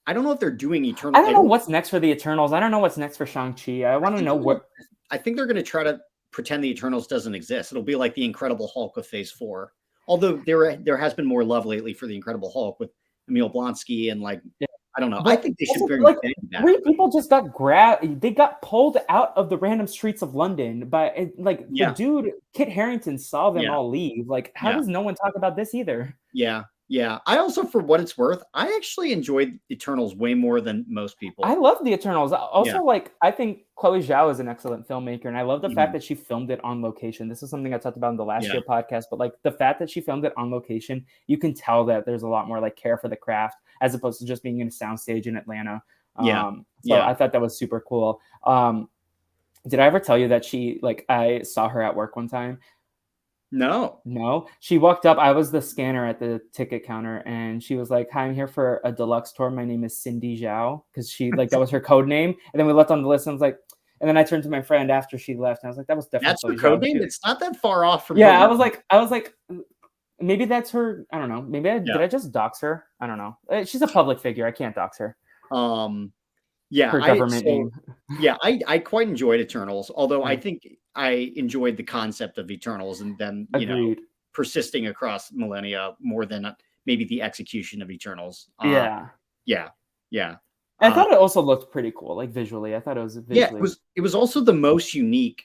S2: I don't know if they're doing
S1: I
S2: Eternal.
S1: don't
S2: I
S1: know
S2: don't.
S1: what's next for the Eternals. I don't know what's next for Shang-Chi. I
S2: I
S1: want to
S2: think
S1: know
S2: they're gonna.
S1: what.
S2: I think they're gonna try to pretend the Eternals doesn't exist. It'll be like the Incredible Hulk of Phase 4. Although there has been more love lately for the Incredible Hulk with Emil Blonsky and like
S1: Yeah.
S2: I don't know. I
S1: But
S2: think they should
S1: also,
S2: bring
S1: like,
S2: Ben back.
S1: 3 people just got grabbed. They got pulled out of the random streets of London. But like the
S2: Yeah,
S1: dude, Kit Harington, saw them
S2: yeah,
S1: all leave. Like, how
S2: yeah.
S1: does no one talk about this either?
S2: Yeah, yeah. I also, for what it's worth, I actually enjoyed Eternals way more than most
S1: I
S2: people.
S1: love the Eternals.
S2: Yeah,
S1: Also, like, I think Chloe Zhao is an excellent filmmaker, and I love the fact
S2: mhm,
S1: that she filmed it on location. This is something I talked about in the last
S2: yeah,
S1: year podcast, but like the fact that she filmed it on location, you can tell that there's a lot more like care for the craft as opposed to just being in a soundstage in Atlanta.
S2: yeah,
S1: So
S2: yeah.
S1: I thought that was super cool. Did I ever tell you that I saw her at work one time?
S2: No.
S1: No, she walked up. I was the scanner at the ticket counter, and she was like, "Hi, I'm here for a deluxe tour. My name is Cindy Zhao," because she like that was her code name. And then we left on the list. And I was like, and then I turned to my friend after she left, and I was like, "That was definitely
S2: That's her
S1: Chloe Zhao."
S2: code
S1: But
S2: name?
S1: she,
S2: It's not that far off from her
S1: yeah,
S2: real
S1: I was like, maybe that's her. I don't know. Maybe
S2: yeah.
S1: did I just dox her? I don't know. She's a public figure. I can't dox her.
S2: Um, yeah,
S1: Her government name.
S2: yeah, I quite enjoyed Eternals, although I
S1: Mm,
S2: think I enjoyed the concept of Eternals and then,
S1: agreed.
S2: persisting across millennia more than maybe the execution of Eternals.
S1: Yeah,
S2: Yeah, yeah.
S1: I
S2: Uh,
S1: thought it also looked pretty cool, like visually. I thought it was
S2: yeah,
S1: visually.
S2: it was also the most unique.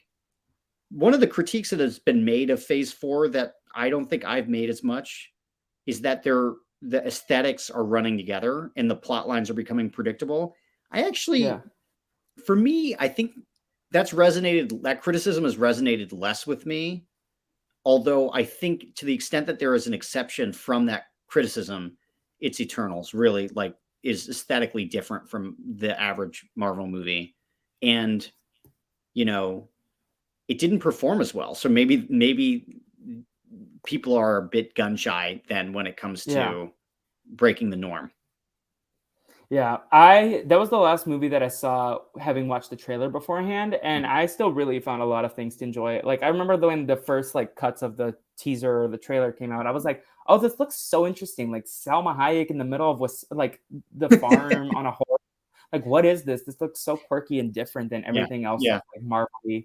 S2: One of the critiques that has been made of Phase 4 that I don't think I've made as much is that the aesthetics are running together and the plot lines are becoming predictable. I actually
S1: Yeah,
S2: for me, I think that criticism has resonated less with me. Although I think to the extent that there is an exception from that criticism, it's Eternals really like is aesthetically different from the average Marvel movie, and you know it didn't perform as well. So maybe people are a bit gun shy then when it comes
S1: Yeah.
S2: to breaking the norm.
S1: Yeah, I that was the last movie that I saw having watched the trailer beforehand, and I still really found a lot of things to enjoy. Like I remember when the first like cuts of the teaser or the trailer came out, I was like, "Oh, this looks so interesting!" Like Salma Hayek in the middle of like the farm on a horse. Like, what is this? This looks so quirky and different than
S2: Yeah,
S1: everything else
S2: yeah,
S1: that's like Marvel-y.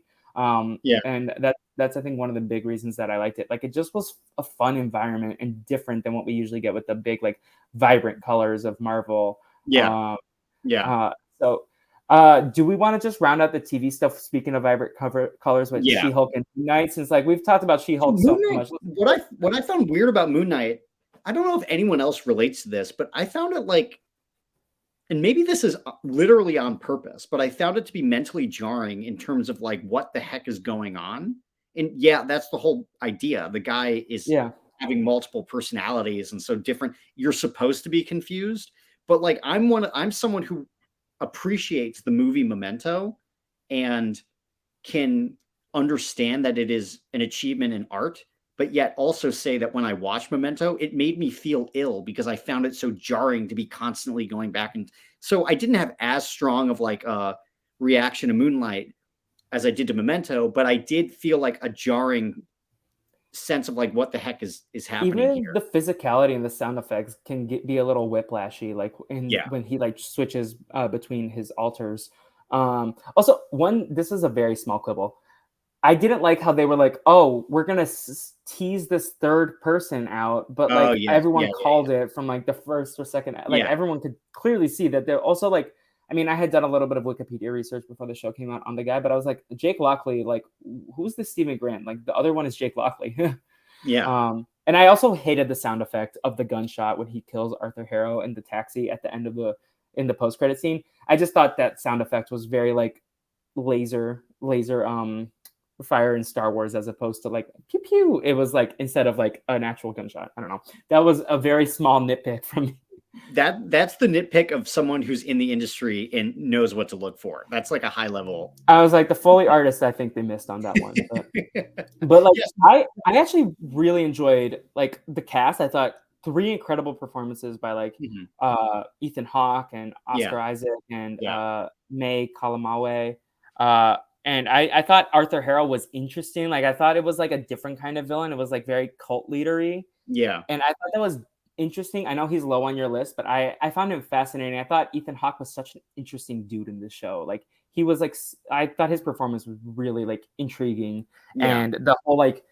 S2: yeah,
S1: And that's I think one of the big reasons that I liked it. Like it just was a fun environment and different than what we usually get with the big like vibrant colors of Marvel.
S2: yeah,
S1: Um,
S2: yeah,
S1: so, do we want to just round out the TV stuff? Speaking of vibrant cover colors with
S2: yeah.
S1: She-Hulk and Moon Knight, since like we've talked about
S2: So
S1: She-Hulk
S2: Moon
S1: so
S2: Knight,
S1: much.
S2: what I found weird about Moon Knight, I don't know if anyone else relates to this, but I found it like, and maybe this is literally on purpose, but I found it to be mentally jarring in terms of like what the heck is going on. And yeah, that's the whole idea. The guy is
S1: Yeah,
S2: having multiple personalities and so different. You're supposed to be confused, but like I'm someone who appreciates the movie Memento and can understand that it is an achievement in art, but yet also say that when I watched Memento, it made me feel ill because I found it so jarring to be constantly going back. And so I didn't have as strong of like a reaction to Moonlight as I did to Memento, but I did feel like a jarring sense of like what the heck is happening
S1: even
S2: here.
S1: the physicality and the sound effects can be a little whiplashy, like in
S2: Yeah.
S1: when he like switches between his alters. Also, this is a very small quibble. I didn't like how they were like, "Oh, we're gonna tease this third person out," but
S2: Oh
S1: like
S2: yeah.
S1: everyone
S2: Yeah.
S1: called it from like the first or second. Like
S2: Yeah.
S1: everyone could clearly see that they're also like. I mean, I had done a little bit of Wikipedia research before the show came out on the guy, but I was like, Jake Lockley, like, who's this Stephen Grant? Like, the other one is Jake Lockley.
S2: Yeah.
S1: And I also hated the sound effect of the gunshot when he kills Arthur Harrow in the taxi at the end of the post credit scene. I just thought that sound effect was very like laser fire in Star Wars as opposed to like pew pew. It was like instead of like an actual gunshot. I don't know. That was a very small nitpick from me.
S2: That's the nitpick of someone who's in the industry and knows what to look for. That's like a high level.
S1: I was like the Foley artist. I think they missed on that one, but like
S2: Yes.
S1: I actually really enjoyed like the cast. I thought three incredible performances by like
S2: Mhm.
S1: Ethan Hawke and
S2: Yeah.
S1: Oscar Isaac and
S2: Yeah.
S1: May Kalamawe. And I thought Arthur Harrow was interesting. Like I thought it was like a different kind of villain. It was like very cult leadery.
S2: Yeah.
S1: And I thought that was interesting. I know he's low on your list, but I found him fascinating. I thought Ethan Hawke was such an interesting dude in this show. Like he was like I thought his performance was really like intriguing,
S2: Yeah.
S1: and the whole like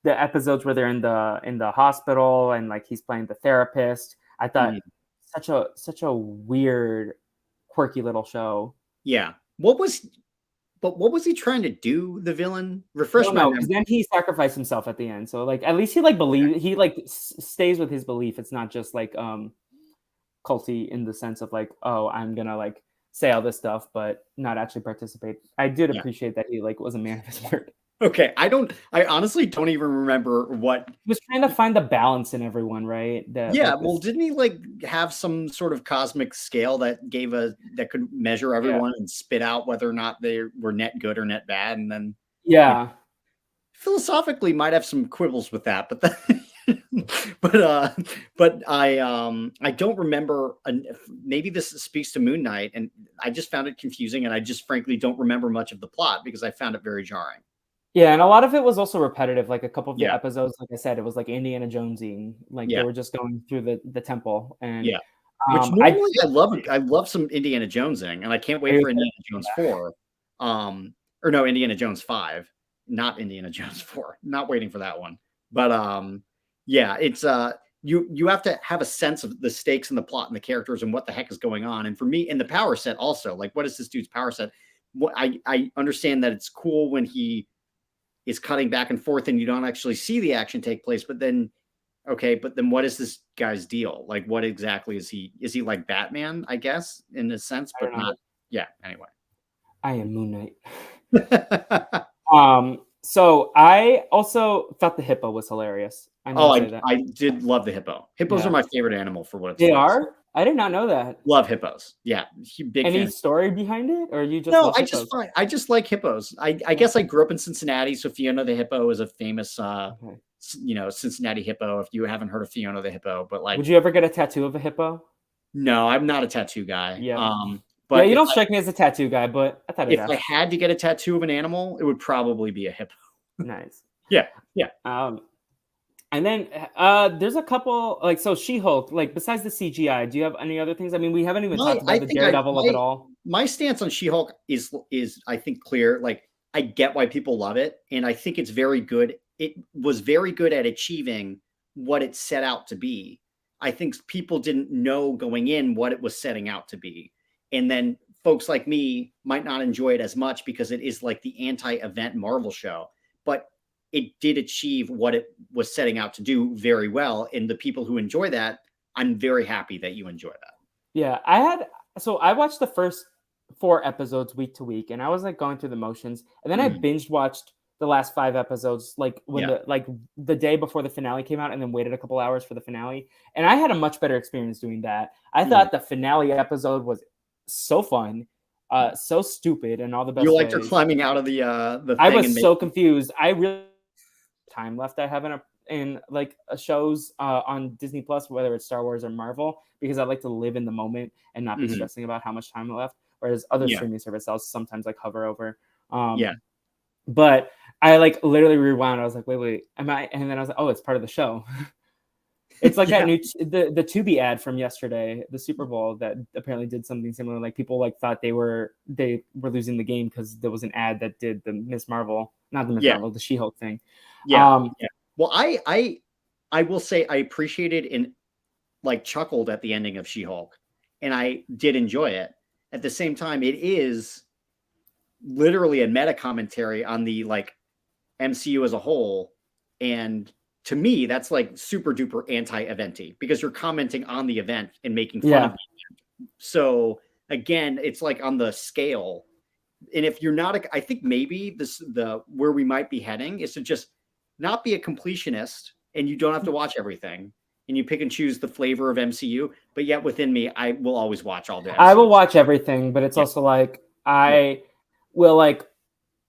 S1: the episodes where they're in the hospital and like he's playing the therapist. I thought
S2: Mhm.
S1: such a weird, quirky little show.
S2: Yeah. What was he trying to do, the villain?
S1: I
S2: Refresh
S1: don't
S2: my
S1: know, because
S2: memory.
S1: then he sacrificed himself at the end. So like at least he like believe he like stays with his belief. It's not just like culty in the sense of like, oh, I'm gonna like say all this stuff, but not actually participate. I did
S2: Yeah.
S1: appreciate that he like was a man of his word.
S2: Okay. I honestly don't even remember what.
S1: He was trying to find the balance in everyone, right? That
S2: Yeah,
S1: like
S2: well,
S1: this,
S2: didn't he like have some sort of cosmic scale that could measure
S1: yeah,
S2: everyone and spit out whether or not they were net good or net bad? And then
S1: yeah.
S2: philosophically might have some quibbles with that, but but I don't remember maybe this speaks to Moon Knight, and I just found it confusing, and I just frankly don't remember much of the plot because I found it very jarring.
S1: Yeah, and a lot of it was also repetitive. Like a couple of the
S2: Yeah,
S1: episodes, like I said, it was like Indiana Jonesing. Like they
S2: yeah,
S1: were just going through the temple, and
S2: yeah. Which
S1: I
S2: normally
S1: did
S2: I love some Indiana Jonesing, and I can't
S1: are
S2: wait
S1: you
S2: for Indiana Jones 4. Or no, Indiana Jones 5, not Indiana Jones 4. Not waiting for that one. But yeah, it's you have to have a sense of the stakes and the plot and the characters and what the heck is going on. And for me, and the power set also, like what is this dude's power set? What I understand that it's cool when he is cutting back and forth and you don't actually see the action take place, but then okay, but then what is this guy's deal? Like, what exactly is he? Is he like Batman? I guess in a sense,
S1: I don't
S2: but
S1: know.
S2: not. Yeah. Anyway.
S1: I am Moon Knight. So I also thought the hippo was hilarious. I
S2: Oh,
S1: never say that.
S2: I did love the hippo. Hippos are
S1: Yeah.
S2: my favorite animal for what it's
S1: They
S2: worth.
S1: are? I did not know that.
S2: Love hippos. Yeah, big
S1: Any
S2: fan.
S1: story behind it, or you just
S2: No,
S1: love hippos?
S2: I just like hippos. I
S1: Yeah.
S2: guess I grew up in Cincinnati, so Fiona the hippo is a famous,
S1: Okay.
S2: Cincinnati hippo. If you haven't heard of Fiona the hippo, but like,
S1: Would you ever get a tattoo of a hippo?
S2: no, I'm not a tattoo guy.
S1: Yep. Yeah,
S2: But
S1: you don't strike me as a tattoo guy, but I thought I'd
S2: if I
S1: ask.
S2: had to get a tattoo of an animal, it would probably be a hippo.
S1: Nice.
S2: Yeah, yeah.
S1: Um, and then there's a couple like so She-Hulk. Like besides the CGI, do you have any other things? I mean, we haven't even
S2: My
S1: talked
S2: I
S1: about the
S2: think I
S1: Daredevil of it all.
S2: my stance on She-Hulk is I think clear. Like I get why people love it, and I think it's very good. It was very good at achieving what it set out to be. I think people didn't know going in what it was setting out to be. And then folks like me might not enjoy it as much because it is like the anti-event Marvel show, but it did achieve what it was setting out to do very well. And the people who enjoy that, I'm very happy that you enjoy that.
S1: Yeah, I watched the first 4 episodes week to week, and I was like going through the motions, and then I
S2: Mhm.
S1: binge watched the last 5 episodes, like when
S2: Yeah.
S1: the day before the finale came out, and then waited a couple hours for the finale, and I had a much better experience doing that. I
S2: Mhm.
S1: thought the finale episode was so fun, so stupid in all the
S2: You
S1: best
S2: liked her
S1: ways.
S2: climbing out of the
S1: I
S2: thing and
S1: was so
S2: making.
S1: confused. I really time left I have in like shows on Disney Plus, whether it's Star Wars or Marvel, because I like to live in the moment and not be
S2: Mhm.
S1: stressing about how much time left. Whereas other
S2: Yeah.
S1: streaming services, I'll sometimes like hover over.
S2: Yeah.
S1: But I like literally rewound. I was like, wait, am I? And then I was like, oh, it's part of the show. It's like that
S2: Yeah.
S1: new the Tubi ad from yesterday, the Super Bowl that apparently did something similar. Like people like thought they were losing the game because there was an ad that did the Miss Marvel, not the Miss
S2: Yeah.
S1: Marvel, the She-Hulk thing.
S2: Yeah.
S1: Um,
S2: Yeah. Well, I will say I appreciated and like chuckled at the ending of She-Hulk, and I did enjoy it. At the same time, it is literally a meta commentary on the like MCU as a whole. And to me, that's like super duper anti-eventy because you're commenting on the event and making fun of
S1: yeah,
S2: it. So again, it's like on the scale. And if you're not, I think maybe the where we might be heading is to just not be a completionist and you don't have to watch everything and you pick and choose the flavor of MCU. But yet within me, I will always watch all the
S1: I will
S2: MCU.
S1: watch everything, but it's
S2: Yeah.
S1: also like
S2: Yeah.
S1: I will like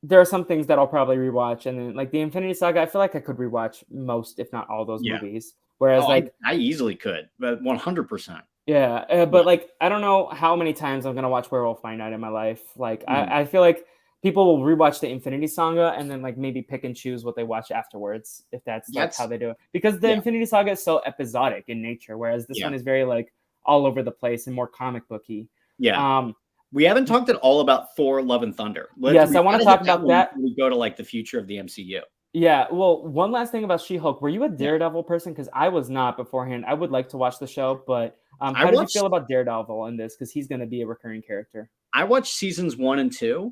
S1: there are some things that I'll probably rewatch, and then like the Infinity Saga, I feel like I could rewatch most, if not all, those
S2: Yeah.
S1: movies. Whereas
S2: Oh,
S1: like
S2: I easily could, but 100%.
S1: yeah,
S2: Yeah.
S1: but like I don't know how many times I'm gonna watch Werewolf by Night in my life. Like
S2: Mhm.
S1: I feel like people will rewatch the Infinity Saga and then like maybe pick and choose what they watch afterwards if that's like how
S2: That's
S1: they do it. Because the
S2: yeah.
S1: Infinity Saga is so episodic in nature, whereas this
S2: Yeah.
S1: one is very like all over the place and more comic booky.
S2: Yeah.
S1: Um,
S2: We haven't talked at all about Thor: Love and Thunder.
S1: yes, I
S2: We
S1: want
S2: gotta
S1: to
S2: hit
S1: talk
S2: that
S1: about
S2: one
S1: that.
S2: before we go to like the future of the MCU.
S1: Yeah, well, one last thing about She-Hulk. Were you a
S2: Yeah.
S1: Daredevil person? Because I was not beforehand. I would like to watch the show, but
S2: I
S1: how did you
S2: watched
S1: feel about Daredevil in this? Because he's going to be a recurring character.
S2: I watched seasons 1 and 2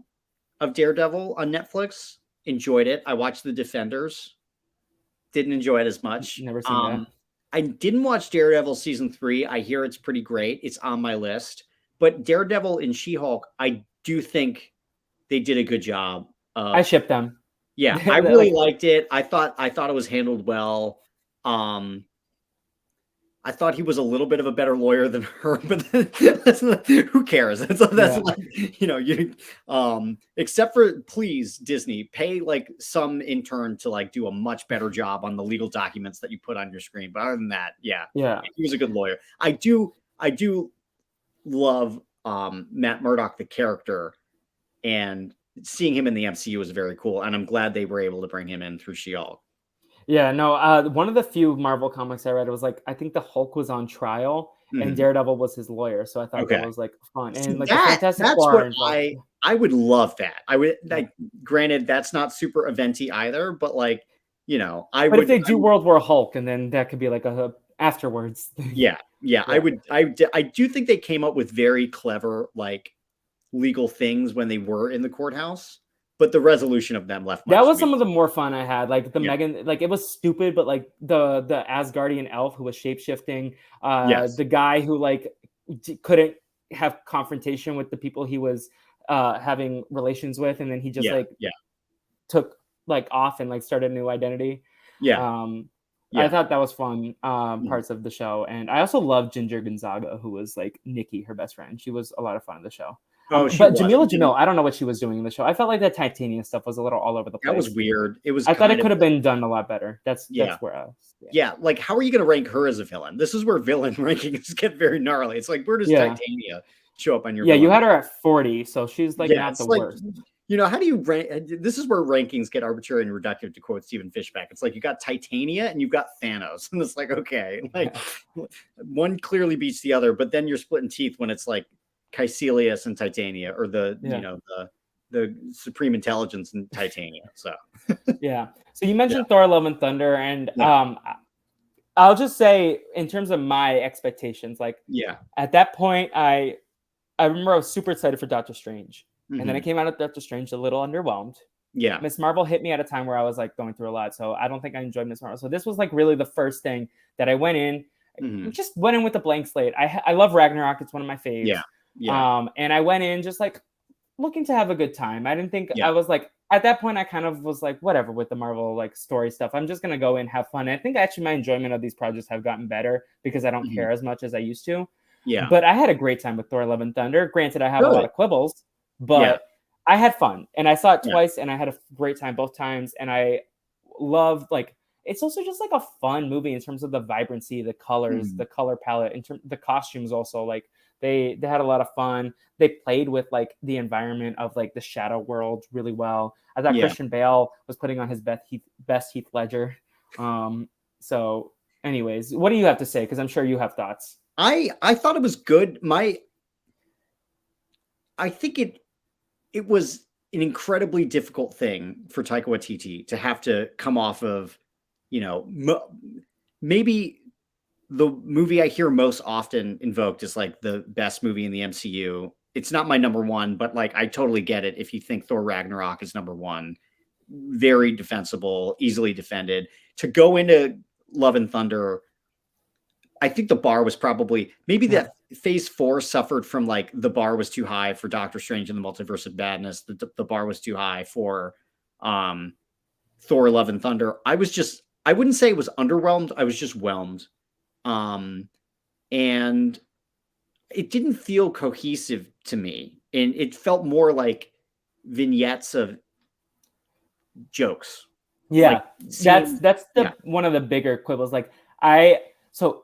S2: of Daredevil on Netflix. Enjoyed it. I watched The Defenders. Didn't enjoy it as much.
S1: Never seen that.
S2: I didn't watch Daredevil season 3. I hear it's pretty great. It's on my list. But Daredevil and She-Hulk, I do think they did a good job
S1: I
S2: of.
S1: ship them.
S2: Yeah, I really
S1: Like,
S2: liked it. I thought it was handled well. Um, I thought he was a little bit of a better lawyer than her, but who cares? That's
S1: yeah,
S2: like you except for please Disney pay like some intern to like do a much better job on the legal documents that you put on your screen. But other than that, yeah,
S1: yeah.
S2: he was a good lawyer. I do love Matt Murdock the character, and seeing him in the MCU was very cool. And I'm glad they were able to bring him in through She-Hulk.
S1: Yeah, no, one of the few Marvel comics I read was like I think the Hulk was on trial and
S2: Mhm.
S1: Daredevil was his lawyer, so I thought that
S2: Okay.
S1: was like fun. And
S2: See,
S1: like the Fantastic
S2: that's
S1: Four
S2: what
S1: are involved.
S2: I would love that. I would
S1: Yeah.
S2: like granted that's not super eventy either, but like, I
S1: But if
S2: would
S1: they do World War Hulk, and then that could be like a afterwards thing.
S2: yeah, yeah, I
S1: Yeah.
S2: would I do think they came up with very clever like legal things when they were in the courthouse, but the resolution of them left
S1: That
S2: much to
S1: was
S2: be.
S1: some of the more fun I had, like the
S2: Yeah.
S1: Megan, like it was stupid, but like the Asgardian elf who was shapeshifting,
S2: Yes.
S1: the guy who like couldn't have confrontation with the people he was having relations with, and then he just
S2: Yeah.
S1: like
S2: Yeah.
S1: took like off and like started a new identity.
S2: Yeah.
S1: Um, I
S2: Yeah.
S1: thought that was fun parts of the show. And I also loved Ginger Gonzaga, who was like Nikki, her best friend. She was a lot of fun in the show.
S2: Oh, she
S1: But
S2: was.
S1: Jamila Jamil, I don't know what she was doing in the show. I felt like that Titania stuff was a little all over the
S2: That was
S1: place.
S2: weird. It was
S1: I thought it
S2: kind of
S1: could have been done a lot better. That's
S2: yeah.
S1: where I was.
S2: Yeah, like how are you going to rank her as a villain? This is where villain rankings get very gnarly. It's like where does
S1: Yeah.
S2: Titania show up on your
S1: Yeah, you
S2: villain?
S1: had her at 40, so she's like
S2: Yeah,
S1: not
S2: it's
S1: the
S2: like
S1: worst.
S2: how do you rank? This is where rankings get arbitrary and reductive, to quote Stephen Fishback. It's like you got Titania and you've got Thanos, and it's like okay, like one clearly beats the other, but then you're splitting teeth when it's like Caecilius and Titania, or the the Supreme Intelligence and Titania. So
S1: yeah. So you mentioned Thor: Love and Thunder, and
S2: Yeah.
S1: I'll just say in terms of my expectations, like at that point, I remember I was super excited for Doctor Strange, and then I came out of Doctor Strange a little underwhelmed.
S2: Yeah.
S1: Miss Marvel hit me at a time where I was like going through a lot, so I don't think I enjoyed Miss Marvel. So this was like really the first thing that I went in, just went in with a blank slate. I love Ragnarok; it's one of my faves.
S2: Yeah.
S1: And I went in just like looking to have a good time. I didn't think I was like at that point. I kind of was like whatever with the Marvel like story stuff. I'm just gonna go in have fun. And I think actually my enjoyment of these projects have gotten better because I don't care as much as I used to.
S2: Yeah.
S1: But I had a great time with Thor: Love and Thunder. Granted, I have a lot of quibbles, but I had fun, and I saw it twice, and I had a great time both times. And I loved like it's also just like a fun movie in terms of the vibrancy, the colors, the color palette, in terms the costumes also like they had a lot of fun. They played with like the environment of like the shadow world really well. I thought Christian Bale was putting on his best Heath Ledger. So anyways, what do you have to say? Because I'm sure you have thoughts.
S2: I thought it was good. I think it was an incredibly difficult thing for Taika Waititi to have to come off of, maybe the movie I hear most often invoked is like the best movie in the MCU. It's not my number one, but like I totally get it if you think Thor Ragnarok is number one. Very defensible, easily defended. To go into Love and Thunder, I think the bar was probably maybe that phase 4 suffered from like the bar was too high for Doctor Strange and the Multiverse of Madness. The bar was too high for Thor: Love and Thunder. I wouldn't say it was underwhelmed. I was just whelmed. And it didn't feel cohesive to me. And it felt more like vignettes of jokes.
S1: Yeah, like that's one of the bigger quibbles. Like so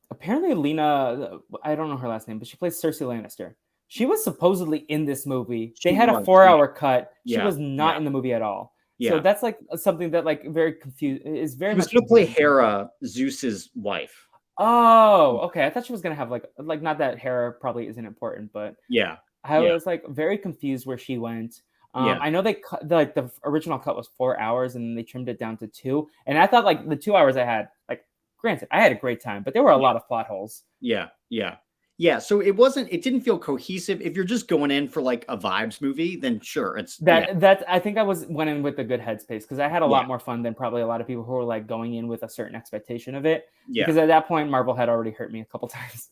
S1: apparently Lena, I don't know her last name, but she plays Cersei Lannister. She was supposedly in this movie. They had a 4-hour cut. She was not in the movie at all. So that's like something that like very confused is very. She
S2: was going to play Hera, Zeus's wife.
S1: Oh, okay. I thought she was gonna have like not that Hera probably isn't important, but I was like very confused where she went. I know they cut like the original cut was 4 hours and they trimmed it down to 2. And I thought like the 2 hours I had, like granted, I had a great time, but there were a lot of plot holes.
S2: Yeah. So it didn't feel cohesive. If you're just going in for like a vibes movie, then sure. It's
S1: that I think I went in with a good headspace because I had a lot more fun than probably a lot of people who were like going in with a certain expectation of it. Because at that point, Marvel had already hurt me a couple times.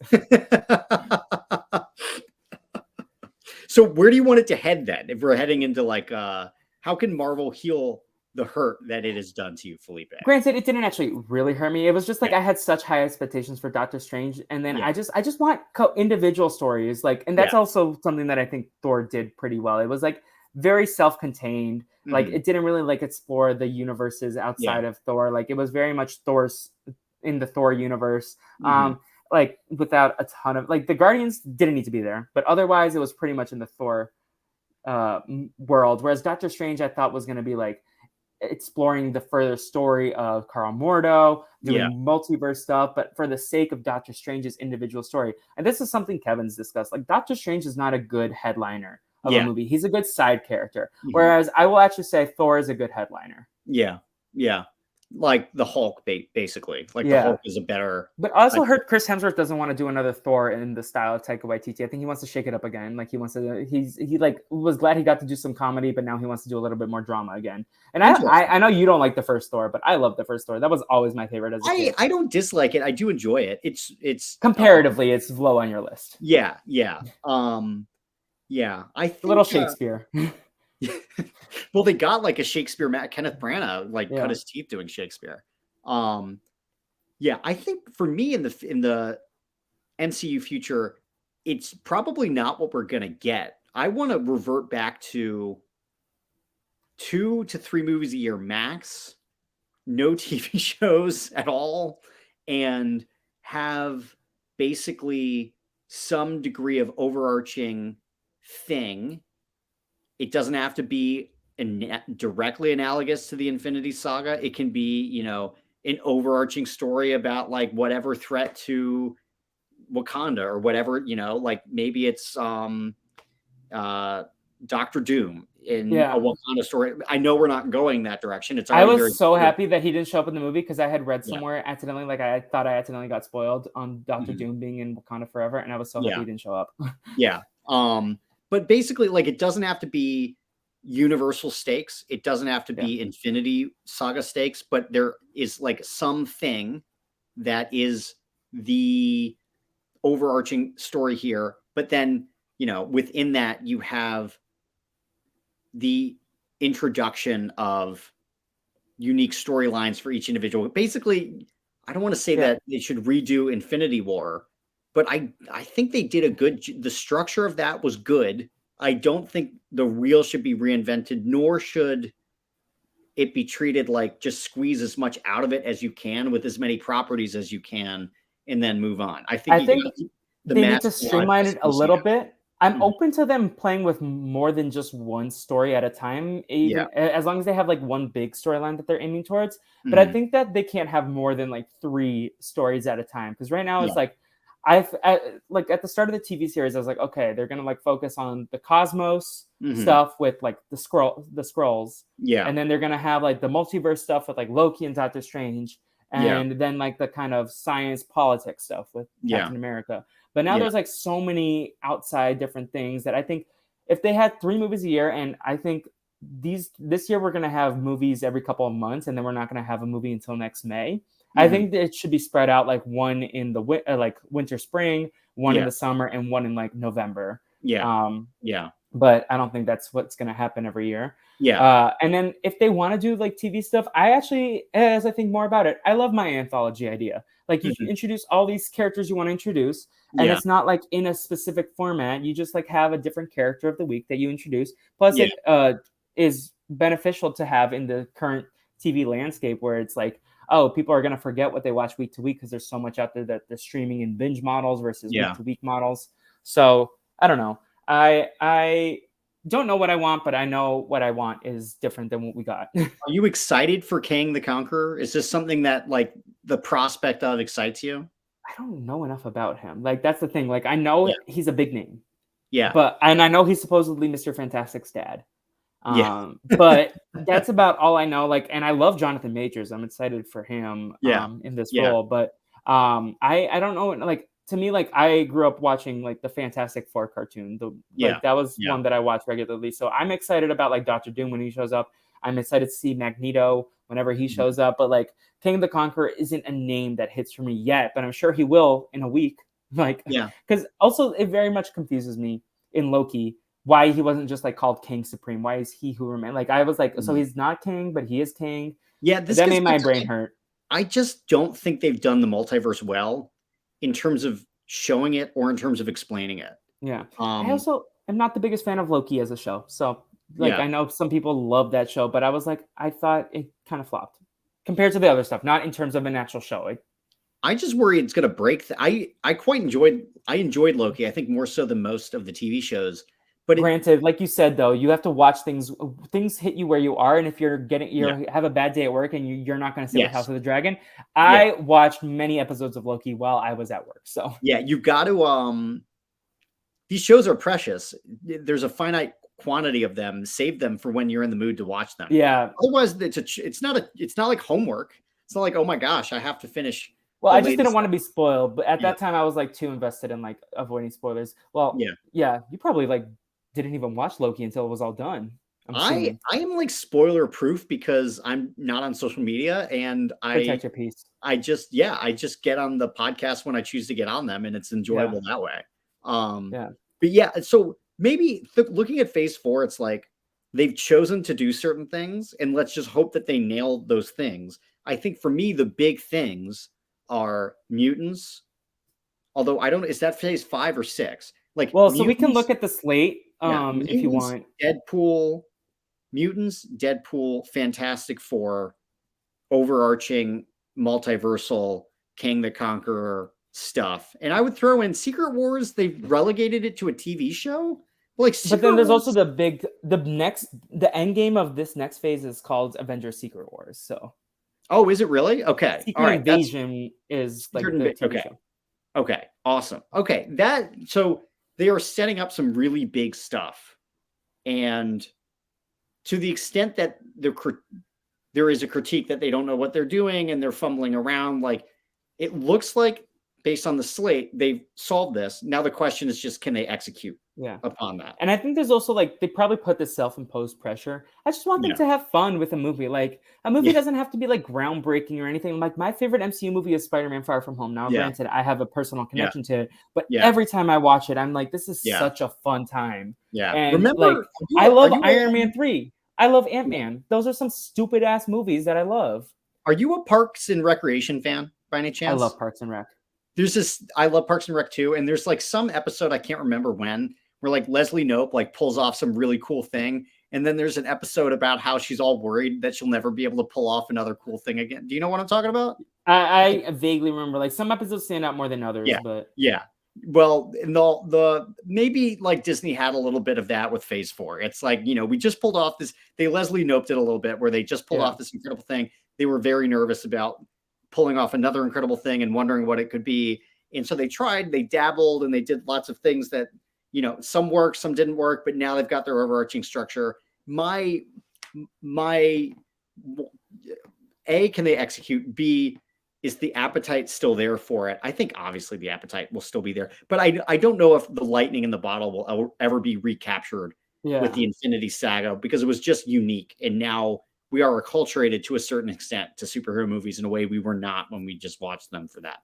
S2: So where do you want it to head then? If we're heading into like how can Marvel heal the hurt that it has done to you, Felipe?
S1: Granted, it didn't actually really hurt me. It was just like I had such high expectations for Doctor Strange, and then I just want individual stories, like, and that's also something that I think Thor did pretty well. It was like very self-contained, like it didn't really like explore the universes outside of Thor. Like it was very much Thor's in the Thor universe. Like without a ton of like the Guardians didn't need to be there, but otherwise it was pretty much in the Thor world. Whereas Doctor Strange, I thought was going to be like exploring the further story of Carl Mordo, doing multiverse stuff, but for the sake of Doctor Strange's individual story. And this is something Kevin's discussed. Like Doctor Strange is not a good headliner of a movie. He's a good side character. Whereas I will actually say Thor is a good headliner.
S2: Yeah. Like the Hulk, basically. Like the Hulk is a better.
S1: But I also heard Chris Hemsworth doesn't want to do another Thor in the style of Taika Waititi. I think he wants to shake it up again. Like he wants to. He like was glad he got to do some comedy, but now he wants to do a little bit more drama again. And I know you don't like the first Thor, but I love the first Thor. That was always my favorite as a kid.
S2: I don't dislike it. I do enjoy it. It's
S1: comparatively, it's low on your list.
S2: Yeah. I think
S1: a little Shakespeare.
S2: Well, they got like a Shakespeare Kenneth Branagh cut his teeth doing Shakespeare. Yeah, I think for me in the MCU future, it's probably not what we're gonna get. I want to revert back to 2 to 3 movies a year max, no TV shows at all, and have basically some degree of overarching thing. It doesn't have to be directly analogous to the Infinity Saga. It can be, an overarching story about like whatever threat to Wakanda or whatever, like maybe it's uh Doctor Doom in a
S1: Yeah.
S2: Wakanda story. I know we're not going that direction. It's
S1: I
S2: already very
S1: was so
S2: clear.
S1: happy that he didn't show up in the movie because I had read
S2: Yeah.
S1: somewhere accidentally, like I thought I accidentally got spoiled on Doctor
S2: Mhm.
S1: Doom being in Wakanda Forever, and I was so happy
S2: Yeah.
S1: he didn't show up.
S2: Yeah. But basically, like, it doesn't have to be universal stakes. It doesn't have to
S1: Yeah.
S2: be Infinity Saga stakes, but there is like something that is the overarching story here. But then, within that, you have the introduction of unique storylines for each individual. Basically, I don't want to say
S1: Yeah.
S2: that they should redo Infinity War, but I think they did a good. The structure of that was good. I don't think the wheel should be reinvented, nor should it be treated like just squeeze as much out of it as you can with as many properties as you can, and then move on. I think
S1: I
S2: you got
S1: think
S2: to keep the
S1: they need
S2: master
S1: to
S2: launch
S1: streamline
S2: as
S1: it a
S2: close as you
S1: little bit. I'm
S2: can. Mhm.
S1: open to them playing with more than just one story at a time,
S2: Yeah.
S1: even as long as they have like one big storyline that they're aiming towards. But I
S2: Mhm.
S1: think that they can't have more than like three stories at a time because right now
S2: Yeah.
S1: it's like like at the start of the TV series, I was like, okay, they're gonna like focus on the cosmos
S2: Mhm.
S1: stuff with like the scrolls,
S2: Yeah.
S1: and then they're gonna have like the multiverse stuff with like Loki and Doctor Strange,
S2: Yeah.
S1: and then like the kind of science politics stuff with
S2: Yeah.
S1: Captain America. But now
S2: Yeah.
S1: there's like so many outside different things that I think if they had 3 movies a year, and I think this year we're gonna have movies every couple of months, and then we're not gonna have a movie until next May. I
S2: Mhm.
S1: think that it should be spread out like one in the like winter, spring, one in
S2: Yeah.
S1: the summer, and one in like November.
S2: Yeah.
S1: Um,
S2: Yeah.
S1: but I don't think that's what's going to happen every year.
S2: Yeah.
S1: And then if they want to do like TV stuff, I actually, as I think more about it, I love my anthology idea. Like you
S2: Mhm.
S1: introduce all these characters you want to introduce, and
S2: Yeah.
S1: it's not like in a specific format. You just like have a different character of the week that you introduce. Plus,
S2: Yeah.
S1: it is beneficial to have in the current TV landscape where it's like, oh, people are going to forget what they watch week to week because there's so much out there that they're streaming in binge models versus week
S2: Yeah.
S1: to week models. So I don't know. I don't know what I want, but I know what I want is different than what we got.
S2: Are you excited for Kang the Conqueror? Is this something that, like, the prospect of excites you?
S1: I don't know enough about him. Like that's the thing. Like I know
S2: Yeah.
S1: he's a big name,
S2: Yeah.
S1: but and I know he's supposedly Mr. Fantastic's dad.
S2: Yeah.
S1: But that's about all I know. Like, and I love Jonathan Majors. I'm excited for him
S2: Yeah.
S1: in this
S2: Yeah.
S1: role. But I don't know. Like to me, like I grew up watching like the Fantastic Four cartoon. The
S2: Yeah.
S1: like that was
S2: Yeah.
S1: one that I watched regularly. So I'm excited about like Doctor Doom when he shows up. I'm excited to see Magneto whenever he
S2: Mhm.
S1: shows up. But like King the Conqueror isn't a name that hits for me yet, but I'm sure he will in a week. Like,
S2: Yeah.
S1: because also it very much confuses me in Loki why he wasn't just like called King Supreme. Why is he who remains? Like I was like, so
S2: Mhm.
S1: he's not king, but he is king.
S2: Yeah, this
S1: That
S2: gets
S1: made
S2: back
S1: my
S2: to
S1: brain hurt.
S2: I just don't think they've done the multiverse well in terms of showing it or in terms of explaining it.
S1: Yeah. I
S2: Um,
S1: also am not the biggest fan of Loki as a show. So like
S2: yeah.
S1: I know some people love that show, but I was like, I thought it kind of flopped compared to the other stuff, not in terms of an actual show.
S2: I just worry it's gonna break I quite enjoyed Loki, I think more so than most of the TV shows, but it
S1: Granted, like you said though, you have to watch things hit you where you are, and if
S2: yeah.
S1: you have a bad day at work and you're not going to sit with House
S2: Yes.
S1: of the Dragon.
S2: Yeah.
S1: I watched many episodes of Loki while I was at work. So
S2: Yeah, you got to these shows are precious. There's a finite quantity of them. Save them for when you're in the mood to watch them.
S1: yeah.
S2: Otherwise, it's not like homework. It's not like, oh my gosh, I have to finish
S1: Well,
S2: the
S1: I just didn't
S2: latest.
S1: want to be spoiled, but at
S2: Yeah,
S1: that time I was like too invested in like avoiding spoilers. Well,
S2: yeah.
S1: yeah, you probably like didn't even watch Loki until it was all done. I'm assuming.
S2: I am like spoiler proof because I'm not on social media, and
S1: Protect your peace.
S2: I just get on the podcast when I choose to get on them, and it's
S1: Yeah.
S2: enjoyable that way. Um,
S1: Yeah.
S2: but yeah, so maybe looking at Phase 4, it's like they've chosen to do certain things, and let's just hope that they nail those things. I think for me, the big things are mutants. Although I don't, is that phase 5 or 6? Like
S1: Well, so we can look
S2: mutants,
S1: at the slate
S2: yeah,
S1: if you
S2: mutants,
S1: want.
S2: Deadpool, mutants, Deadpool, Fantastic Four, overarching multiversal King the Conqueror stuff. And I would throw in Secret Wars. They've relegated it to a TV show. Like
S1: But then
S2: Secret
S1: there's also
S2: Wars.
S1: the end game of this next phase is called Avengers Secret Wars. So
S2: Oh, is it really? Okay. All
S1: Secret
S2: right. That's
S1: Invasion is like
S2: Secret
S1: the TV
S2: Okay.
S1: show.
S2: Okay. Awesome. Okay. So they are setting up some really big stuff. And to the extent that there is a critique that they don't know what they're doing and they're fumbling around, like it looks like based on the slate, they've solved this. Now the question is just, can they execute upon that?
S1: And I think there's also like they probably put this self-imposed pressure. I just want them to have fun with a movie. Like a movie doesn't have to be like groundbreaking or anything. Like my favorite MCU movie is Spider-Man Far From Home. Now, granted, I have a personal connection to it, but every time I watch it, I'm like, this is such a fun time.
S2: Yeah.
S1: And
S2: remember,
S1: like I love Iron Man 3. I love Ant-Man. Those are some stupid ass movies that I love.
S2: Are you a Parks and Recreation fan by any chance?
S1: I love Parks and Rec.
S2: I love Parks and Rec too. And there's like some episode, I can't remember when, where like Leslie Knope like pulls off some really cool thing. And then there's an episode about how she's all worried that she'll never be able to pull off another cool thing again. Do you know what I'm talking about?
S1: I vaguely remember like some episodes stand out more than others, but
S2: well, the maybe like Disney had a little bit of that with phase 4. It's like, we just pulled off this, they Leslie Knope did a little bit where they just pulled off this incredible thing. They were very nervous about pulling off another incredible thing and wondering what it could be. And so they tried, they dabbled, and they did lots of things that, some worked, some didn't work, but now they've got their overarching structure. My A, can they execute? B, is the appetite still there for it? I think obviously the appetite will still be there, but I don't know if the lightning in the bottle will ever be recaptured with the Infinity Saga, because it was just unique. And now we are acculturated to a certain extent to superhero movies in a way we were not when we just watched them for that,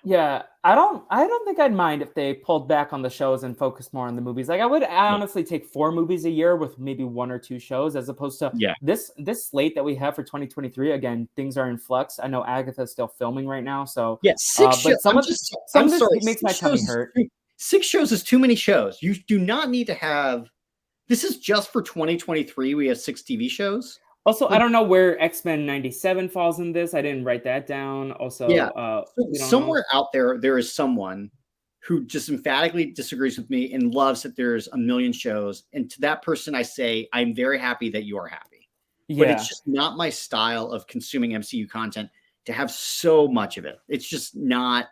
S1: Yeah, I don't think I'd mind if they pulled back on the shows and focused more on the movies. Like I would honestly take 4 movies a year with maybe 1 or 2 shows, as opposed to this slate that we have for 2023. Again, things are in flux. I know Agatha's still filming right now, so
S2: 6 shows.
S1: But some of this makes my tummy hurt.
S2: 6 shows is too many shows. You do not need to have. This is just for 2023. We have 6 TV shows.
S1: Also, I don't know where X-Men 97 falls in this. I didn't write that down. Also,
S2: somewhere out there is someone who just emphatically disagrees with me and loves that there's a million shows. And to that person, I say, I'm very happy that you are happy. But it's just not my style of consuming MCU content to have so much of it. It's just not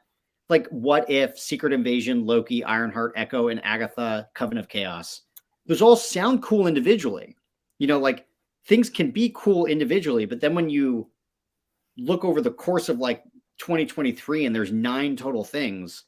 S2: like, what if Secret Invasion, Loki, Ironheart, Echo, and Agatha, Coven of Chaos, those all sound cool individually. Like, things can be cool individually, but then when you look over the course of like 2023 and there's 9 total things,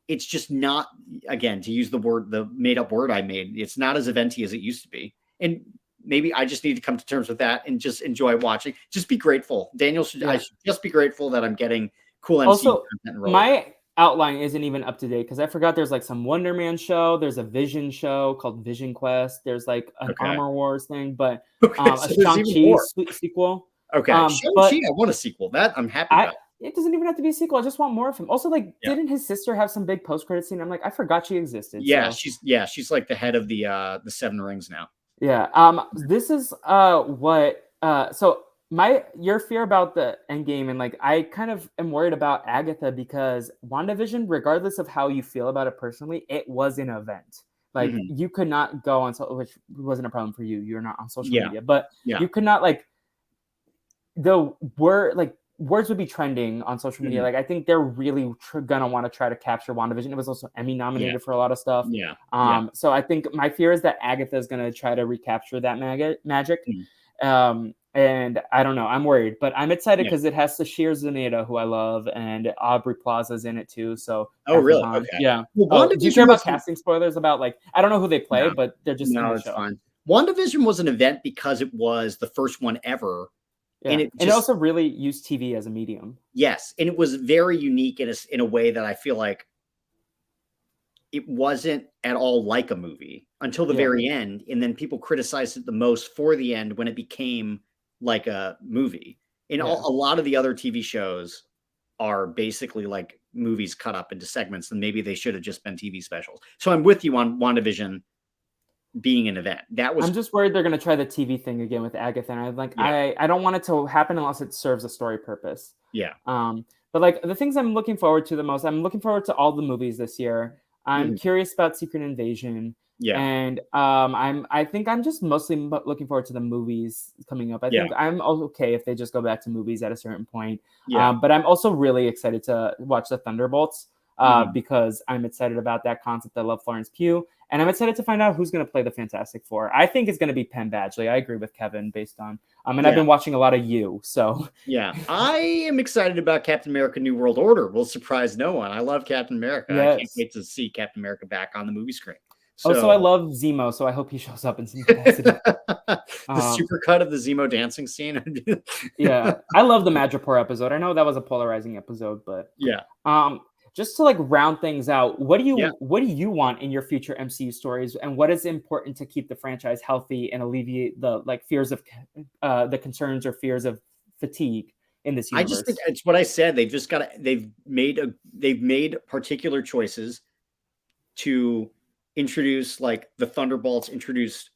S2: it's just not, again, to use the made up word I made, it's not as eventy as it used to be. And maybe I just need to come to terms with that and just enjoy watching. Just be grateful. I should just be grateful that I'm getting cool MCU content.
S1: My outline isn't even up to date because I forgot there's like some Wonder Man show. There's a Vision show called Vision Quest. There's like an Armor Wars thing, but a Shang-Chi sequel.
S2: Okay, Shang-Chi, I want a sequel. That I'm happy about.
S1: It doesn't even have to be a sequel. I just want more of him. Also, like, didn't his sister have some big post-credit scene? I'm like, I forgot she existed.
S2: Yeah, so. She's like the head of the 7 Rings now.
S1: Yeah. This is so your fear about the Endgame, and like I kind of am worried about Agatha because WandaVision, regardless of how you feel about it personally, it was an event. Like you could not go on, which wasn't a problem for you. You're not on social media, but you could not words would be trending on social media. Like I think they're really gonna want to try to capture WandaVision. It was also Emmy nominated for a lot of stuff. So I think my fear is that Agatha is gonna try to recapture that magic. And I don't know. I'm worried, but I'm excited because it has Sashir Zaneta, who I love, and Aubrey Plaza's in it too. So
S2: really? Okay.
S1: Yeah. Do you care about casting spoilers? About I don't know who they play, but they're just in the show.
S2: Fine. WandaVision was an event because it was the first one ever.
S1: Yeah. And it also really used TV as a medium.
S2: Yes, and it was very unique in a way that I feel like it wasn't at all like a movie until the very end, and then people criticized it the most for the end when it became like a movie. And a lot of the other TV shows are basically like movies cut up into segments, and maybe they should have just been TV specials. So I'm with you on WandaVision being an event.
S1: I'm just worried they're going to try the TV thing again with Agatha. And I don't want it to happen unless it serves a story purpose.
S2: Yeah.
S1: But like the things I'm looking forward to the most, I'm looking forward to all the movies this year. I'm curious about Secret Invasion.
S2: Yeah.
S1: And I think I'm just mostly looking forward to the movies coming up. I think I'm okay if they just go back to movies at a certain point.
S2: Yeah.
S1: But I'm also really excited to watch the Thunderbolts because I'm excited about that concept. I love Florence Pugh. And I'm excited to find out who's going to play the Fantastic Four. I think it's going to be Penn Badgley. I agree with Kevin based on, and I've been watching a lot of You. So
S2: yeah, I am excited about Captain America: New World Order. Will surprise no one. I love Captain America. Yes. I can't wait to see Captain America back on the movie screen.
S1: So I love Zemo. So I hope he shows up in some capacity.
S2: The super cut of the Zemo dancing scene.
S1: Yeah, I love the Madripoor episode. I know that was a polarizing episode, but
S2: yeah.
S1: Just to like round things out, what do you want in your future MCU stories, and what is important to keep the franchise healthy and alleviate the like fears of the concerns or fears of fatigue in this universe?
S2: I just think it's what I said. They've made particular choices to introduce like the Thunderbolts, introduce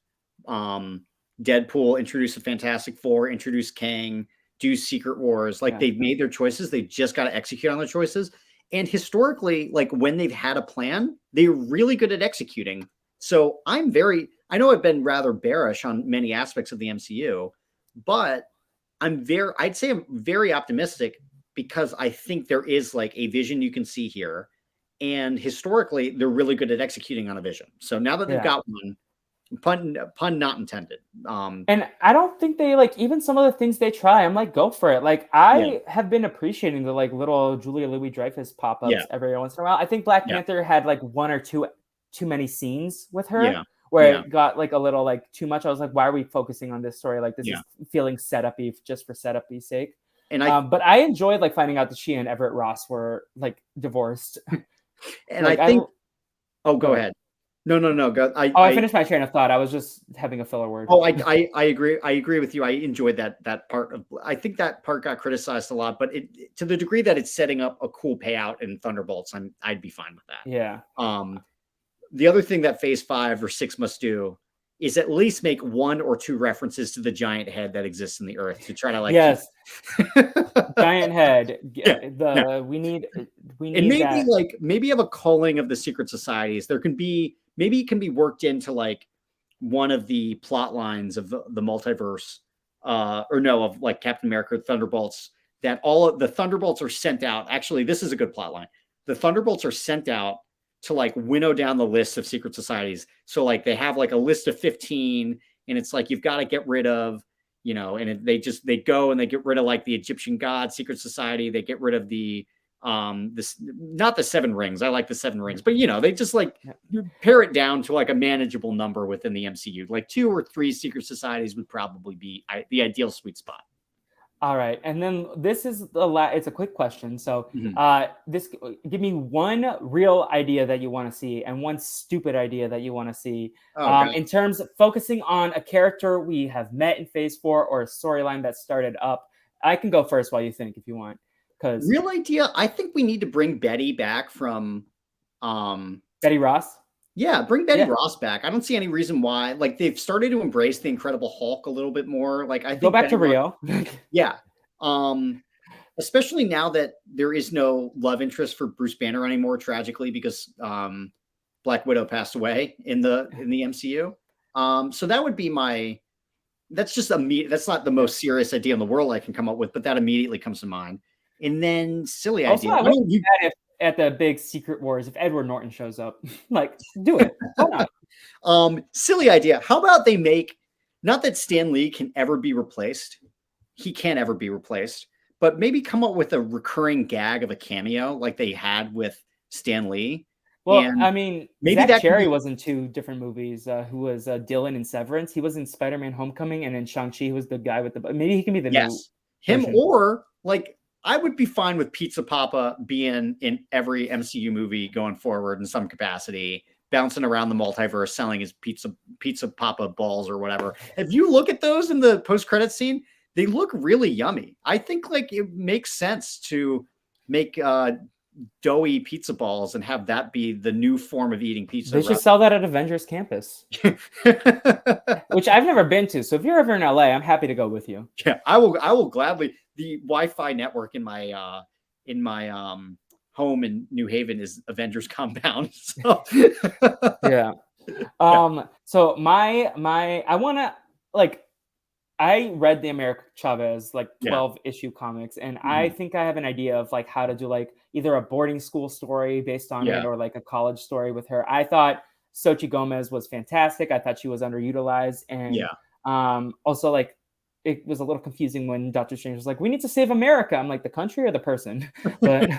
S2: Deadpool, introduce the Fantastic Four, introduce Kang, do Secret Wars. Like they've made their choices. They just got to execute on their choices. And historically, like when they've had a plan, they're really good at executing. So I know I've been rather bearish on many aspects of the MCU, but I'd say I'm very optimistic because I think there is like a vision you can see here. And historically, they're really good at executing on a vision. So now that they've got one, pun not intended.
S1: And I don't think they like even some of the things they try. I'm like, go for it. Like I have been appreciating the like little Julia Louis-Dreyfus pop-ups every once in a while. I think Black Panther had like one or two too many scenes with her where it got like a little like too much. I was like, why are we focusing on this story? Like this is feeling setup-y just for setup-y sake. And but I enjoyed like finding out that she and Everett Ross were like divorced.
S2: And like, I think go ahead. No. Go.
S1: I finished my train of thought. I was just having a filler word.
S2: Oh, I agree. I agree with you. I enjoyed that part of. I think that part got criticized a lot, but to the degree that it's setting up a cool payout in Thunderbolts, I'd be fine with that.
S1: Yeah.
S2: The other thing that Phase 5 or 6 must do is at least make one or two references to the giant head that exists in the Earth to try to like
S1: giant head. We need
S2: and maybe that. Maybe have a culling of the secret societies. Maybe it can be worked into like one of the plot lines of the multiverse, of like Captain America, Thunderbolts, that all of the Thunderbolts are sent out. Actually, this is a good plot line. The Thunderbolts are sent out to like winnow down the list of secret societies. So like they have like a list of 15 and it's like, you've got to get rid of, and they go and they get rid of like the Egyptian god secret society. They get rid of the, not the 7 rings. I like the 7 rings, but they just like pare it down to like a manageable number within the MCU. Like 2 or 3 secret societies would probably be the ideal sweet spot.
S1: All right, and then this is it's a quick question. So, give me one real idea that you want to see and one stupid idea that you want to see. In terms of focusing on a character we have met in Phase 4 or a storyline that started up. I can go first while you think if you want. Because
S2: real idea, I think we need to bring Betty back from
S1: Betty Ross.
S2: Yeah, bring Betty Ross back. I don't see any reason why. Like they've started to embrace the Incredible Hulk a little bit more. Like I think
S1: go back to Rio.
S2: Yeah. Especially now that there is no love interest for Bruce Banner anymore, tragically, because Black Widow passed away in the MCU. So that would be that's not the most serious idea in the world I can come up with, but that immediately comes to mind. And then silly idea.
S1: I wouldn't be mad if at the big Secret Wars if Edward Norton shows up. Like, do it. Why
S2: not? Silly idea. How about they make, not that Stan Lee can ever be replaced. He can't ever be replaced, but maybe come up with a recurring gag of a cameo like they had with Stan Lee.
S1: Well, and I mean, maybe Zach Cherry was in 2 different movies. Who was Dylan in Severance? He was in Spider-Man: Homecoming, and in Shang-Chi, he was the guy with the. Maybe he can be the new
S2: him
S1: version.
S2: Or like. I would be fine with Pizza Papa being in every MCU movie going forward in some capacity, bouncing around the multiverse, selling his Pizza Papa balls or whatever. If you look at those in the post-credit scene, they look really yummy. I think like it makes sense to make doughy pizza balls and have that be the new form of eating pizza.
S1: They should sell that at Avengers Campus, which I've never been to. So if you're ever in LA, I'm happy to go with you.
S2: Yeah, I will gladly. The Wi-Fi network in my home in New Haven is Avengers compound. So.
S1: Yeah. So I want to like I read the America Chavez like 12 issue comics, and I think I have an idea of like how to do like either a boarding school story based on it or like a college story with her. I thought Xochitl Gomez was fantastic. I thought she was underutilized, and also like it was a little confusing when Doctor Strange was like, "We need to save America." I'm like, the country or the person? But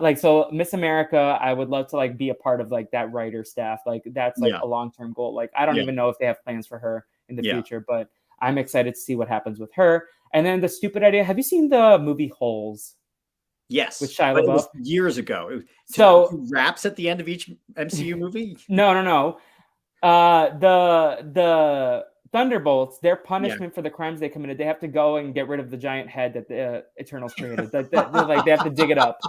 S1: like, so Miss America, I would love to like be a part of like that writer staff. Like that's like a long-term goal. Like I don't even know if they have plans for her in the future, but I'm excited to see what happens with her. And then the stupid idea. Have you seen the movie Holes?
S2: Yes,
S1: with Shia
S2: but it
S1: LaBeouf?
S2: was years ago.
S1: So
S2: raps at the end of each MCU movie.
S1: No. The Thunderbolts, their punishment for the crimes they committed, they have to go and get rid of the giant head that the Eternals created. Like they have to dig it up.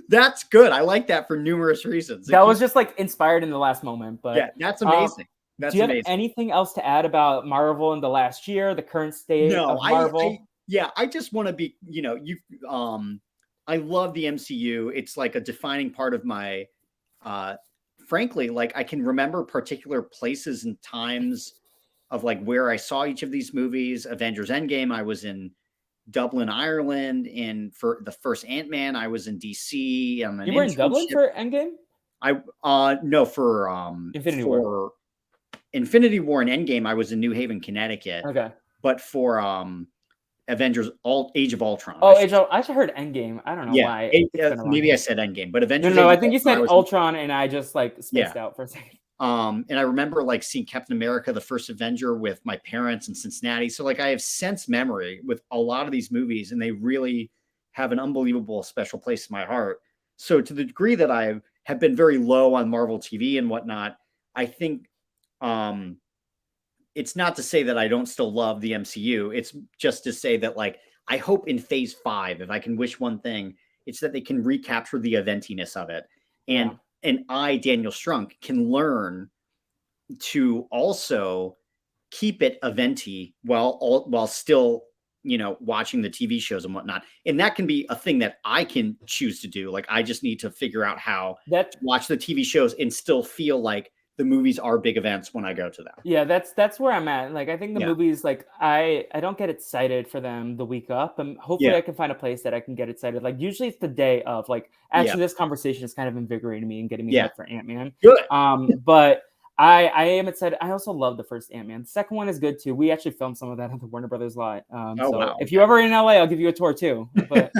S2: That's good. I like that for numerous reasons.
S1: That was just like inspired in the last moment. But
S2: yeah, that's amazing.
S1: Do you have anything else to add about Marvel in the last year, the current state of Marvel?
S2: I just want to be, I love the MCU. It's like a defining part of my, frankly, like I can remember particular places and times of like where I saw each of these movies. Avengers Endgame, I was in Dublin, Ireland, and for the first Ant-Man, I was in DC.
S1: You were in Dublin for Endgame?
S2: No, for
S1: Infinity War.
S2: Infinity War and Endgame, I was in New Haven, Connecticut.
S1: Okay.
S2: But for Avengers Age of Ultron.
S1: I just heard Endgame. I don't know why.
S2: Maybe I said Endgame, but Avengers.
S1: No, I think you said Ultron, and I just like spaced out for a second.
S2: And I remember like seeing Captain America, the first Avenger, with my parents in Cincinnati. So like I have sense memory with a lot of these movies, and they really have an unbelievable special place in my heart. So to the degree that I have been very low on Marvel TV and whatnot, I think it's not to say that I don't still love the MCU. It's just to say that like I hope in Phase 5, if I can wish one thing, it's that they can recapture the eventiness of it. And I, Daniel Strunk, can learn to also keep it eventy while still, watching the TV shows and whatnot. And that can be a thing that I can choose to do. Like I just need to figure out how to watch the TV shows and still feel like the movies are big events when I go to them.
S1: Yeah, that's where I'm at. Like I think the movies, like I don't get excited for them the week up, and hopefully I can find a place that I can get excited. Like usually it's the day of. Like actually, this conversation is kind of invigorating me and getting me hyped for Ant-Man.
S2: Good.
S1: But I am excited. I also love the first Ant-Man. The second one is good too. We actually filmed some of that at the Warner Brothers lot. So if you're ever in LA, I'll give you a tour too. But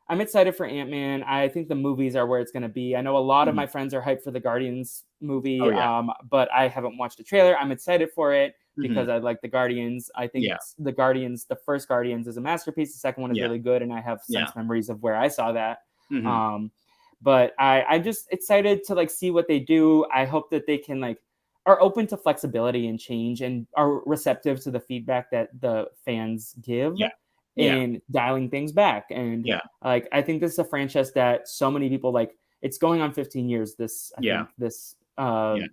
S1: I'm excited for Ant-Man. I think the movies are where it's going to be. I know a lot of my friends are hyped for the Guardians movie, but I haven't watched the trailer. I'm excited for it because I like the Guardians. I think the first Guardians is a masterpiece. The second one is really good, and I have sense memories of where I saw that. But I'm just excited to like see what they do. I hope that they can like are open to flexibility and change and are receptive to the feedback that the fans give. And dialing things back. And like I think this is a franchise that so many people like. It's going on 15 years this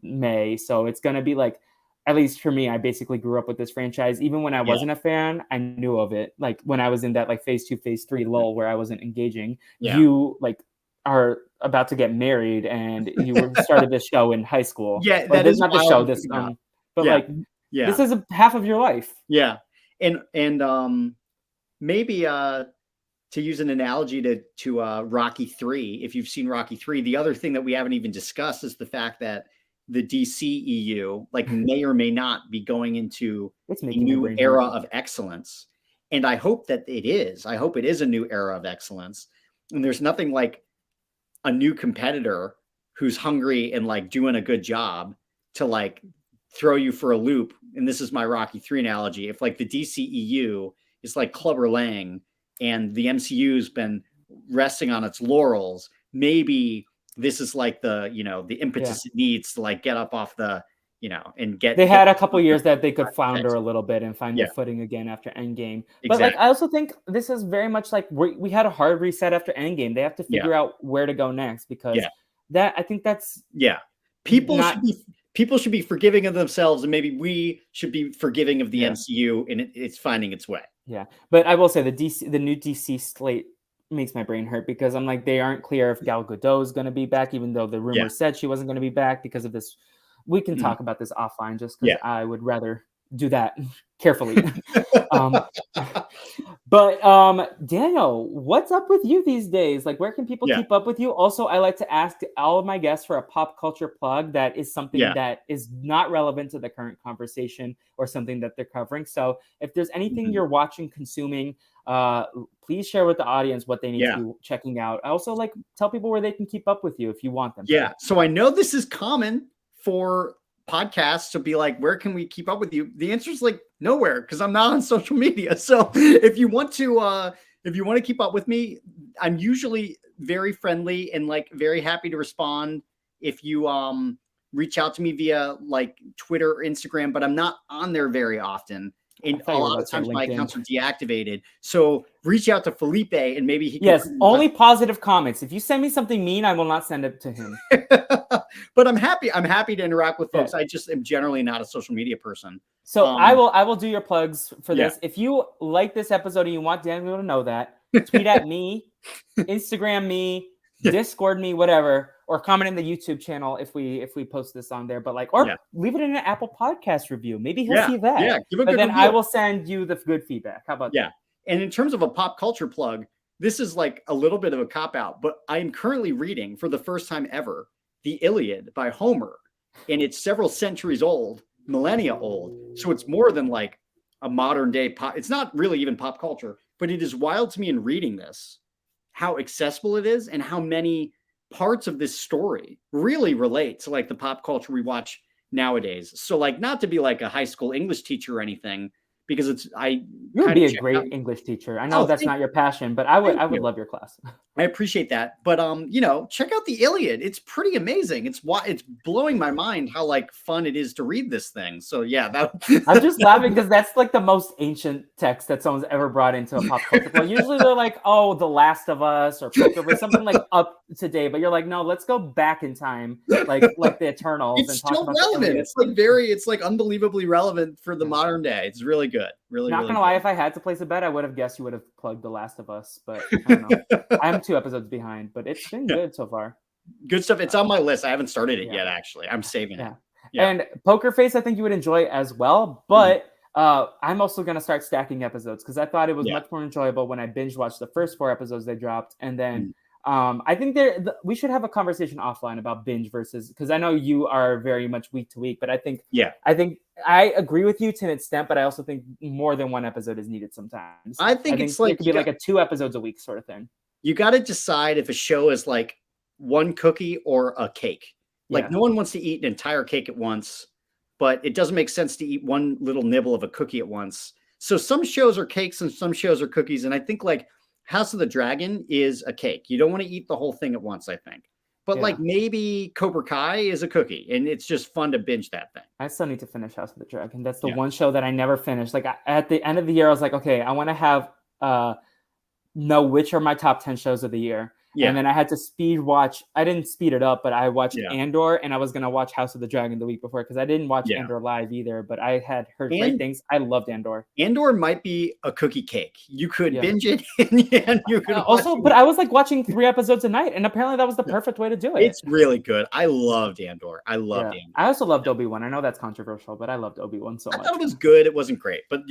S1: May. So it's gonna be like, at least for me, I basically grew up with this franchise. Even when I wasn't a fan, I knew of it. Like when I was in that like phase 2, phase 3 lull where I wasn't engaging. You like are about to get married and you started this show in high school.
S2: That is
S1: not the show. This this is half of your life.
S2: And maybe to use an analogy to Rocky 3, if you've seen Rocky 3, the other thing that we haven't even discussed is the fact that the DCEU like may or may not be going into a new era of excellence. And I hope that it is. I hope it is a new era of excellence. And there's nothing like a new competitor who's hungry and like doing a good job to like throw you for a loop. And this is my Rocky 3 analogy. If like the DCEU is like Clubber Lang and the MCU's been resting on its laurels, maybe this is like the, the impetus it needs to like get up off the, and get.
S1: They had a couple years that they could flounder
S2: Thanks.
S1: a little bit and find their
S2: Yeah.
S1: footing again after Endgame. But
S2: Exactly.
S1: like, I also think this is very much like we had a hard reset after Endgame. They have to figure out where to go next because I think that's
S2: people
S1: not.
S2: Should be forgiving of themselves, and maybe we should be forgiving of the MCU, and it's finding its way.
S1: Yeah, but I will say the new DC slate makes my brain hurt because I'm like, they aren't clear if Gal Gadot is going to be back, even though the rumors said she wasn't going to be back because of this. We can talk about this offline just because I would rather do that carefully. But Daniel, what's up with you these days? Like, where can people keep up with you? Also, I like to ask all of my guests for a pop culture plug that is something that is not relevant to the current conversation or something that they're covering. So if there's anything you're watching, consuming, please share with the audience what they need to be checking out. I also like tell people where they can keep up with you if you want them.
S2: Yeah. So I know this is common for podcasts to be like, where can we keep up with you? The answer is like nowhere, because I'm not on social media. So if you want to keep up with me, I'm usually very friendly and like very happy to respond if you reach out to me via like Twitter or Instagram, but I'm not on there very often. And a lot of times my accounts are deactivated. So reach out to Felipe and maybe he can.
S1: Yes, only positive comments. If you send me something mean, I will not send it to him.
S2: But I'm happy to interact with folks. I just am generally not a social media person.
S1: So I will do your plugs for this. If you like this episode and you want Daniel to know that, tweet at me, Instagram me, Discord me, whatever, or comment in the YouTube channel if we post this on there. But like, or leave it in an Apple Podcast review. Maybe he'll see that.
S2: Yeah, give a
S1: but
S2: good
S1: then
S2: review.
S1: I will send you the good feedback. How about that?
S2: And in terms of a pop culture plug, this is like a little bit of a cop out, but I am currently reading for the first time ever the Iliad by Homer, and it's several centuries old, millennia old. So it's more than like a modern day pop. It's not really even pop culture, but it is wild to me in reading this how accessible it is and how many parts of this story really relate to like the pop culture we watch nowadays. So like, not to be like a high school English teacher or anything, because you
S1: would be a great English teacher. I know that's not your passion, but I would love your class.
S2: I appreciate that. But check out the Iliad. It's pretty amazing. It's blowing my mind how like fun it is to read this thing. So
S1: I'm just laughing because that's like the most ancient text that someone's ever brought into a pop culture. Well, usually they're like, oh, The Last of Us or Poker Face, something like up to date. But you're like, no, let's go back in time, like the Eternals.
S2: It's still relevant. It's like unbelievably relevant for the modern day. It's really good. Really,
S1: not gonna lie, if I had to place a bet, I would have guessed you would have plugged The Last of Us, but I don't know. I'm 2 episodes behind, but it's been good so far.
S2: Good stuff. It's on my list. I haven't started it yet, actually. I'm saving it.
S1: And Poker Face, I think you would enjoy as well, but I'm also gonna start stacking episodes because I thought it was much more enjoyable when I binge watched the first 4 episodes they dropped, and then I think we should have a conversation offline about binge versus, because I know you are very much week to week, but I think I agree with you to an extent, but I also think more than 1 episode is needed sometimes.
S2: I think it's like
S1: it could be like a 2 episodes a week sort of thing.
S2: You got to decide if a show is like one cookie or a cake. Like no one wants to eat an entire cake at once, but it doesn't make sense to eat one little nibble of a cookie at once. So some shows are cakes and some shows are cookies. And I think like House of the Dragon is a cake. You don't want to eat the whole thing at once, I think. But like maybe Cobra Kai is a cookie, and it's just fun to binge that thing.
S1: I still need to finish House of the Dragon. That's the one show that I never finished. Like at the end of the year, I was like, okay, I want to have know which are my top 10 shows of the year. And then I had to speed watch. I didn't speed it up, but I watched Andor, and I was going to watch House of the Dragon the week before because I didn't watch Andor live either, but I had heard great things. I loved Andor.
S2: Andor might be a cookie cake. You could binge it, and you could
S1: but I was like watching 3 episodes a night, and apparently that was the perfect way to do it.
S2: It's really good. I loved Andor. Andor.
S1: I also loved Obi-Wan. I know that's controversial, but I loved Obi-Wan so much.
S2: I thought it was good. It wasn't great, but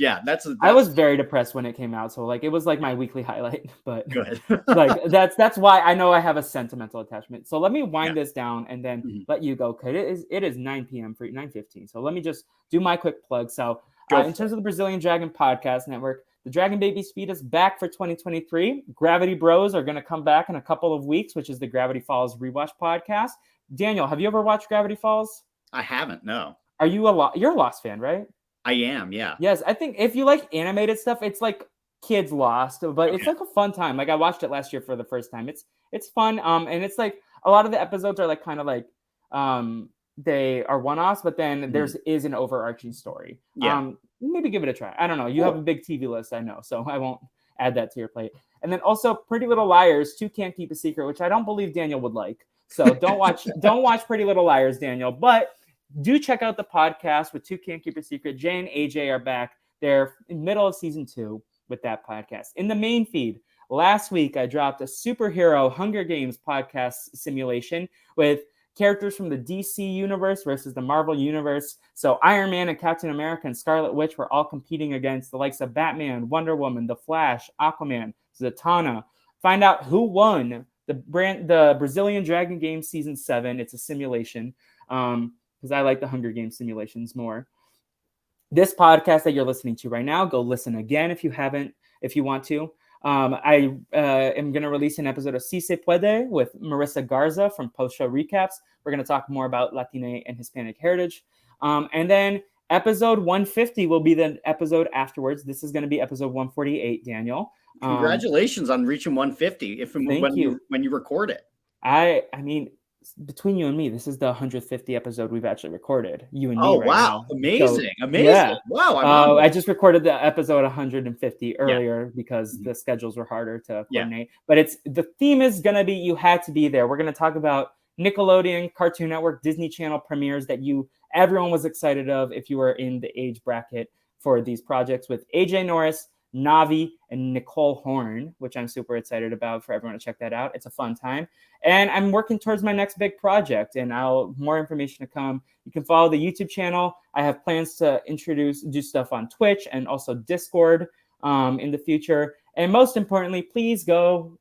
S1: I was very depressed when it came out, so like it was like my weekly highlight. But
S2: good.
S1: Like that's why I know I have a sentimental attachment. So let me wind this down and then let you go, because it is 9 p.m. for 9:15. So let me just do my quick plug. So in terms of the Brazilian Dragon Podcast Network, the Dragon Babies feed is back for 2023. Gravity Bros are going to come back in a couple of weeks, which is the Gravity Falls rewatch podcast. Daniel, have you ever watched Gravity Falls?
S2: I haven't. No.
S1: Are you you're a Lost fan, right?
S2: I am. Yeah.
S1: Yes, I think if you like animated stuff, it's like kids Lost, but it's like a fun time. Like I watched it last year for the first time. It's fun. And it's like a lot of the episodes are like kind of like they are one-offs, but then there's is an overarching story.
S2: Yeah.
S1: Maybe give it a try. I don't know. You
S2: Cool.
S1: have a big TV list, I know, so I won't add that to your plate. And then also Pretty Little Liars, Two Can't Keep a Secret, which I don't believe Daniel would like. So don't watch Pretty Little Liars, Daniel. But do check out the podcast with Two Can't Keep a Secret. Jay and AJ are back. They're in the middle of season 2 with that podcast. In the main feed, last week I dropped a superhero Hunger Games podcast simulation with characters from the DC universe versus the Marvel universe. So Iron Man and Captain America and Scarlet Witch were all competing against the likes of Batman, Wonder Woman, The Flash, Aquaman, Zatanna. Find out who won the Brazilian Dragon Games season 7. It's a simulation because I like the Hunger Games simulations more. This podcast that you're listening to right now, go listen again if you haven't, if you want to. I am going to release an episode of Si Se Puede with Marissa Garza from Post Show Recaps. We're going to talk more about Latina and Hispanic heritage. And then episode 150 will be the episode afterwards. This is going to be episode 148, Daniel.
S2: Congratulations on reaching 150 when you record it.
S1: I mean, between you and me, this is the 150th episode we've actually recorded. You and me.
S2: Oh,
S1: right
S2: wow.
S1: now.
S2: Amazing.
S1: So,
S2: amazing.
S1: Yeah.
S2: Wow.
S1: I just recorded the episode 150 earlier because the schedules were harder to coordinate. But the theme is going to be You Had to Be There. We're going to talk about Nickelodeon, Cartoon Network, Disney Channel premieres that everyone was excited of if you were in the age bracket for these projects with AJ Norris, Navi, and Nicole Horn, which I'm super excited about for everyone to check that out. It's a fun time. And I'm working towards my next big project, and more information to come. You can follow the YouTube channel. I have plans to do stuff on Twitch and also Discord in the future. And most importantly, please go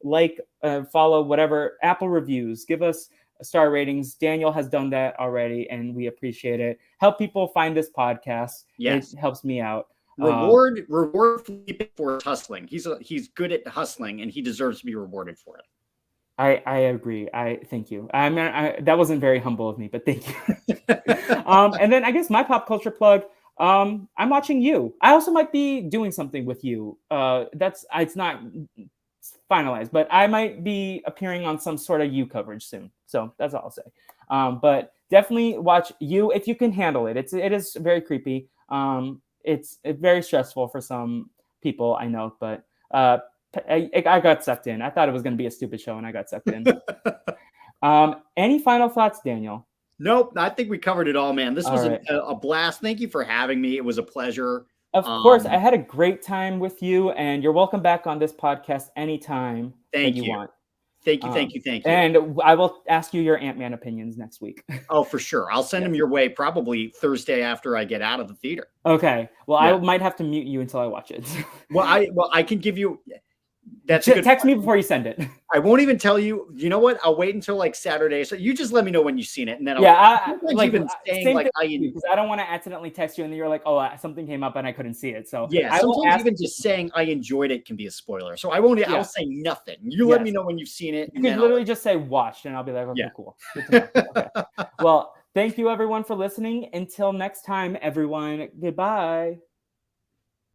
S1: follow whatever Apple reviews. Give us star ratings. Daniel has done that already, and we appreciate it. Help people find this podcast.
S2: Yes.
S1: It helps me out.
S2: Reward Felipe for hustling. He's good at hustling, and he deserves to be rewarded for it.
S1: I agree. Thank you. That wasn't very humble of me, but thank you. And then I guess my pop culture plug. I'm watching You. I also might be doing something with You. It's not finalized, but I might be appearing on some sort of You coverage soon. So that's all I'll say. But definitely watch You if you can handle it. It is very creepy. It's very stressful for some people, I know, but I got sucked in. I thought it was going to be a stupid show, and I got sucked in. Any final thoughts, Daniel?
S2: Nope. I think we covered it all, man. This was a blast. Thank you for having me. It was a pleasure.
S1: Of course. I had a great time with you, and you're welcome back on this podcast anytime that you want.
S2: Thank you.
S1: And I will ask you your Ant-Man opinions next week.
S2: Oh, for sure. I'll send them your way probably Thursday after I get out of the theater.
S1: Okay. Well, I might have to mute you until I watch it.
S2: I can give you...
S1: Text me before you send it.
S2: I won't even tell you. You know what? I'll wait until Saturday. So you just let me know when you've seen it, and then
S1: because
S2: I
S1: don't want to accidentally text you, and then you're like, "Oh, something came up and I couldn't see it." So
S2: sometimes even just saying I enjoyed it can be a spoiler. So I won't. I'll say nothing. You let me know when you've seen it.
S1: You can literally just say "watched," and I'll be like, "Okay, cool." Good to know. Okay. Well, thank you everyone for listening. Until next time, everyone. Goodbye.